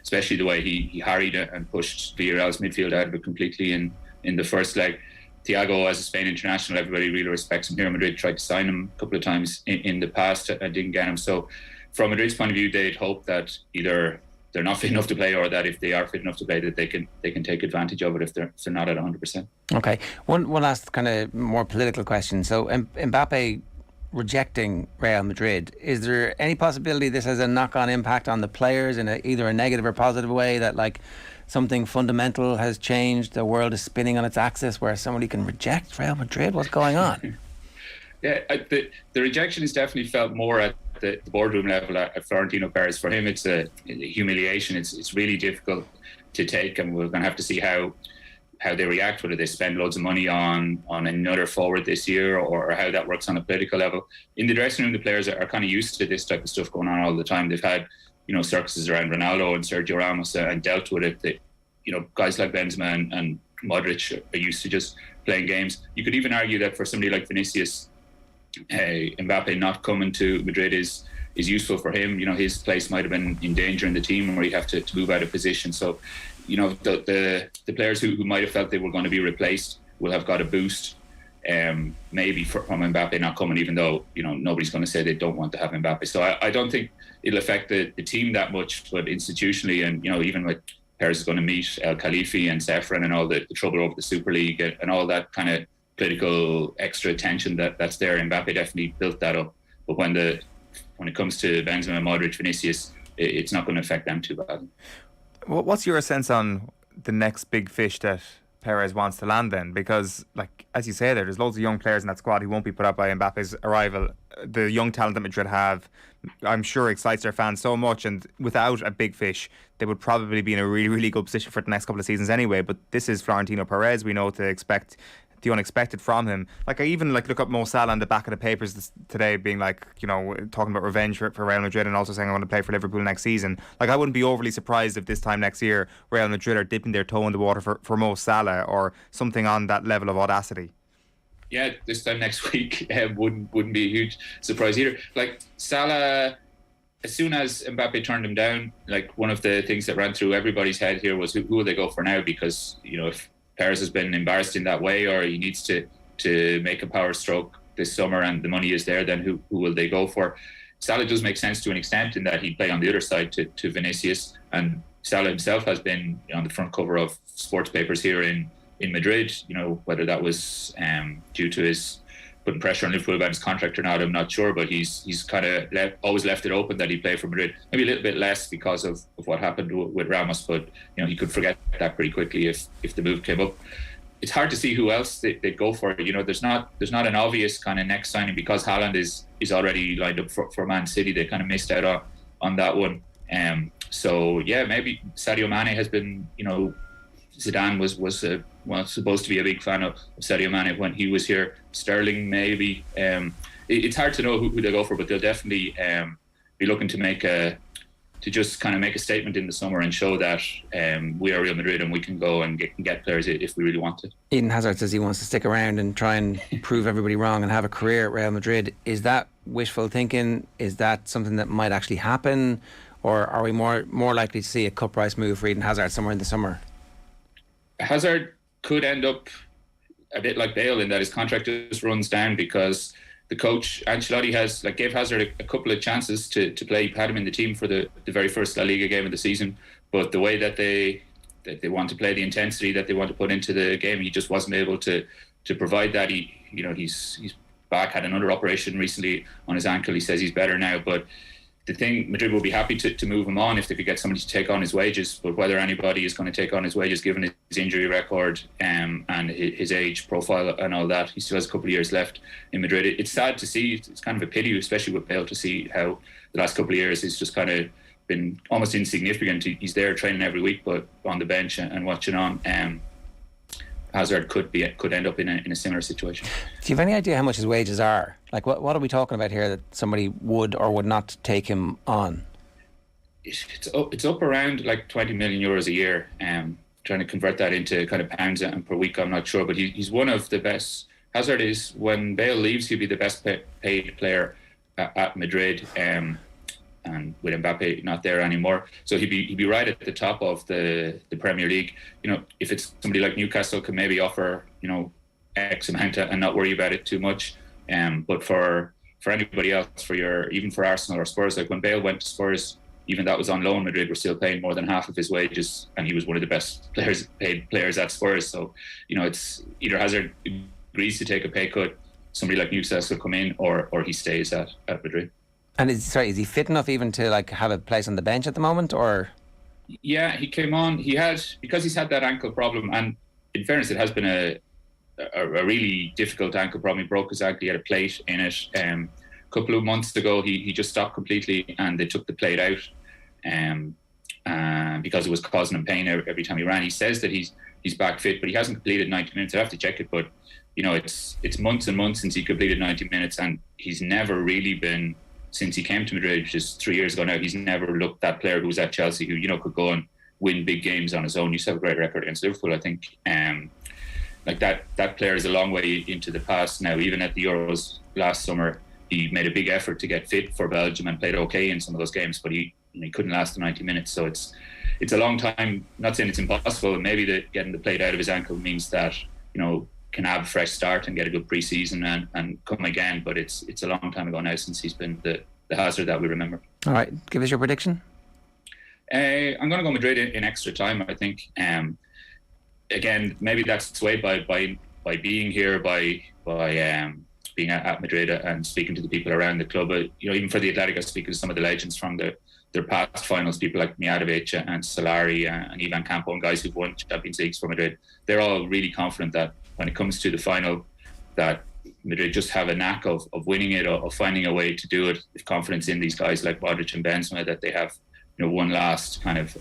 especially the way he harried and pushed Villarreal's midfield out of it completely in the first leg. Thiago, as a Spain international, everybody really respects him here. Madrid tried to sign him a couple of times in the past and didn't get him. So from Madrid's point of view, they'd hope that either they're not fit enough to play, or that if they are fit enough to play, that they can take advantage of it if they're not at 100%. Okay. One last kind of more political question. So Mbappe rejecting Real Madrid, is there any possibility this has a knock-on impact on the players in either a negative or positive way, that like something fundamental has changed, the world is spinning on its axis where somebody can reject Real Madrid? What's going on? Yeah, the rejection is definitely felt more at the boardroom level at Florentino Perez. For him, it's a humiliation. It's really difficult to take, and we're going to have to see how they react, whether they spend loads of money on another forward this year, or how that works on a political level. In the dressing room, the players are kind of used to this type of stuff going on all the time. They've had, circuses around Ronaldo and Sergio Ramos and dealt with it. Guys like Benzema and Modric are used to just playing games. You could even argue that for somebody like Vinicius, Mbappe not coming to Madrid is useful for him. His place might have been in danger in the team where he'd have to move out of position. So, the players who might have felt they were going to be replaced will have got a boost, maybe from Mbappe not coming, even though, nobody's going to say they don't want to have Mbappe. So I don't think it'll affect the team that much, but institutionally, and, even with Perez is going to meet El Khalifi and Sefran and all the trouble over the Super League and all that kind of political extra tension that's there, Mbappe definitely built that up. But when it comes to Benzema, Modric, Vinicius, it's not going to affect them too badly. What's your sense on the next big fish that Perez wants to land then? Because, like, as you say there's loads of young players in that squad who won't be put up by Mbappe's arrival. The young talent that Madrid have, I'm sure, excites their fans so much, and without a big fish, they would probably be in a really, really good position for the next couple of seasons anyway. But this is Florentino Perez. We know to expect the unexpected from him. Like, I even look up Mo Salah on the back of the papers today, being like, talking about revenge for Real Madrid, and also saying I want to play for Liverpool next season. Like, I wouldn't be overly surprised if this time next year Real Madrid are dipping their toe in the water for Mo Salah or something on that level of audacity. Yeah, this time next week wouldn't be a huge surprise either. Like, Salah, as soon as Mbappe turned him down, like, one of the things that ran through everybody's head here was who will they go for now? Because, if Perez has been embarrassed in that way, or he needs to make a power stroke this summer and the money is there, then who will they go for? Salah does make sense to an extent in that he'd play on the other side to Vinicius, and Salah himself has been on the front cover of sports papers here in Madrid. Whether that was due to his putting pressure on Liverpool about his contract or not, I'm not sure, but he's kind of always left it open that he play for Madrid. Maybe a little bit less because of what happened with Ramos, but he could forget that pretty quickly if the move came up. It's hard to see who else they'd go for. There's not an obvious kind of next signing, because Haaland is already lined up for Man City. They kind of missed out on that one. So yeah, maybe Sadio Mane has been, Zidane was supposed to be a big fan of Sadio Mane when he was here. Sterling, maybe. It's hard to know who they go for, but they'll definitely be looking to just kind of make a statement in the summer and show that we are Real Madrid and we can go and get players if we really want to. Eden Hazard says he wants to stick around and try and prove everybody wrong and have a career at Real Madrid. Is that wishful thinking? Is that something that might actually happen? Or are we more likely to see a cut price move for Eden Hazard somewhere in the summer? Hazard could end up a bit like Bale in that his contract just runs down because the coach Ancelotti has gave Hazard a couple of chances to play. He had him in the team for the very first La Liga game of the season, but the way that they want to play, the intensity that they want to put into the game, he just wasn't able to provide that. He's back, had another operation recently on his ankle. He says he's better now, but the thing, Madrid would be happy to move him on if they could get somebody to take on his wages, but whether anybody is going to take on his wages given his injury record and his age profile and all that, he still has a couple of years left in Madrid. It's sad to see. It's kind of a pity, especially with Bale, to see how the last couple of years he's just kind of been almost insignificant. He's there training every week, but on the bench and watching on. Hazard could end up in a similar situation. Do you have any idea how much his wages are? Like, what are we talking about here that somebody would or would not take him on? It's up around like 20 million euros a year. Trying to convert that into kind of pounds and per week, I'm not sure, but he's one of the best. Hazard is, when Bale leaves, he'll be the best paid player at Madrid. And with Mbappe not there anymore, so he'd be right at the top of the Premier League. If it's somebody like Newcastle can maybe offer X amount and not worry about it too much. But for anybody else, even for Arsenal or Spurs, like when Bale went to Spurs, even that was on loan, Madrid were still paying more than half of his wages, and he was one of the best paid players at Spurs. So it's either Hazard agrees to take a pay cut, somebody like Newcastle come in, or he stays at Madrid. And is he fit enough even to have a place on the bench at the moment, or? Yeah, he came on. Because he's had that ankle problem, and in fairness, it has been a really difficult ankle problem. He broke his ankle. He had a plate in it. A couple of months ago, he just stopped completely, and they took the plate out, because it was causing him pain every time he ran. He says that he's back fit, but he hasn't completed 90 minutes. I have to check it, but it's months and months since he completed 90 minutes, and he's never really been. Since he came to Madrid, which is 3 years ago now, he's never looked that player who was at Chelsea who, could go and win big games on his own. He used to have a great record against Liverpool, I think. That player is a long way into the past now. Even at the Euros last summer, he made a big effort to get fit for Belgium and played okay in some of those games, but he couldn't last the 90 minutes. So it's a long time. Not saying it's impossible, and maybe getting the plate out of his ankle means that, can have a fresh start and get a good pre-season and come again, but it's a long time ago now since he's been the Hazard that we remember. All right, give us your prediction. I'm going to go Madrid in extra time, I think. Again, maybe that's swayed by being here, by being at Madrid and speaking to the people around the club. Even for the Athletic, I speak to some of the legends from their past finals, people like Mijatovic and Solari and Ivan Campo, and guys who've won Champions Leagues for Madrid. They're all really confident that when it comes to the final, that Madrid just have a knack of winning it, or finding a way to do it. With confidence in these guys like Modric and Benzema, that they have one last kind of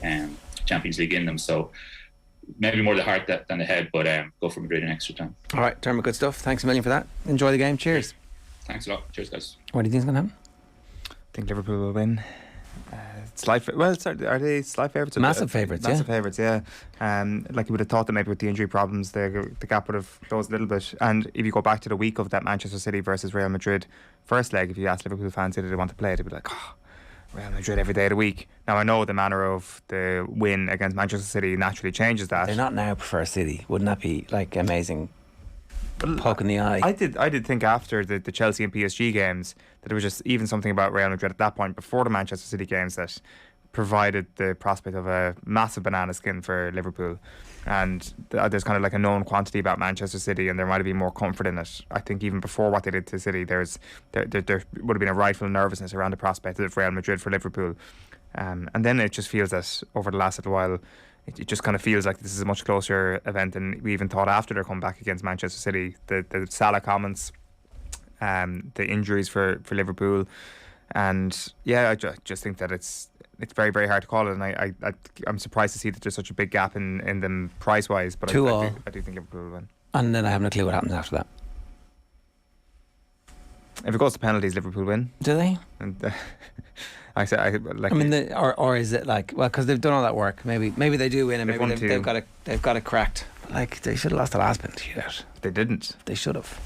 Champions League in them. So maybe more the heart than the head, but go for Madrid in extra time. All right, Dermot, good stuff. Thanks a million for that. Enjoy the game. Cheers. Thanks a lot. Cheers, guys. What do you think is going to happen? I think Liverpool will win. Are they slight favourites? Massive favourites, Massive favourites, yeah. Like you would have thought that maybe with the injury problems, the gap would have closed a little bit. And if you go back to the week of that Manchester City versus Real Madrid first leg, if you ask Liverpool fans who they want to play, they'd be like, Real Madrid every day of the week. Now, I know the manner of the win against Manchester City naturally changes that. They're not now prefer City. Wouldn't that be amazing? Poke in the eye. I did think after the Chelsea and PSG games that there was just even something about Real Madrid at that point before the Manchester City games that provided the prospect of a massive banana skin for Liverpool. And there's kind of like a known quantity about Manchester City, and there might have been more comfort in it. I think even before what they did to City, there would have been a rightful nervousness around the prospect of Real Madrid for Liverpool. And then it just feels that over the last little while, it just kind of feels like this is a much closer event than we even thought after their comeback against Manchester City. The Salah comments, the injuries for Liverpool, and I just think that it's very, very hard to call it, and I'm surprised to see that there's such a big gap in them price wise. But I do think Liverpool will win. And then I have no clue what happens after that. If it goes to penalties, Liverpool win. Do they? And, I mean, or is it because they've done all that work? Maybe they do win, and maybe they've got it cracked. They should have lost the last penalty shootout. They didn't. They should have.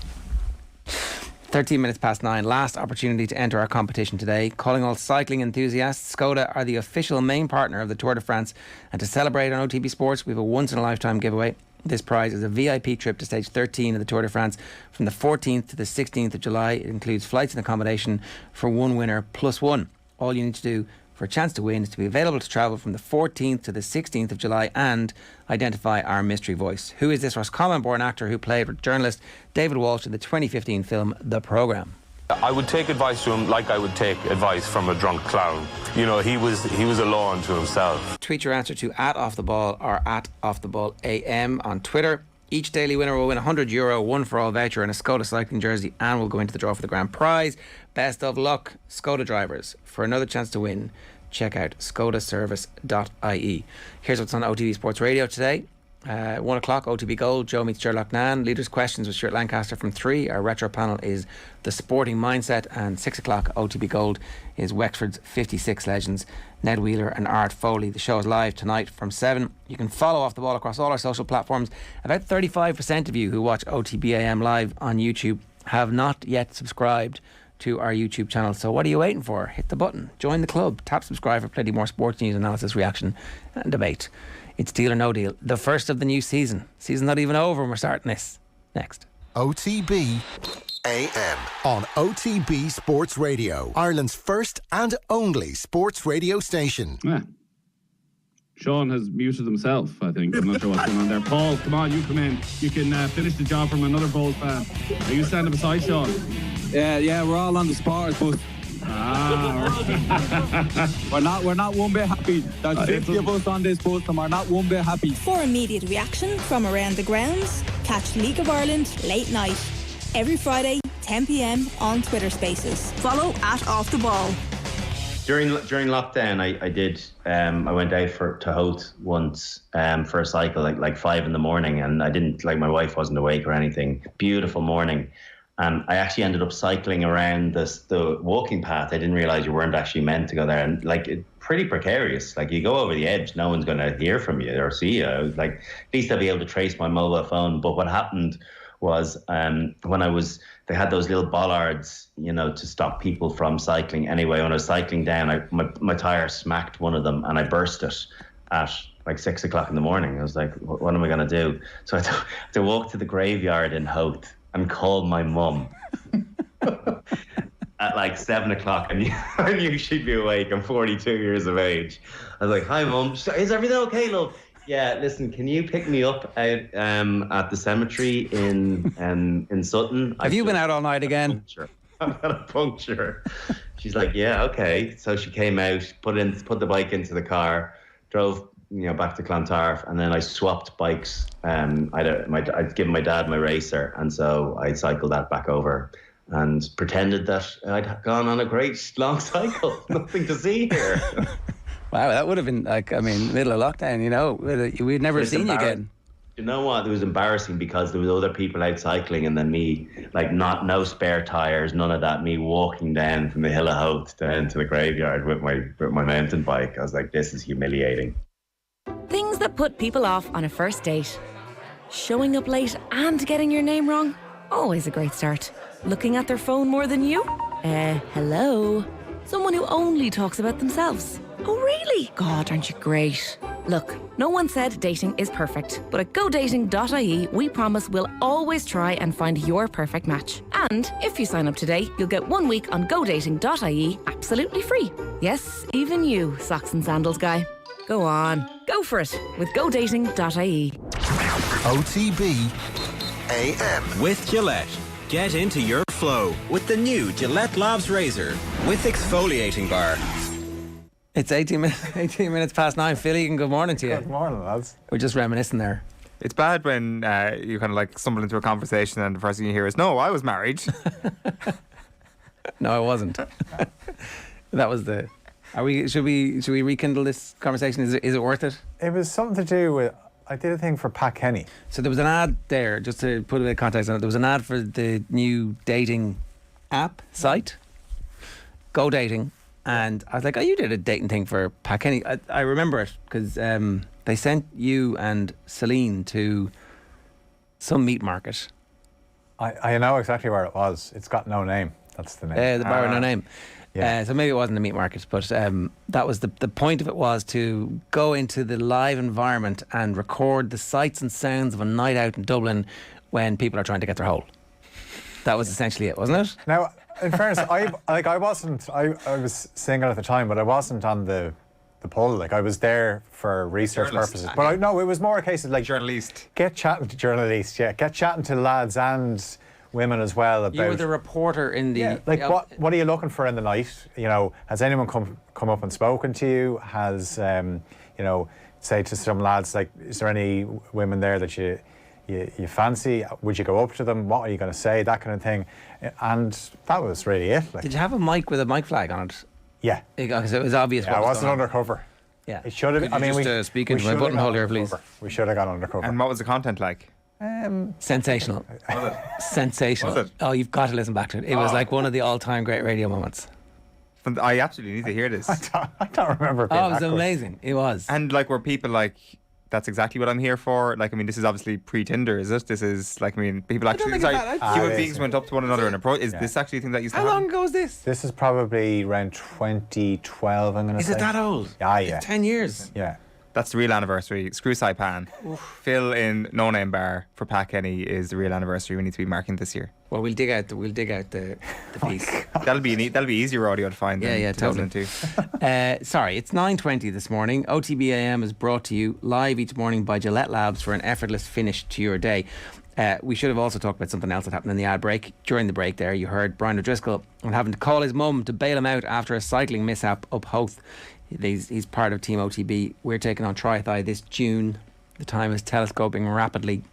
13 minutes past 9. Last opportunity to enter our competition today. Calling all cycling enthusiasts, Skoda are the official main partner of the Tour de France, and to celebrate on OTB Sports, we have a once in a lifetime giveaway. This prize is a VIP trip to stage 13 of the Tour de France from the 14th to the 16th of July. It includes flights and accommodation for one winner plus one. All you need to do for a chance to win is to be available to travel from the 14th to the 16th of July and identify our mystery voice. Who is this Roscommon-born actor who played with journalist David Walsh in the 2015 film The Programme? I would take advice from him like I would take advice from a drunk clown. You know, he was a law unto himself. Tweet your answer to @OffTheBall or @OffTheBallAM on Twitter. Each daily winner will win €100, one for all voucher and a Skoda cycling jersey, and will go into the draw for the grand prize. Best of luck, Skoda drivers. For another chance to win, check out skodaservice.ie. Here's what's on OTB Sports Radio today. 1 o'clock, OTB Gold, Joe meets Sherlock Nan. Leaders' questions with Stuart Lancaster from 3. Our retro panel is The Sporting Mindset. And 6 o'clock, OTB Gold is Wexford's 56 legends, Ned Wheeler and Art Foley. The show is live tonight from 7. You can follow Off the Ball across all our social platforms. About 35% of you who watch OTB AM live on YouTube have not yet subscribed to our YouTube channel. So what are you waiting for? Hit the button, join the club, tap subscribe for plenty more sports news, analysis, reaction and debate. It's Deal or No Deal, the first of the new season. Season's not even over and we're starting this next. OTB AM on OTB Sports Radio, Ireland's first and only sports radio station. Yeah. Sean has muted himself, I think. I'm not sure what's going on there. Paul, come on, you come in. You can finish the job from another Bulls fan. Are you standing beside Sean? Yeah, we're all on the Spurs, but we're not one bit happy. There's 50 of us on this bus and we're not one bit happy. For immediate reaction from around the grounds, catch League of Ireland Late Night every Friday 10 p.m. on Twitter Spaces. Follow @OffTheBall. During lockdown, I went out to Holt once for a cycle, like 5 a.m, and I didn't, like, my wife wasn't awake or anything. Beautiful morning. And I actually ended up cycling around the walking path. I didn't realise you weren't actually meant to go there. And, pretty precarious. Like, you go over the edge, no one's going to hear from you or see you. At least I'd be able to trace my mobile phone. But what happened was they had those little bollards, to stop people from cycling. Anyway, when I was cycling down, my tyre smacked one of them and I burst it at 6 o'clock in the morning. I was like, what am I going to do? So I had to walk to the graveyard in Hoth and called my mum at 7 o'clock. I knew she'd be awake. I'm 42 years of age. I was like, hi, Mum. Is everything okay, love? Yeah, listen, can you pick me up out at the cemetery in Sutton? Have you been out all night again? I've got a puncture. She's like, yeah, okay. So she came out, put the bike into the car, drove back to Clontarf, and then I swapped bikes. I'd given my dad my racer, and so I cycled that back over and pretended that I'd gone on a great long cycle. Nothing to see here. Wow, that would have been middle of lockdown, we'd never seen you again. You know what? It was embarrassing because there was other people out cycling and then me, no spare tyres, none of that, me walking down from the Hill of Hoth down to the graveyard with my mountain bike. I was like, this is humiliating. Things that put people off on a first date. Showing up late and getting your name wrong? Always a great start. Looking at their phone more than you? Hello? Someone who only talks about themselves. Oh, really? God, aren't you great? Look, no one said dating is perfect, but at godating.ie, we promise we'll always try and find your perfect match. And if you sign up today, you'll get 1 week on godating.ie absolutely free. Yes, even you, socks and sandals guy. Go on, go for it with godating.ie. OTB AM. With Gillette. Get into your flow with the new Gillette Labs Razor with exfoliating bar. It's 18 minutes past 9. Phil Egan, good morning to you. Good morning, lads. We're just reminiscing there. It's bad when you kind of stumble into a conversation and the first thing you hear is, no, I was married. No, I wasn't. That was the... Should we rekindle this conversation? Is it worth it? It was something to do with, I did a thing for Pat Kenny. So there was an ad there, just to put a bit of context on it, there was an ad for the new dating app site, Go Dating, and I was like, oh, you did a dating thing for Pat Kenny. I remember it because they sent you and Celine to some meat market. I know exactly where it was. It's got no name. That's the name. The bar with no name. So maybe it wasn't the meat market, but that was the point of it, was to go into the live environment and record the sights and sounds of a night out in Dublin when people are trying to get their hole. That was essentially it, wasn't it? Now, in fairness, I was single at the time, but I wasn't on the pull. Like, I was there for research purposes. But it was more a case of like journalist. Get chatting to lads and women as well about. You were the reporter in the. What are you looking for in the night? You know, has anyone come up and spoken to you? Has say to some lads, like, is there any women there that you fancy? Would you go up to them? What are you going to say? That kind of thing. And that was really it. Like, did you have a mic with a mic flag on it? Yeah. Because it was obvious. Yeah, I wasn't undercover. Yeah. It should have. I mean, we speak into my buttonhole here, please. We should have gone undercover. And what was the content like? Sensational. Was it? Sensational. Was it? Oh, you've got to listen back to it. It was like one of the all-time great radio moments. I absolutely need to hear this. I don't remember. Oh, it was amazing. It was. And like, were people like, that's exactly what I'm here for? Like, I mean, this is obviously pre-Tinder, is it? This is like, I mean, people actually, human beings went up to one another and approached. Is this actually a thing that used to happen? How long ago was this? This is probably around 2012, I'm going to say. Is it that old? Yeah. It's 10 years. Yeah. That's the real anniversary. Screw Saipan. Phil in No Name Bar for Pat Kenny is the real anniversary we need to be marking this year. Well, we'll dig out the piece. That'll be easier audio to find. Yeah, totally. Sorry, it's 9:20 this morning. OTB AM is brought to you live each morning by Gillette Labs for an effortless finish to your day. We should have also talked about something else that happened in the ad break. During the break there, you heard Brian O'Driscoll having to call his mum to bail him out after a cycling mishap up Howth. He's part of Team OTB. We're taking on Tri-Thigh this June. The time is telescoping rapidly.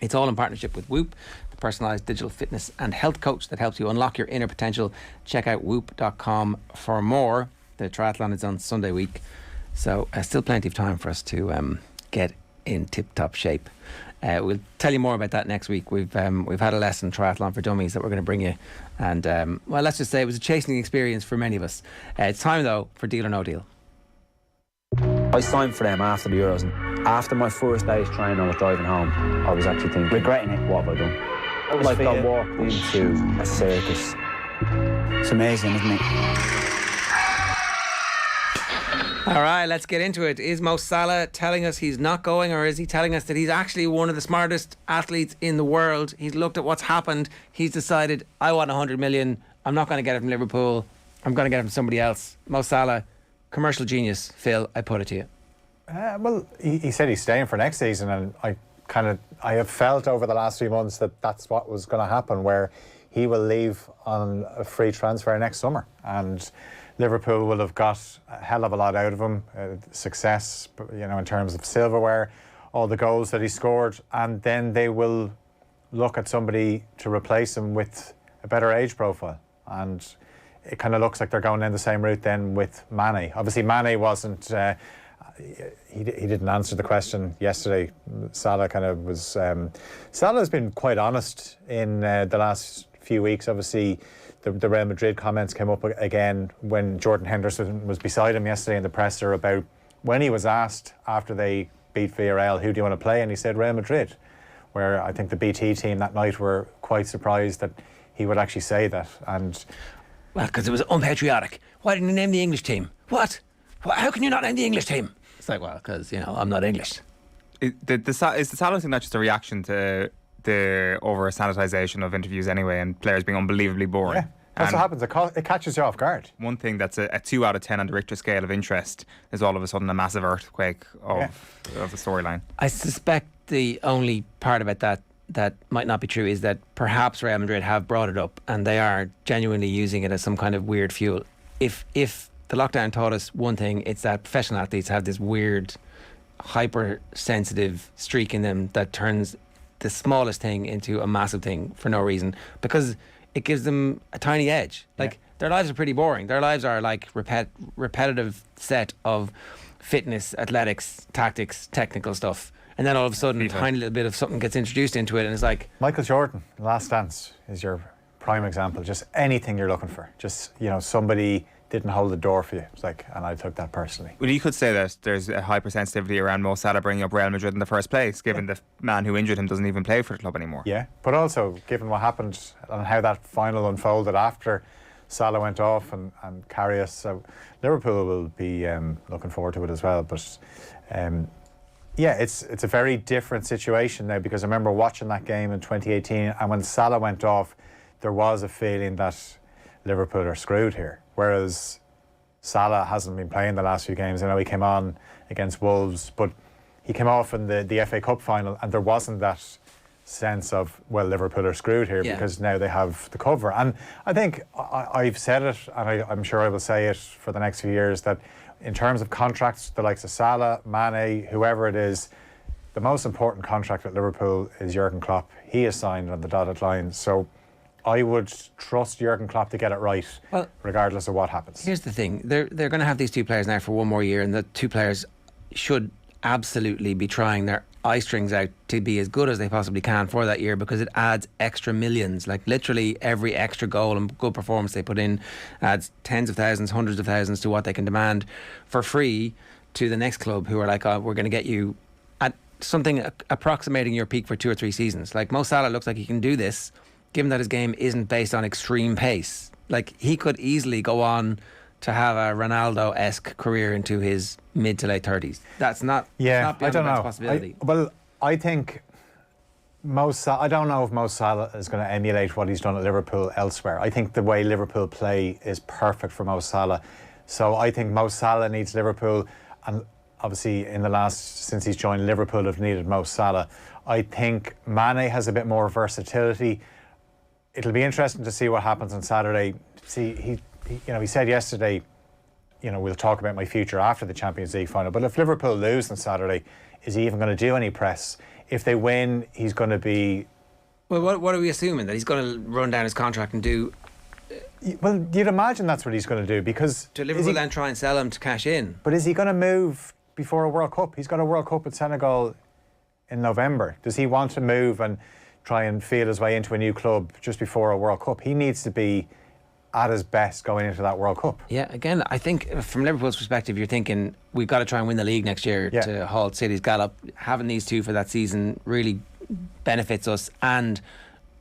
It's all in partnership with Whoop, the personalised digital fitness and health coach that helps you unlock your inner potential. Check out whoop.com for more. The triathlon is on Sunday week, so still plenty of time for us to get in tip-top shape. We'll tell you more about that next week. We've had a lesson, Triathlon for Dummies, that we're going to bring you. And, well, let's just say it was a chastening experience for many of us. It's time, though, for Deal or No Deal. I signed for them after the Euros, and after my first day's training, I was driving home. I was actually thinking, regretting it, what have I done? Like I walked into a circus. It's amazing, isn't it? All right, let's get into it. Is Mo Salah telling us he's not going, or is he telling us that he's actually one of the smartest athletes in the world? He's looked at what's happened. He's decided, I want 100 million. I'm not going to get it from Liverpool. I'm going to get it from somebody else. Mo Salah, commercial genius. Phil, I put it to you. Well, he said he's staying for next season, and I have felt over the last few months that that's what was going to happen, where he will leave on a free transfer next summer, and Liverpool will have got a hell of a lot out of him, success, in terms of silverware, all the goals that he scored, and then they will look at somebody to replace him with a better age profile. And it kind of looks like they're going down the same route then with Mane. Obviously, Mane wasn't. He didn't answer the question yesterday. Salah kind of was. Salah's been quite honest in the last few weeks. Obviously, the Real Madrid comments came up again when Jordan Henderson was beside him yesterday in the presser about when he was asked after they beat Villarreal, who do you want to play? And he said Real Madrid, where I think the BT team that night were quite surprised that he would actually say that. And well, because it was unpatriotic. Why didn't you name the English team? What? How can you not name the English team? It's like, well, because, I'm not English. Is the Salah thing not just a reaction to the over-sanitisation of interviews anyway, and players being unbelievably boring? Yeah. That's what happens. It catches you off guard. One thing that's a 2 out of 10 on the Richter scale of interest is all of a sudden a massive earthquake of the storyline. I suspect the only part about that might not be true is that perhaps Real Madrid have brought it up and they are genuinely using it as some kind of weird fuel. If the lockdown taught us one thing, it's that professional athletes have this weird, hypersensitive streak in them that turns the smallest thing into a massive thing for no reason, because it gives them a tiny edge. Their lives are pretty boring. Their lives are like repetitive set of fitness, athletics, tactics, technical stuff. And then all of a sudden, a tiny little bit of something gets introduced into it, and it's like... Michael Jordan, Last Dance, is your prime example. Just anything you're looking for. Just, somebody didn't hold the door for you. It's like, and I took that personally. Well, you could say that there's a hypersensitivity around Mo Salah bringing up Real Madrid in the first place, given the man who injured him doesn't even play for the club anymore. Yeah, but also given what happened and how that final unfolded after Salah went off and Karius. So Liverpool will be looking forward to it as well. But yeah, it's a very different situation now, because I remember watching that game in 2018, and when Salah went off, there was a feeling that Liverpool are screwed here. Whereas Salah hasn't been playing the last few games. I know he came on against Wolves, but he came off in the FA Cup final, and there wasn't that sense of, well, Liverpool are screwed here, because now they have the cover. And I think I've said it, and I'm sure I will say it for the next few years, that in terms of contracts, the likes of Salah, Mane, whoever it is, the most important contract at Liverpool is Jurgen Klopp. He is signed on the dotted line. So I would trust Jurgen Klopp to get it right, regardless of what happens. Here's the thing. They're going to have these two players now for one more year, and the two players should absolutely be trying their eye strings out to be as good as they possibly can for that year, because it adds extra millions. Like literally every extra goal and good performance they put in adds tens of thousands, hundreds of thousands to what they can demand for free to the next club, who are like, oh, we're going to get you at something approximating your peak for 2 or 3 seasons. Like Mo Salah looks like he can do this, given that his game isn't based on extreme pace. Like he could easily go on to have a Ronaldo-esque career into his mid to late 30s. That's not, not beyond the best possibility. I think I don't know if Mo Salah is going to emulate what he's done at Liverpool elsewhere. I think the way Liverpool play is perfect for Mo Salah. So I think Mo Salah needs Liverpool, and obviously since he's joined Liverpool, have needed Mo Salah. I think Mane has a bit more versatility. It'll be interesting to see what happens on Saturday. See, he said yesterday, we'll talk about my future after the Champions League final. But if Liverpool lose on Saturday, is he even going to do any press? If they win, he's going to be... Well, what are we assuming? That he's going to run down his contract and do... Well, you'd imagine that's what he's going to do, because... Do Liverpool then try and sell him to cash in? But is he going to move before a World Cup? He's got a World Cup at Senegal in November. Does he want to move and try and feel his way into a new club just before a World Cup? He needs to be at his best going into that World Cup. Yeah, again, I think from Liverpool's perspective, you're thinking we've got to try and win the league next year to halt City's gallop. Having these two for that season really benefits us, and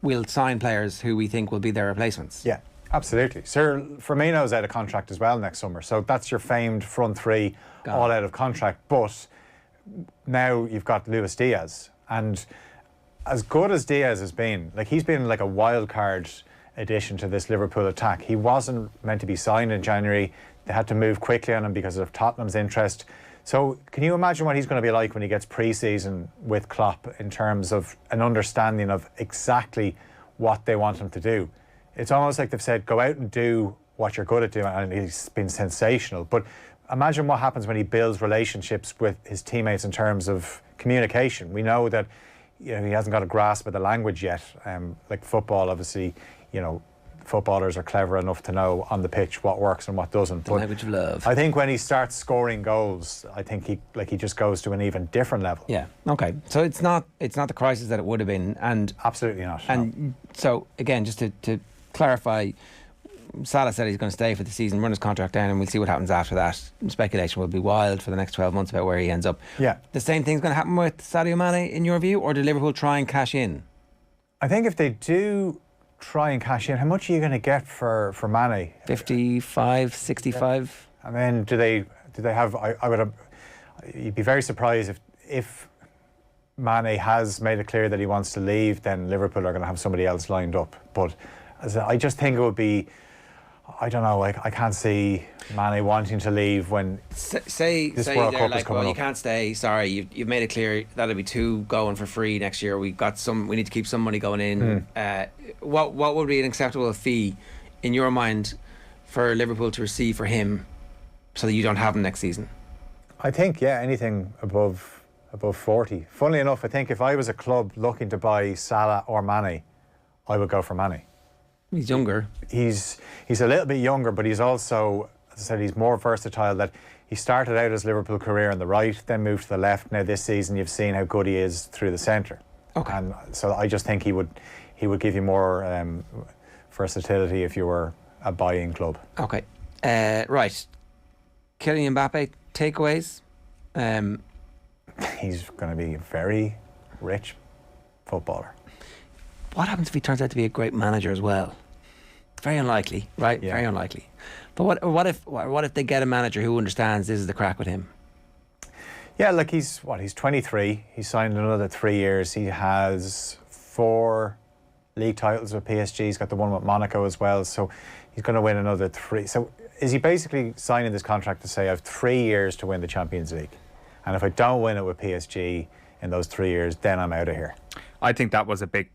we'll sign players who we think will be their replacements. Yeah, absolutely. Sir, Firmino's out of contract as well next summer, so that's your famed front three all out of contract. But now you've got Luis Diaz, and as good as Diaz has been, like he's been like a wild card addition to this Liverpool attack. He wasn't meant to be signed in January. They had to move quickly on him because of Tottenham's interest. So can you imagine what he's going to be like when he gets pre-season with Klopp in terms of an understanding of exactly what they want him to do? It's almost like they've said, go out and do what you're good at doing, and he's been sensational. But imagine what happens when he builds relationships with his teammates in terms of communication. We know that he hasn't got a grasp of the language yet. Like football, obviously, footballers are clever enough to know on the pitch what works and what doesn't. The language of love. I think when he starts scoring goals, I think he just goes to an even different level. Yeah. Okay. So it's not the crisis that it would have been, and absolutely not. And so again, just to clarify, Salah said he's going to stay for the season, run his contract down, and we'll see what happens after that. Speculation will be wild for the next 12 months about where he ends up. Yeah. The same thing's going to happen with Sadio Mane, in your view, or do Liverpool try and cash in? I think if they do try and cash in, how much are you going to get for Mane? 55, 65. And then do they have? I would have. You'd be very surprised if Mane has made it clear that he wants to leave, then Liverpool are going to have somebody else lined up. But I just think it would be. I don't know. I can't see Mane wanting to leave when say this World Cup is coming up. You can't stay. Sorry, you've made it clear that'll be 2 going for free next year. We need to keep some money going in. What would be an acceptable fee in your mind for Liverpool to receive for him, so that you don't have him next season? I think anything above 40. Funnily enough, I think if I was a club looking to buy Salah or Mane, I would go for Mane. He's younger. He's a little bit younger, but he's also, as I said, he's more versatile. That he started out his Liverpool career on the right, then moved to the left. Now this season, you've seen how good he is through the centre. Okay. And so I just think he would give you more versatility if you were a buying club. Okay. Right. Kylian Mbappe, takeaways. He's going to be a very rich footballer. What happens if he turns out to be a great manager as well? Very unlikely, right? Yeah. Very unlikely. But what if they get a manager who understands this is the crack with him? Yeah, like he's 23. He's signed another 3 years. He has 4 league titles with PSG. He's got the one with Monaco as well. So he's going to win another 3. So is he basically signing this contract to say I have 3 years to win the Champions League? And if I don't win it with PSG in those 3 years, then I'm out of here. I think that was a big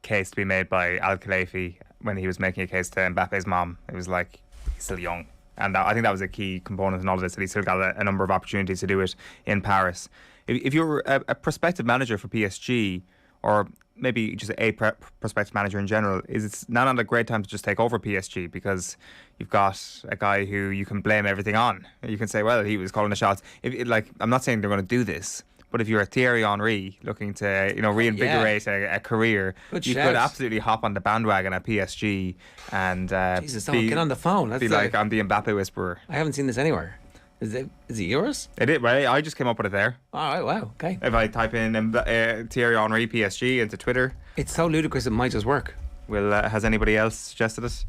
case to be made by Al Khelafi when he was making a case to Mbappe's mom. It was like, he's still young. And I think that was a key component in all of this, that he's still got a number of opportunities to do it in Paris. If you're a prospective manager for PSG, or maybe just a prospective manager in general, it's not a great time to just take over PSG, because you've got a guy who you can blame everything on. You can say, well, he was calling the shots. I'm not saying they're going to do this, but if you're a Thierry Henry looking to reinvigorate a career, Good you shout. could absolutely hop on the bandwagon at PSG and Jesus, someone get on the phone. That's be like, I'm the Mbappe whisperer. I haven't seen this anywhere. Is it yours? It is. Well, I just came up with it there. All right, wow, okay. If I type in Thierry Henry PSG into Twitter, it's so ludicrous it might just work. Has anybody else suggested it?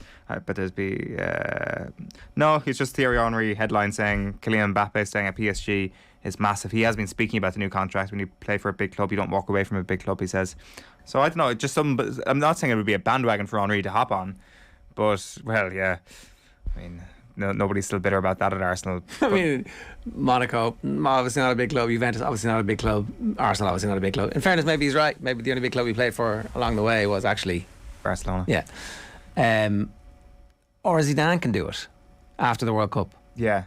But there's no. It's just Thierry Henry headline saying Kylian Mbappe staying at PSG is massive. He has been speaking about the new contract. When you play for a big club, you don't walk away from a big club, he says. So I don't know. Just I'm not saying it would be a bandwagon for Henry to hop on, but well, yeah. I mean, nobody's still bitter about that at Arsenal. I mean, Monaco, obviously not a big club. Juventus, obviously not a big club. Arsenal, obviously not a big club. In fairness, maybe he's right. Maybe the only big club he played for along the way was actually Barcelona. Yeah. Or Zidane can do it after the World Cup. Yeah.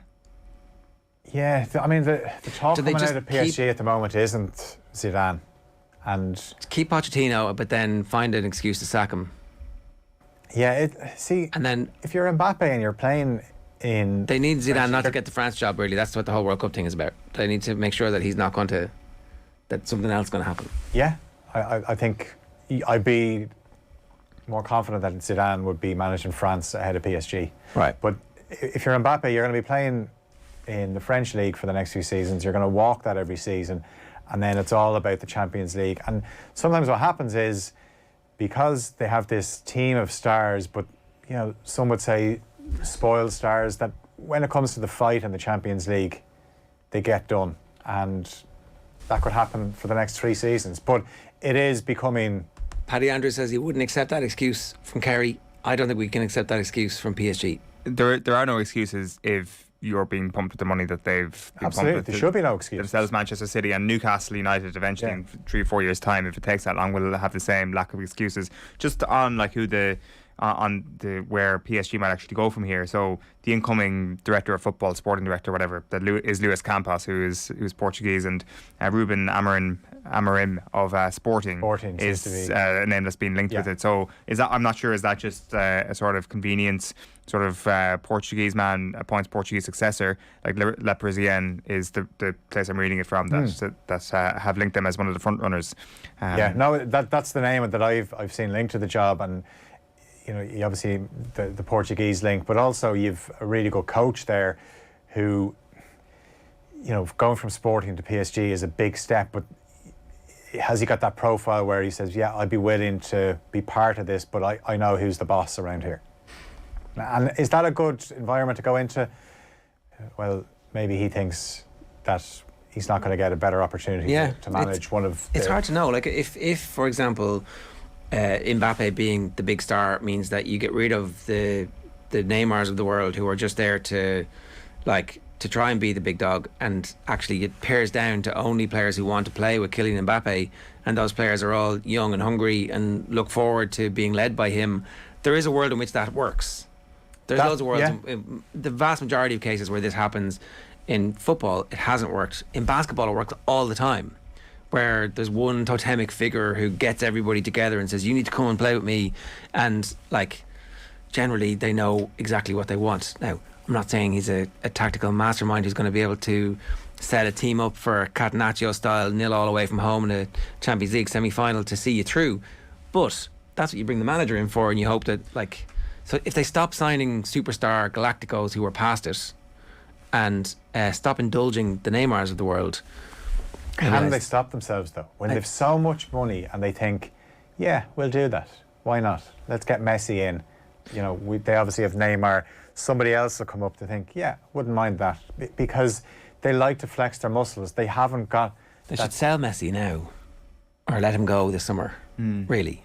Yeah, I mean, the talk coming out of PSG at the moment isn't Zidane. And keep Pochettino, but then find an excuse to sack him. Yeah, and then if you're Mbappe and you're playing in... They need Zidane not to get the France job, really. That's what the whole World Cup thing is about. They need to make sure that he's not going to... that something else is going to happen. Yeah, I think I'd be more confident that Zidane would be managing France ahead of PSG. Right. But if you're Mbappe, you're going to be playing in the French league for the next few seasons. You're going to walk that every season, and then it's all about the Champions League. And sometimes what happens is, because they have this team of stars, but some would say spoiled stars, that when it comes to the fight in the Champions League, they get done, and that could happen for the next 3 seasons. But it is becoming... Paddy Andrews says he wouldn't accept that excuse from Kerry. I don't think we can accept that excuse from PSG. There are no excuses if you're being pumped with the money that they've been Absolutely, pumped with. there should be no excuse. Themselves, Manchester City and Newcastle United eventually in 3 or 4 years' time, if it takes that long, will have the same lack of excuses. Just on like where PSG might actually go from here. So the incoming director of football, sporting director, whatever, is Luis Campos, who's Portuguese, and Ruben Amorim of Sporting is a name that's been linked with it. So I'm not sure, is that just a sort of convenience? Sort of Portuguese man appoints Portuguese successor, like Le Parisien is the place I'm reading it from that have linked them as one of the front runners. That's the name that I've seen linked to the job, and you obviously the Portuguese link, but also you've a really good coach there, who going from Sporting to PSG is a big step, but has he got that profile where he says, yeah, I'd be willing to be part of this, but I know who's the boss around here? And is that a good environment to go into? Well, maybe he thinks that he's not going to get a better opportunity to manage one of It's hard to know. Like, if for example, Mbappe being the big star means that you get rid of the Neymars of the world, who are just there to try and be the big dog, and actually it pares down to only players who want to play with Kylian Mbappe, and those players are all young and hungry and look forward to being led by him. There is a world in which that works. There's loads of worlds. In the vast majority of cases where this happens in football, it hasn't worked. In basketball, it works all the time, where there's one totemic figure who gets everybody together and says, you need to come and play with me, and generally they know exactly what they want. Now, I'm not saying he's a tactical mastermind who's going to be able to set a team up for Catenaccio style, 0 all away from home in a Champions League semi-final to see you through, but that's what you bring the manager in for, and you hope that so if they stop signing superstar Galacticos who are past it, and stop indulging the Neymars of the world. Can they stop themselves, though? When they've so much money and they think, yeah, we'll do that. Why not? Let's get Messi in. they obviously have Neymar. Somebody else will come up to think, yeah, wouldn't mind that, because they like to flex their muscles. They haven't got. They should sell Messi now, or let him go this summer. Really.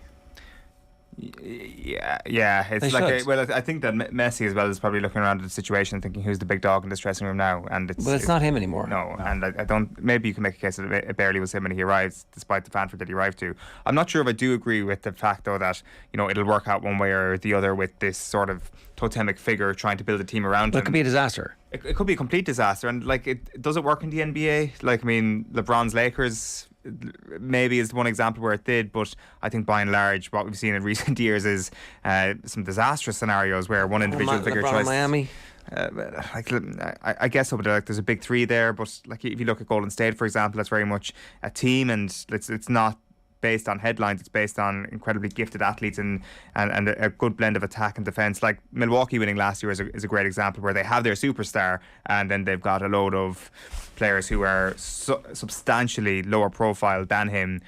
Yeah. It's I think that Messi as well is probably looking around at the situation and thinking, who's the big dog in this dressing room now? And it's not him anymore. No. And I don't. Maybe you can make a case that it barely was him when he arrived, despite the fanfare that he arrived to. I'm not sure if I do agree with the fact though that it'll work out one way or the other with this sort of totemic figure trying to build a team around him. It could be a disaster. It could be a complete disaster. And does it work in the NBA? LeBron's Lakers maybe is one example where it did, but I think by and large what we've seen in recent years is some disastrous scenarios where one individual figure tries. Miami. I guess so, but there's a big three there. But if you look at Golden State, for example, that's very much a team, and it's not based on headlines. It's based on incredibly gifted athletes and a good blend of attack and defence. Like Milwaukee winning last year is a great example, where they have their superstar and then they've got a load of players who are substantially lower profile than him,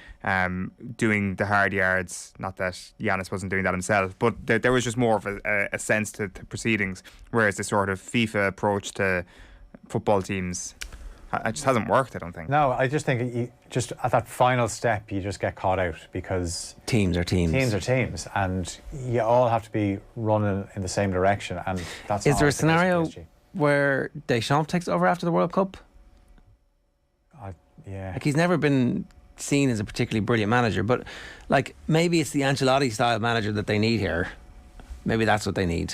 doing the hard yards. Not that Giannis wasn't doing that himself, but there was just more of a sense to proceedings, whereas the sort of FIFA approach to football teams, it just hasn't worked, I don't think. No, I just think you just at that final step you just get caught out, because teams are teams. Teams are teams, and you all have to be running in the same direction, and that's. Is there a scenario where Deschamps takes over after the World Cup? Yeah. He's never been seen as a particularly brilliant manager, but maybe it's the Ancelotti style manager that they need here. Maybe that's what they need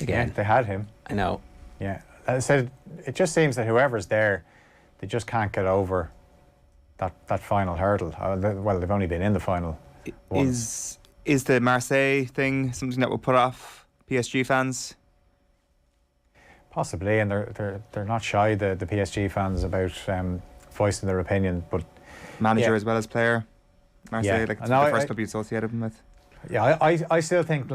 again. Yeah, they had him. I know. Yeah. As I said, it just seems that whoever's there, they just can't get over that final hurdle. Well, they've only been in the final once. Is the Marseille thing something that will put off PSG fans? Possibly, and they're not shy, the PSG fans, about voicing their opinion. But manager as well as player, Marseille, the first club you associated them with. Yeah, I still think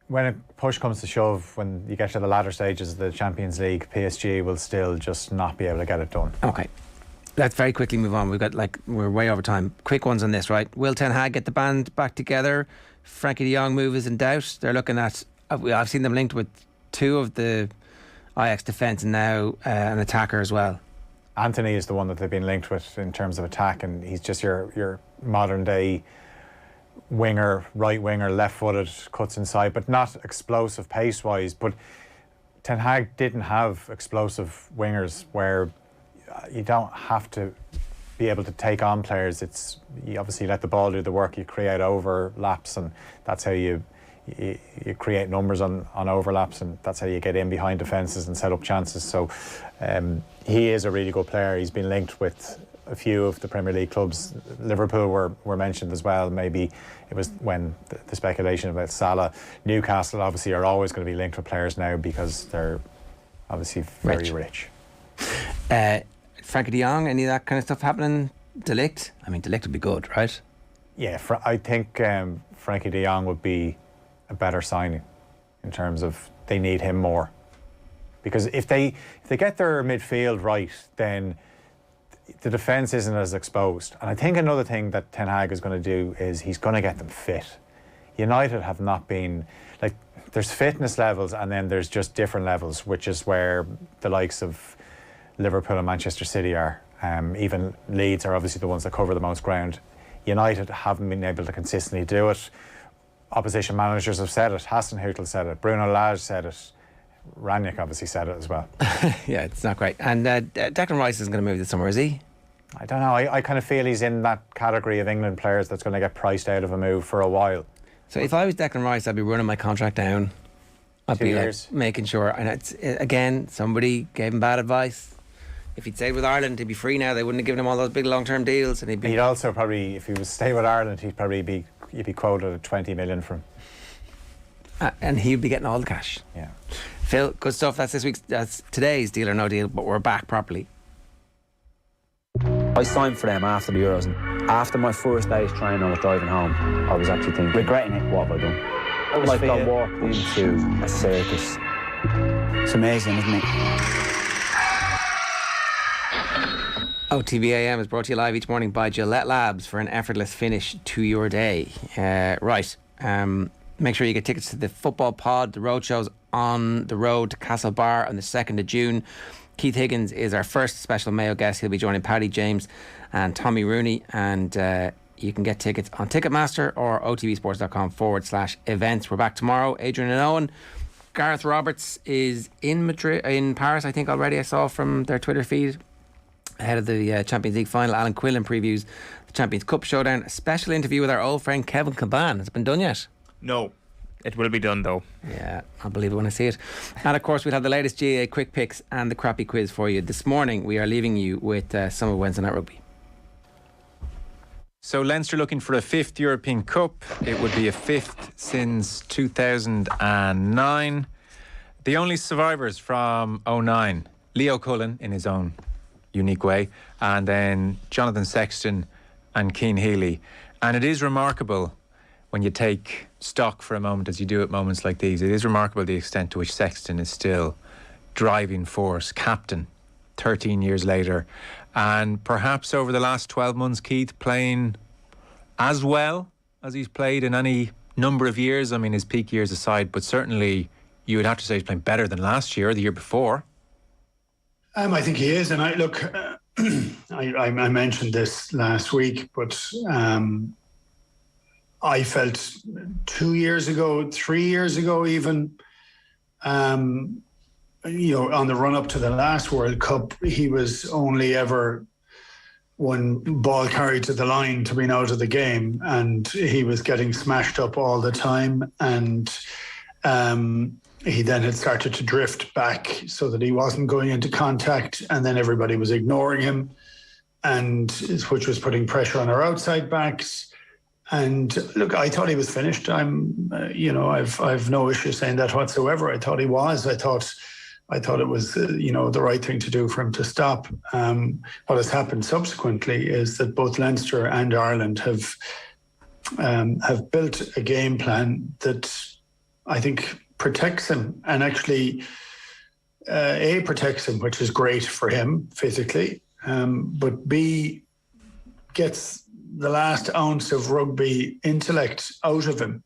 when a push comes to shove, when you get to the latter stages of the Champions League, PSG will still just not be able to get it done. Okay. Let's very quickly move on. We've got we're way over time. Quick ones on this, right? Will Ten Hag get the band back together? Frankie de Jong move is in doubt. They're looking at, I've seen them linked with two of the Ajax defence and now an attacker as well. Anthony is the one that they've been linked with in terms of attack, and he's just your modern day winger, right winger, left-footed, cuts inside, but not explosive pace-wise. But Ten Hag didn't have explosive wingers where you don't have to be able to take on players. You obviously let the ball do the work. You create overlaps, and that's how you create numbers on overlaps, and that's how you get in behind defences and set up chances. So he is a really good player. He's been linked with a few of the Premier League clubs. Liverpool were mentioned as well. Maybe it was when the speculation about Salah. Newcastle obviously are always going to be linked with players now because they're obviously very rich. Frankie de Jong, any of that kind of stuff happening? De Ligt? I mean, De Ligt would be good, right? Yeah, I think Frankie de Jong would be a better signing in terms of they need him more. Because if they get their midfield right, then the defence isn't as exposed. And I think another thing that Ten Hag is going to do is he's going to get them fit. United have not been, there's fitness levels and then there's just different levels, which is where the likes of Liverpool and Manchester City are. Even Leeds are obviously the ones that cover the most ground. United haven't been able to consistently do it. Opposition managers have said it. Hasenhüttl said it. Bruno Lage said it. Rangnick obviously said it as well. Yeah, it's not great. And Declan Rice isn't going to move this summer, is he? I don't know. I kind of feel he's in that category of England players that's going to get priced out of a move for a while. So if I was Declan Rice, I'd be running my contract down. I'd 2 be years. Making sure. And it's, again, somebody gave him bad advice. If he'd stayed with Ireland, he'd be free now. They wouldn't have given him all those big long-term deals. And he'd also probably, if he was stay with Ireland, you'd be quoted at 20 million from. And he'd be getting all the cash. Yeah. Phil, good stuff. That's today's Deal or No Deal, but we're back properly. I signed for them after the Euros, and after my first day's training, I was driving home. I was actually thinking, regretting it. What have I done? Like I walked into a circus. It's amazing, isn't it? OTB AM is brought to you live each morning by Gillette Labs for an effortless finish to your day. Make sure you get tickets to the football pod, the road shows on the road to Castlebar on the 2nd of June. Keith Higgins is our first special Mayo guest. He'll be joining Paddy James and Tommy Rooney, and you can get tickets on Ticketmaster or otbsports.com/events. We're back tomorrow. Adrian and Eoin. Gareth Roberts is in Paris, I think already. I saw from their Twitter feed ahead of the Champions League final. Alan Quillen previews the Champions Cup showdown. A special interview with our old friend Kevin Caban. Has it been done yet? No. It will be done though. Yeah, I'll believe it when I see it. And of course, we'll have the latest GAA quick picks and the crappy quiz for you. This morning, we are leaving you with some of Wednesday Night Rugby. So Leinster looking for a 5th European Cup. It would be a 5th since 2009. The only survivors from 2009, Leo Cullen in his own unique way, and then Jonathan Sexton and Cian Healy. And it is remarkable when you take stock for a moment, as you do at moments like these, it is remarkable the extent to which Sexton is still driving force, captain, 13 years later. And perhaps over the last 12 months, Keith, playing as well as he's played in any number of years. I mean, his peak years aside, but certainly you would have to say he's playing better than last year or the year before. I think he is. And I mentioned this last week, but I felt 2 years ago, 3 years ago even, on the run up to the last World Cup, he was only ever one ball carried to the line to being out of the game, and he was getting smashed up all the time. And he then had started to drift back so that he wasn't going into contact, and then everybody was ignoring him, and which was putting pressure on our outside backs. And look, I thought he was finished. I've no issue saying that whatsoever. I thought he was. I thought it was, the right thing to do for him to stop. What has happened subsequently is that both Leinster and Ireland have built a game plan that I think protects him, and actually, protects him, which is great for him physically, but B, gets the last ounce of rugby intellect out of him.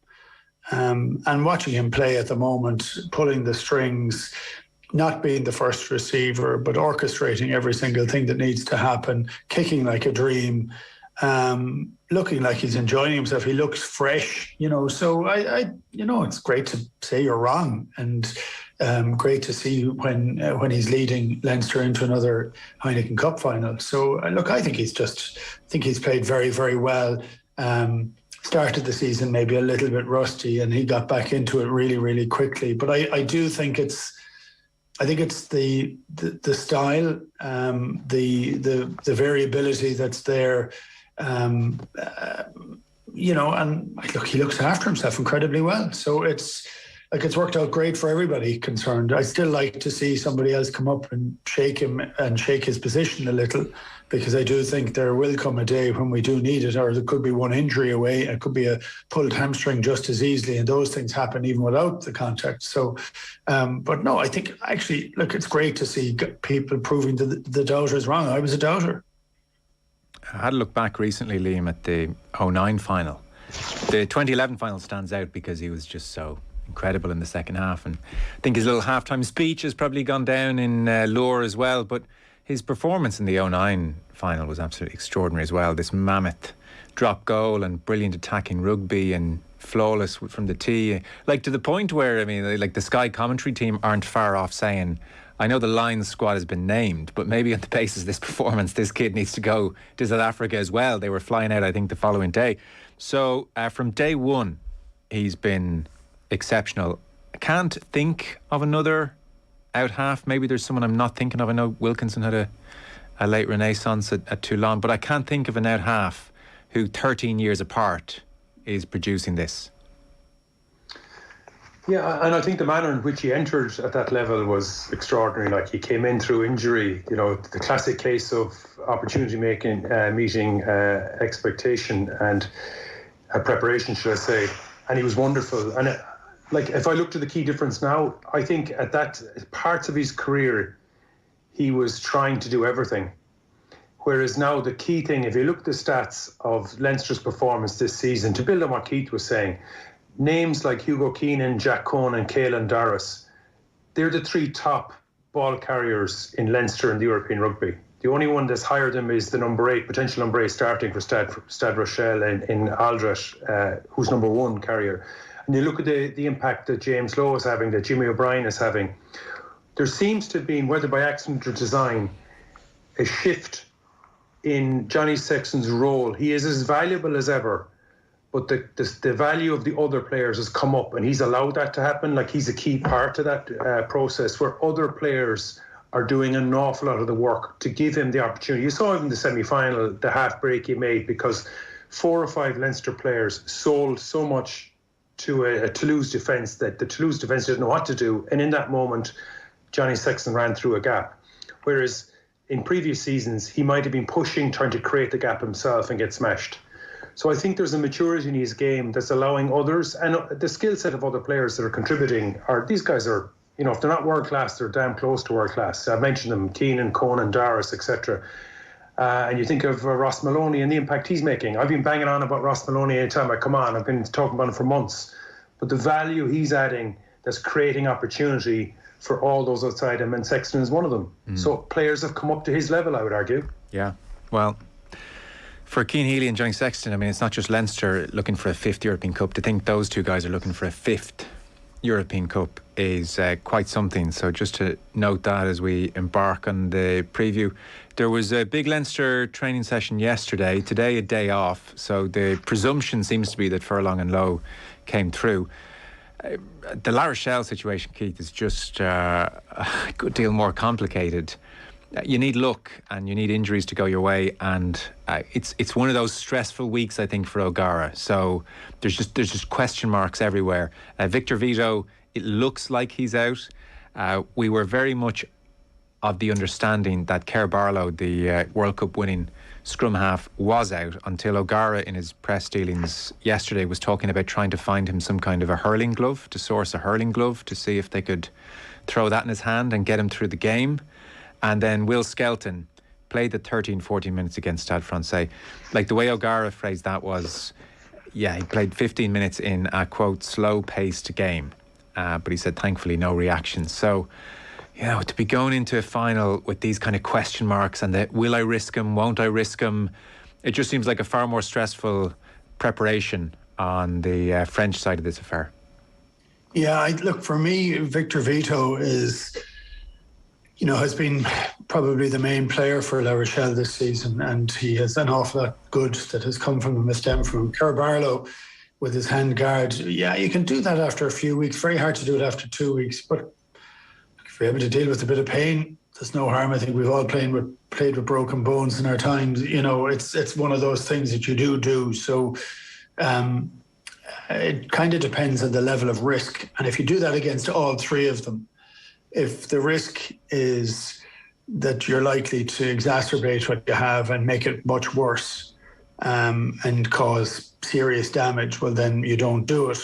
And watching him play at the moment, pulling the strings, not being the first receiver, but orchestrating every single thing that needs to happen, kicking like a dream, looking like he's enjoying himself. He looks fresh, so it's great to say you're wrong, and great to see when he's leading Leinster into another Heineken Cup final. So look, I think he's played very, very well. Started the season maybe a little bit rusty, and he got back into it really, really quickly. But I do think it's the style, the variability that's there, and look, he looks after himself incredibly well. So it's worked out great for everybody concerned. I still like to see somebody else come up and shake him and shake his position a little, because I do think there will come a day when we do need it, or there could be one injury away. It could be a pulled hamstring just as easily, and those things happen even without the contact. So, but no, I think actually, look, it's great to see people proving the doubters wrong. I was a doubter. I had a look back recently, Liam, at the 2009 final. The 2011 final stands out because he was just so incredible in the second half, and I think his little halftime speech has probably gone down in lore as well, but his performance in the 2009 final was absolutely extraordinary as well. This mammoth drop goal and brilliant attacking rugby and flawless from the tee, like to the point where, I mean, like the Sky commentary team aren't far off saying, I know the Lions squad has been named, but maybe on the basis of this performance, this kid needs to go to South Africa as well. They were flying out, I think, the following day. So from day one, he's been exceptional. I can't think of another out half. Maybe there's someone I'm not thinking of. I know Wilkinson had a late renaissance at Toulon, but I can't think of an out half who 13 years apart is producing this. Yeah, and I think the manner in which he entered at that level was extraordinary. Like, he came in through injury, the classic case of opportunity meeting expectation and preparation, should I say. And he was wonderful. And if I look to the key difference now, I think at that parts of his career, he was trying to do everything. Whereas now the key thing, if you look at the stats of Leinster's performance this season, to build on what Keith was saying, names like Hugo Keenan, Jack Cohn and Caelan Darras, they're the 3 top ball carriers in Leinster and the European rugby. The only one that's higher than them is the number 8, potential number 8 starting for Stade Rochelle in Aldrich, who's number 1 carrier. And you look at the impact that James Lowe is having, that Jimmy O'Brien is having. There seems to have been, whether by accident or design, a shift in Johnny Sexton's role. He is as valuable as ever, but the value of the other players has come up, and he's allowed that to happen. Like, he's a key part of that process, where other players are doing an awful lot of the work to give him the opportunity. You saw him in the semi-final, the half break he made, because 4 or 5 Leinster players sold so much to a Toulouse defence that the Toulouse defence didn't know what to do, and in that moment, Johnny Sexton ran through a gap. Whereas in previous seasons, he might have been pushing, trying to create the gap himself and get smashed. So I think there's a maturity in his game that's allowing others, and the skill set of other players that are contributing, these guys are, if they're not world class, they're damn close to world class. I've mentioned them, Keenan, Conan, Darras, etc. And you think of Ross Maloney and the impact he's making. I've been banging on about Ross Maloney anytime I come on. I've been talking about him for months. But the value he's adding, that's creating opportunity for all those outside him, and Sexton is one of them. So players have come up to his level, I would argue. Yeah, well, for Cian Healy and Johnny Sexton, I mean, it's not just Leinster looking for a 5th European Cup. To think those 2 guys are looking for a 5th European Cup is quite something. So just to note that as we embark on the preview. There was a big Leinster training session yesterday. Today a day off. So the presumption seems to be that Furlong and Lowe came through. The La Rochelle situation, Keith, is just a good deal more complicated. You need luck and you need injuries to go your way, and it's one of those stressful weeks, I think, for O'Gara. So there's just question marks everywhere. Victor Vito, it looks like he's out. We were very much of the understanding that Ger Barlow, the World Cup winning scrum half, was out, until O'Gara in his press dealings yesterday was talking about trying to find him some kind of a hurling glove, to source a hurling glove, to see if they could throw that in his hand and get him through the game. And then Will Skelton played the 13-14 minutes against Stade Francais. Like, the way O'Gara phrased that was, he played 15 minutes in a, quote, slow-paced game. But he said, thankfully, no reaction. So, to be going into a final with these kind of question marks and the will I risk him, won't I risk him, it just seems like a far more stressful preparation on the French side of this affair. Yeah, look, for me, Victor Vito has been probably the main player for La Rochelle this season, and he has an awful lot good that has come from him, has stemmed from him. Ger Barlow with his hand guard, you can do that after a few weeks. Very hard to do it after 2 weeks, but if you're able to deal with a bit of pain, there's no harm. I think we've all played with broken bones in our times. It's one of those things that you do. So it kind of depends on the level of risk. And if you do that against all 3 of them, if the risk is that you're likely to exacerbate what you have and make it much worse and cause serious damage, well, then you don't do it.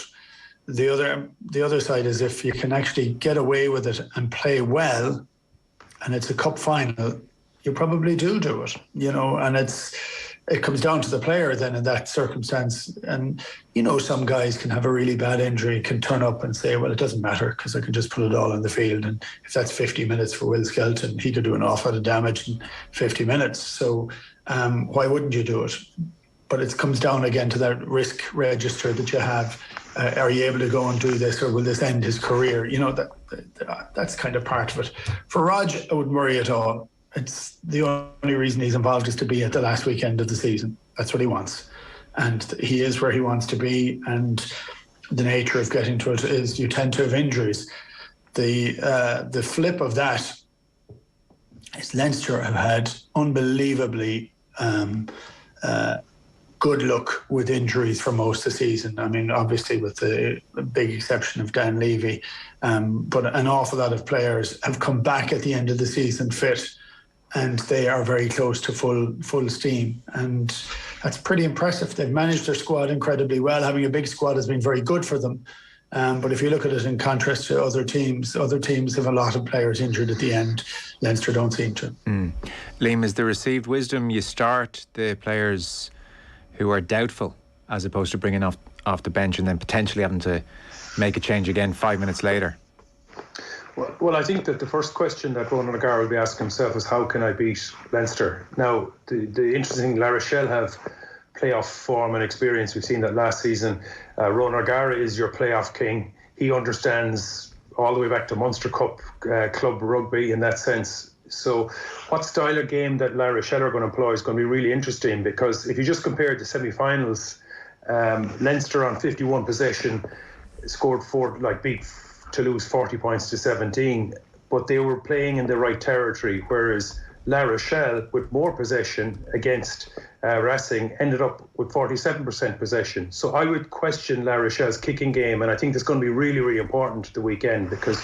The other side is if you can actually get away with it and play well, and it's a cup final, you probably do it, and it comes down to the player then in that circumstance. And, some guys can have a really bad injury, can turn up and say, well, it doesn't matter because I can just put it all on the field. And if that's 50 minutes for Will Skelton, he could do an awful lot of damage in 50 minutes. So why wouldn't you do it? But it comes down again to that risk register that you have. Are you able to go and do this, or will this end his career? That's kind of part of it. For Rog, I wouldn't worry at all. It's the only reason he's involved is to be at the last weekend of the season. That's what he wants. And he is where he wants to be. And the nature of getting to it is you tend to have injuries. The flip of that is Leinster have had unbelievably good luck with injuries for most of the season. I mean, obviously with the big exception of Dan Levy, but an awful lot of players have come back at the end of the season fit, and they are very close to full steam. And that's pretty impressive. They've managed their squad incredibly well. Having a big squad has been very good for them. But if you look at it in contrast to other teams have a lot of players injured at the end. Leinster don't seem to. Liam, is the received wisdom you start the players who are doubtful as opposed to bringing off the bench and then potentially having to make a change again 5 minutes later? Well, I think that the first question that Ronan O'Gara will be asking himself is, how can I beat Leinster? Now, the interesting thing, La Rochelle have playoff form and experience. We've seen that last season. Ronan O'Gara is your playoff king. He understands all the way back to Munster Cup club rugby in that sense. So what style of game that La Rochelle are going to employ is going to be really interesting, because if you just compare the semi-finals, Leinster on 51 possession scored beat Toulouse 40 points to 17, but they were playing in the right territory, whereas La Rochelle, with more possession against Racing, ended up with 47% possession. So I would question La Rochelle's kicking game, and I think it's going to be really, really important the weekend, because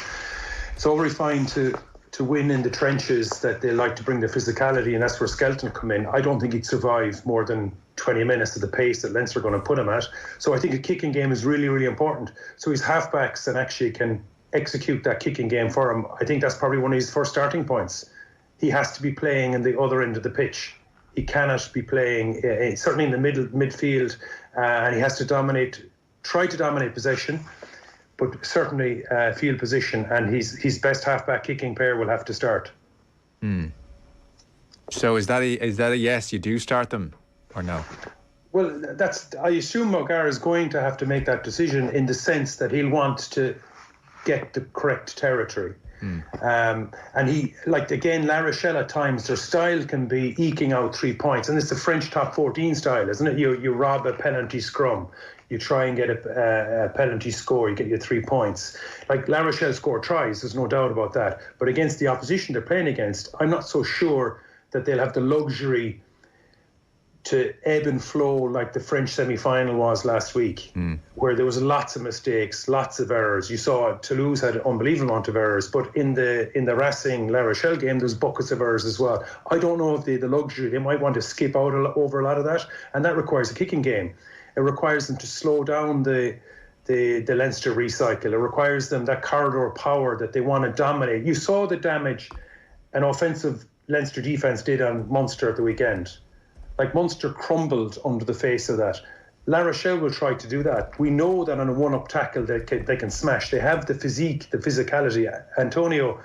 it's all very fine to win in the trenches, that they like to bring the physicality, and that's where Skelton come in. I don't think he'd survive more than 20 minutes at the pace that Leinster are going to put him at. So I think a kicking game is really, really important. So his halfbacks that actually can execute that kicking game for him, I think that's probably one of his first starting points. He has to be playing in the other end of the pitch. He cannot be playing, certainly in the midfield, and he has to try to dominate possession, but certainly field position, and his best halfback kicking pair will have to start. So is that a yes, you do start them, or no? Well, I assume O'Gara is going to have to make that decision, in the sense that he'll want to get the correct territory. And again, La Rochelle at times, their style can be eking out 3 points, and it's the French top 14 style, isn't it? You rob a penalty scrum, you try and get a penalty score, you get your 3 points. Like La Rochelle score tries, there's no doubt about that. But against the opposition they're playing against, I'm not so sure that they'll have the luxury to ebb and flow like the French semi-final was last week, where there was lots of mistakes, lots of errors. You saw Toulouse had an unbelievable amount of errors, but in the Racing La Rochelle game, there's buckets of errors as well. I don't know if the luxury, they might want to skip out over a lot of that, and that requires a kicking game. It requires them to slow down the Leinster recycle. It requires them that corridor power that they want to dominate. You saw the damage an offensive Leinster defence did on Munster at the weekend. Like, Munster crumbled under the face of that. La Rochelle will try to do that. We know that on a one-up tackle they can smash. They have the physique, the physicality. Antonio,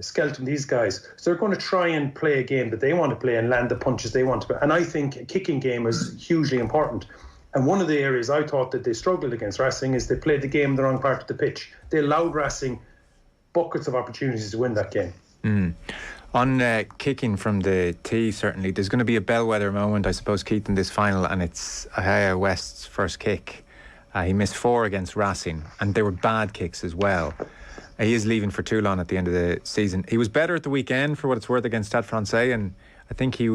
Skelton, these guys. So they're going to try and play a game that they want to play and land the punches they want to play. And I think a kicking game is hugely important. And one of the areas I thought that they struggled against Racing is they played the game in the wrong part of the pitch. They allowed Racing buckets of opportunities to win that game. On kicking from the tee, certainly, there's going to be a bellwether moment, I suppose, Keith, in this final, and it's Ahaya West's first kick. He missed 4 against Racing, and they were bad kicks as well. He is leaving for Toulon at the end of the season. He was better at the weekend, for what it's worth, against Stade Francais, and I think he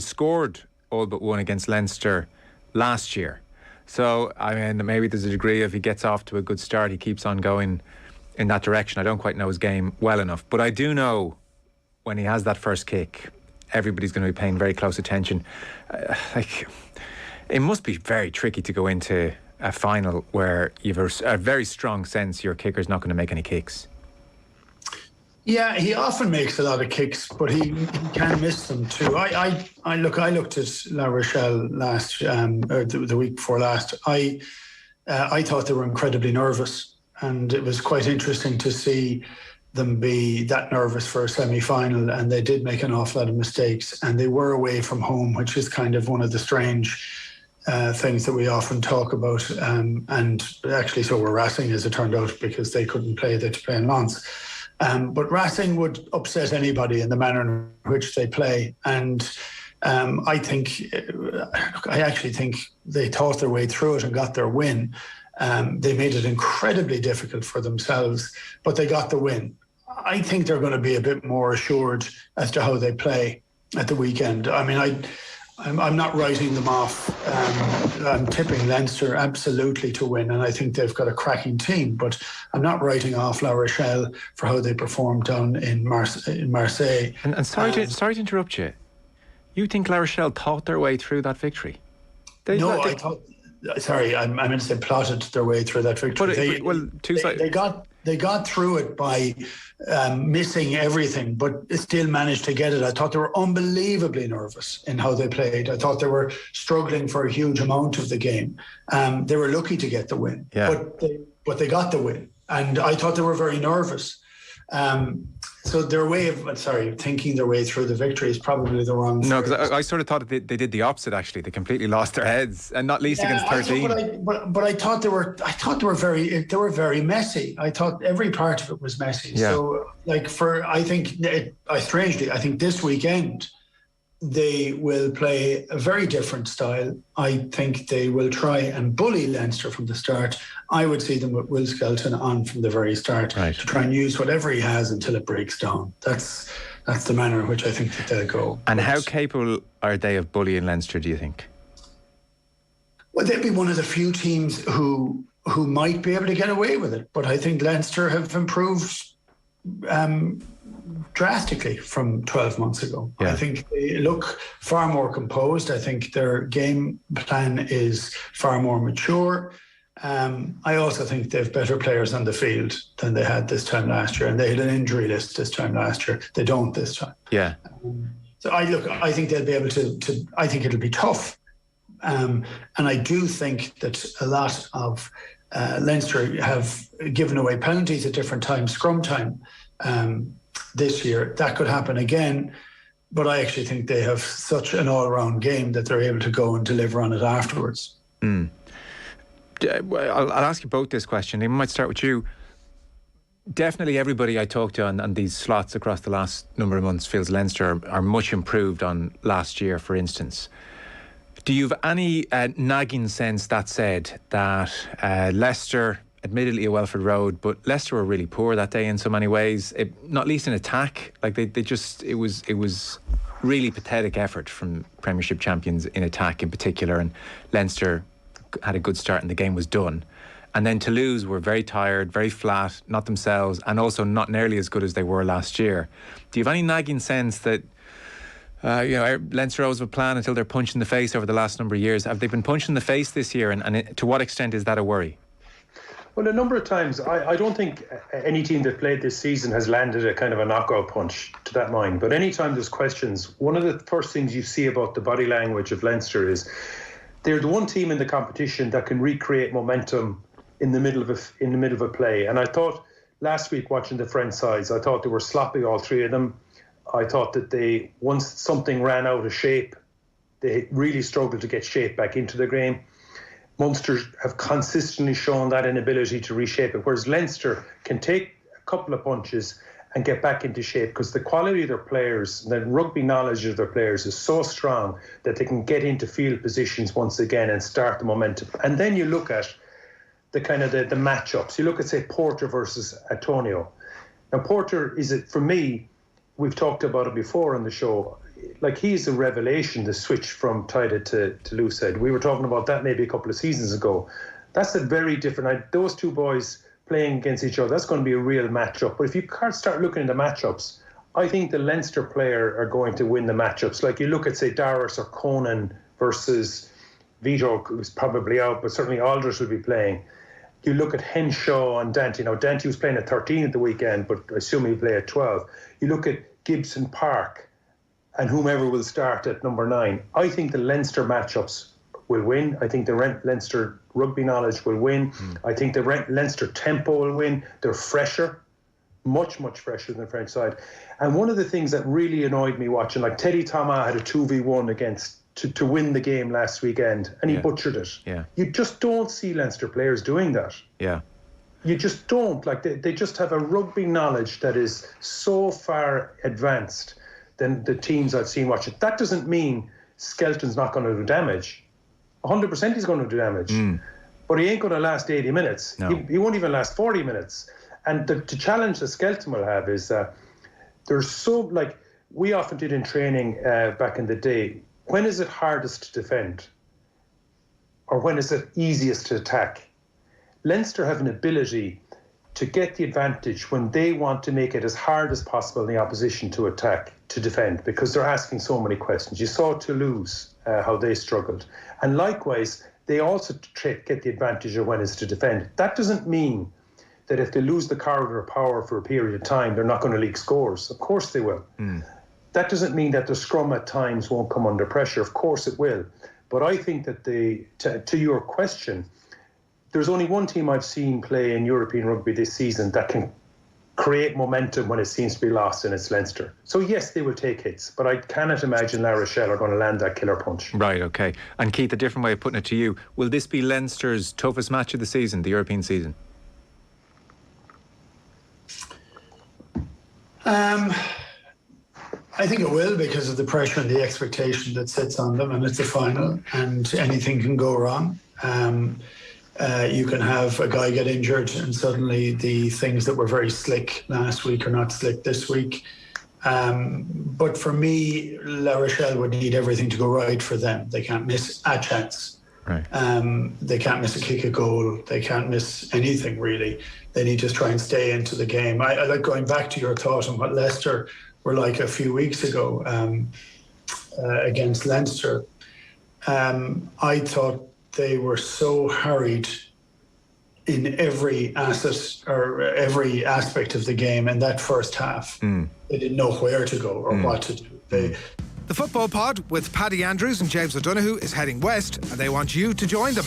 scored all but one against Leinster last year. So, I mean, maybe there's a degree of, he gets off to a good start, he keeps on going in that direction. I don't quite know his game well enough, but I do know when he has that first kick, everybody's going to be paying very close attention. It must be very tricky to go into a final where you've a very strong sense your kicker's not going to make any kicks. Yeah, he often makes a lot of kicks, but he can miss them too. I looked at La Rochelle last the week before last. I thought they were incredibly nervous. And it was quite interesting to see them be that nervous for a semi-final, and they did make an awful lot of mistakes, and they were away from home, which is kind of one of the strange things that we often talk about. And actually, so were Racing, as it turned out, because they couldn't play, they had to play in Lens. But Racing would upset anybody in the manner in which they play, and I actually think they thought their way through it and got their win. They made it incredibly difficult for themselves, but they got the win. I think they're going to be a bit more assured as to how they play at the weekend. I mean, I'm not writing them off. I'm tipping Leinster absolutely to win, and I think they've got a cracking team, but I'm not writing off La Rochelle for how they performed down in Marseille. And sorry to interrupt you. You think La Rochelle thought their way through that victory? I thought... Sorry, I meant to say plotted their way through that victory. They They got through it by missing everything, but still managed to get it. I thought they were unbelievably nervous in how they played. I thought they were struggling for a huge amount of the game. They were lucky to get the win, but they got the win. And I thought they were very nervous. So their way of, thinking their way through the victory is probably the wrong. No, because I sort of thought they did the opposite. Actually, they completely lost their heads, and not least against 13. But I thought they were very messy. I thought every part of it was messy. Yeah. So I think this weekend they will play a very different style. I think they will try and bully Leinster from the start. I would see them with Will Skelton on from the very start to try and use whatever he has until it breaks down. That's the manner in which I think that they'll go. And how capable are they of bullying Leinster, do you think? Well, they'd be one of the few teams who might be able to get away with it. But I think Leinster have improved drastically from 12 months ago. Yeah. I think they look far more composed. I think their game plan is far more mature. I also think they have better players on the field than they had this time last year, and they had an injury list this time last year. They don't this time. Yeah. So I think they'll be able to. I think it'll be tough, and I do think that a lot of Leinster have given away penalties at different times, scrum time. This year, that could happen again, but I actually think they have such an all-round game that they're able to go and deliver on it afterwards. I'll ask you both this question. I might start with you. Definitely everybody I talked to on these slots across the last number of months feels Leinster are much improved on last year, for instance. Do you have any nagging sense, that said, that Leicester, admittedly a Welford Road, but Leicester were really poor that day in so many ways, not least in attack. Like they just, it was really pathetic effort from Premiership champions in attack in particular, and Leinster had a good start and the game was done. And then Toulouse were very tired, very flat, not themselves, and also not nearly as good as they were last year. Do you have any nagging sense that Leinster always have a plan until they're punched in the face over the last number of years? Have they been punched in the face this year, and to what extent is that a worry? Well, a number of times, I don't think any team that played this season has landed a kind of a knockout punch to that mind. But anytime there's questions, one of the first things you see about the body language of Leinster is they're the one team in the competition that can recreate momentum in the middle of a play. And I thought last week, watching the French sides, I thought they were sloppy, all three of them. I thought that once something ran out of shape, they really struggled to get shape back into the game. Munster have consistently shown that inability to reshape it, whereas Leinster can take a couple of punches and get back into shape because the quality of their players, the rugby knowledge of their players is so strong that they can get into field positions once again and start the momentum. And then you look at the kind of the matchups. You look at, say, Porter versus Antonio. Now, Porter for me, we've talked about it before on the show, like he's a revelation, the switch from Tida to Lucid. We were talking about that maybe a couple of seasons ago. That's a very different, those two boys playing against each other, that's going to be a real matchup. But if you start looking at the matchups, I think the Leinster player are going to win the matchups. Like you look at, say, Darius or Conan versus Vito, who's probably out, but certainly Alders will be playing. You look at Henshaw and Dante. Now, Dante was playing at 13 at the weekend, but I assume he'll play at 12. You look at Gibson Park and whomever will start at number 9. I think the Leinster matchups will win. I think the Leinster rugby knowledge will win. I think the Leinster tempo will win. They're fresher, much, much fresher than the French side. And one of the things that really annoyed me watching, like Teddy Thomas had a 2v1 to win the game last weekend, and he butchered it. Yeah. You just don't see Leinster players doing that. Yeah. You just don't. Like they just have a rugby knowledge that is so far advanced than the teams I've seen watching. That doesn't mean Skelton's not going to do damage. 100% he's going to do damage. But he ain't going to last 80 minutes. No. He won't even last 40 minutes. And the challenge that Skelton will have is there's so, like we often did in training back in the day, when is it hardest to defend? Or when is it easiest to attack? Leinster have an ability to get the advantage when they want to make it as hard as possible in the opposition to attack, to defend, because they're asking so many questions. You saw Toulouse, how they struggled. And likewise, they also get the advantage of when it's to defend. That doesn't mean that if they lose the corridor of power for a period of time, they're not going to leak scores. Of course they will. That doesn't mean that the scrum at times won't come under pressure. Of course it will. But I think that to your question, there's only one team I've seen play in European rugby this season that can create momentum when it seems to be lost, and it's Leinster. So yes, they will take hits, but I cannot imagine La Rochelle are going to land that killer punch. Right, okay. And Keith, a different way of putting it to you, will this be Leinster's toughest match of the season, the European season? I think it will, because of the pressure and the expectation that sits on them, and it's a final and anything can go wrong. You can have a guy get injured and suddenly the things that were very slick last week are not slick this week. But for me, La Rochelle would need everything to go right for them. They can't miss a chance. Right. They can't miss a kick, a goal. They can't miss anything, really. They need to try and stay into the game. I like going back to your thought on what Leicester were like a few weeks ago against Leinster. I thought they were so harried in every asset or every aspect of the game in that first half. They didn't know where to go or what to do. The Football Pod with Paddy Andrews and James O'Donoghue is heading west, and they want you to join them.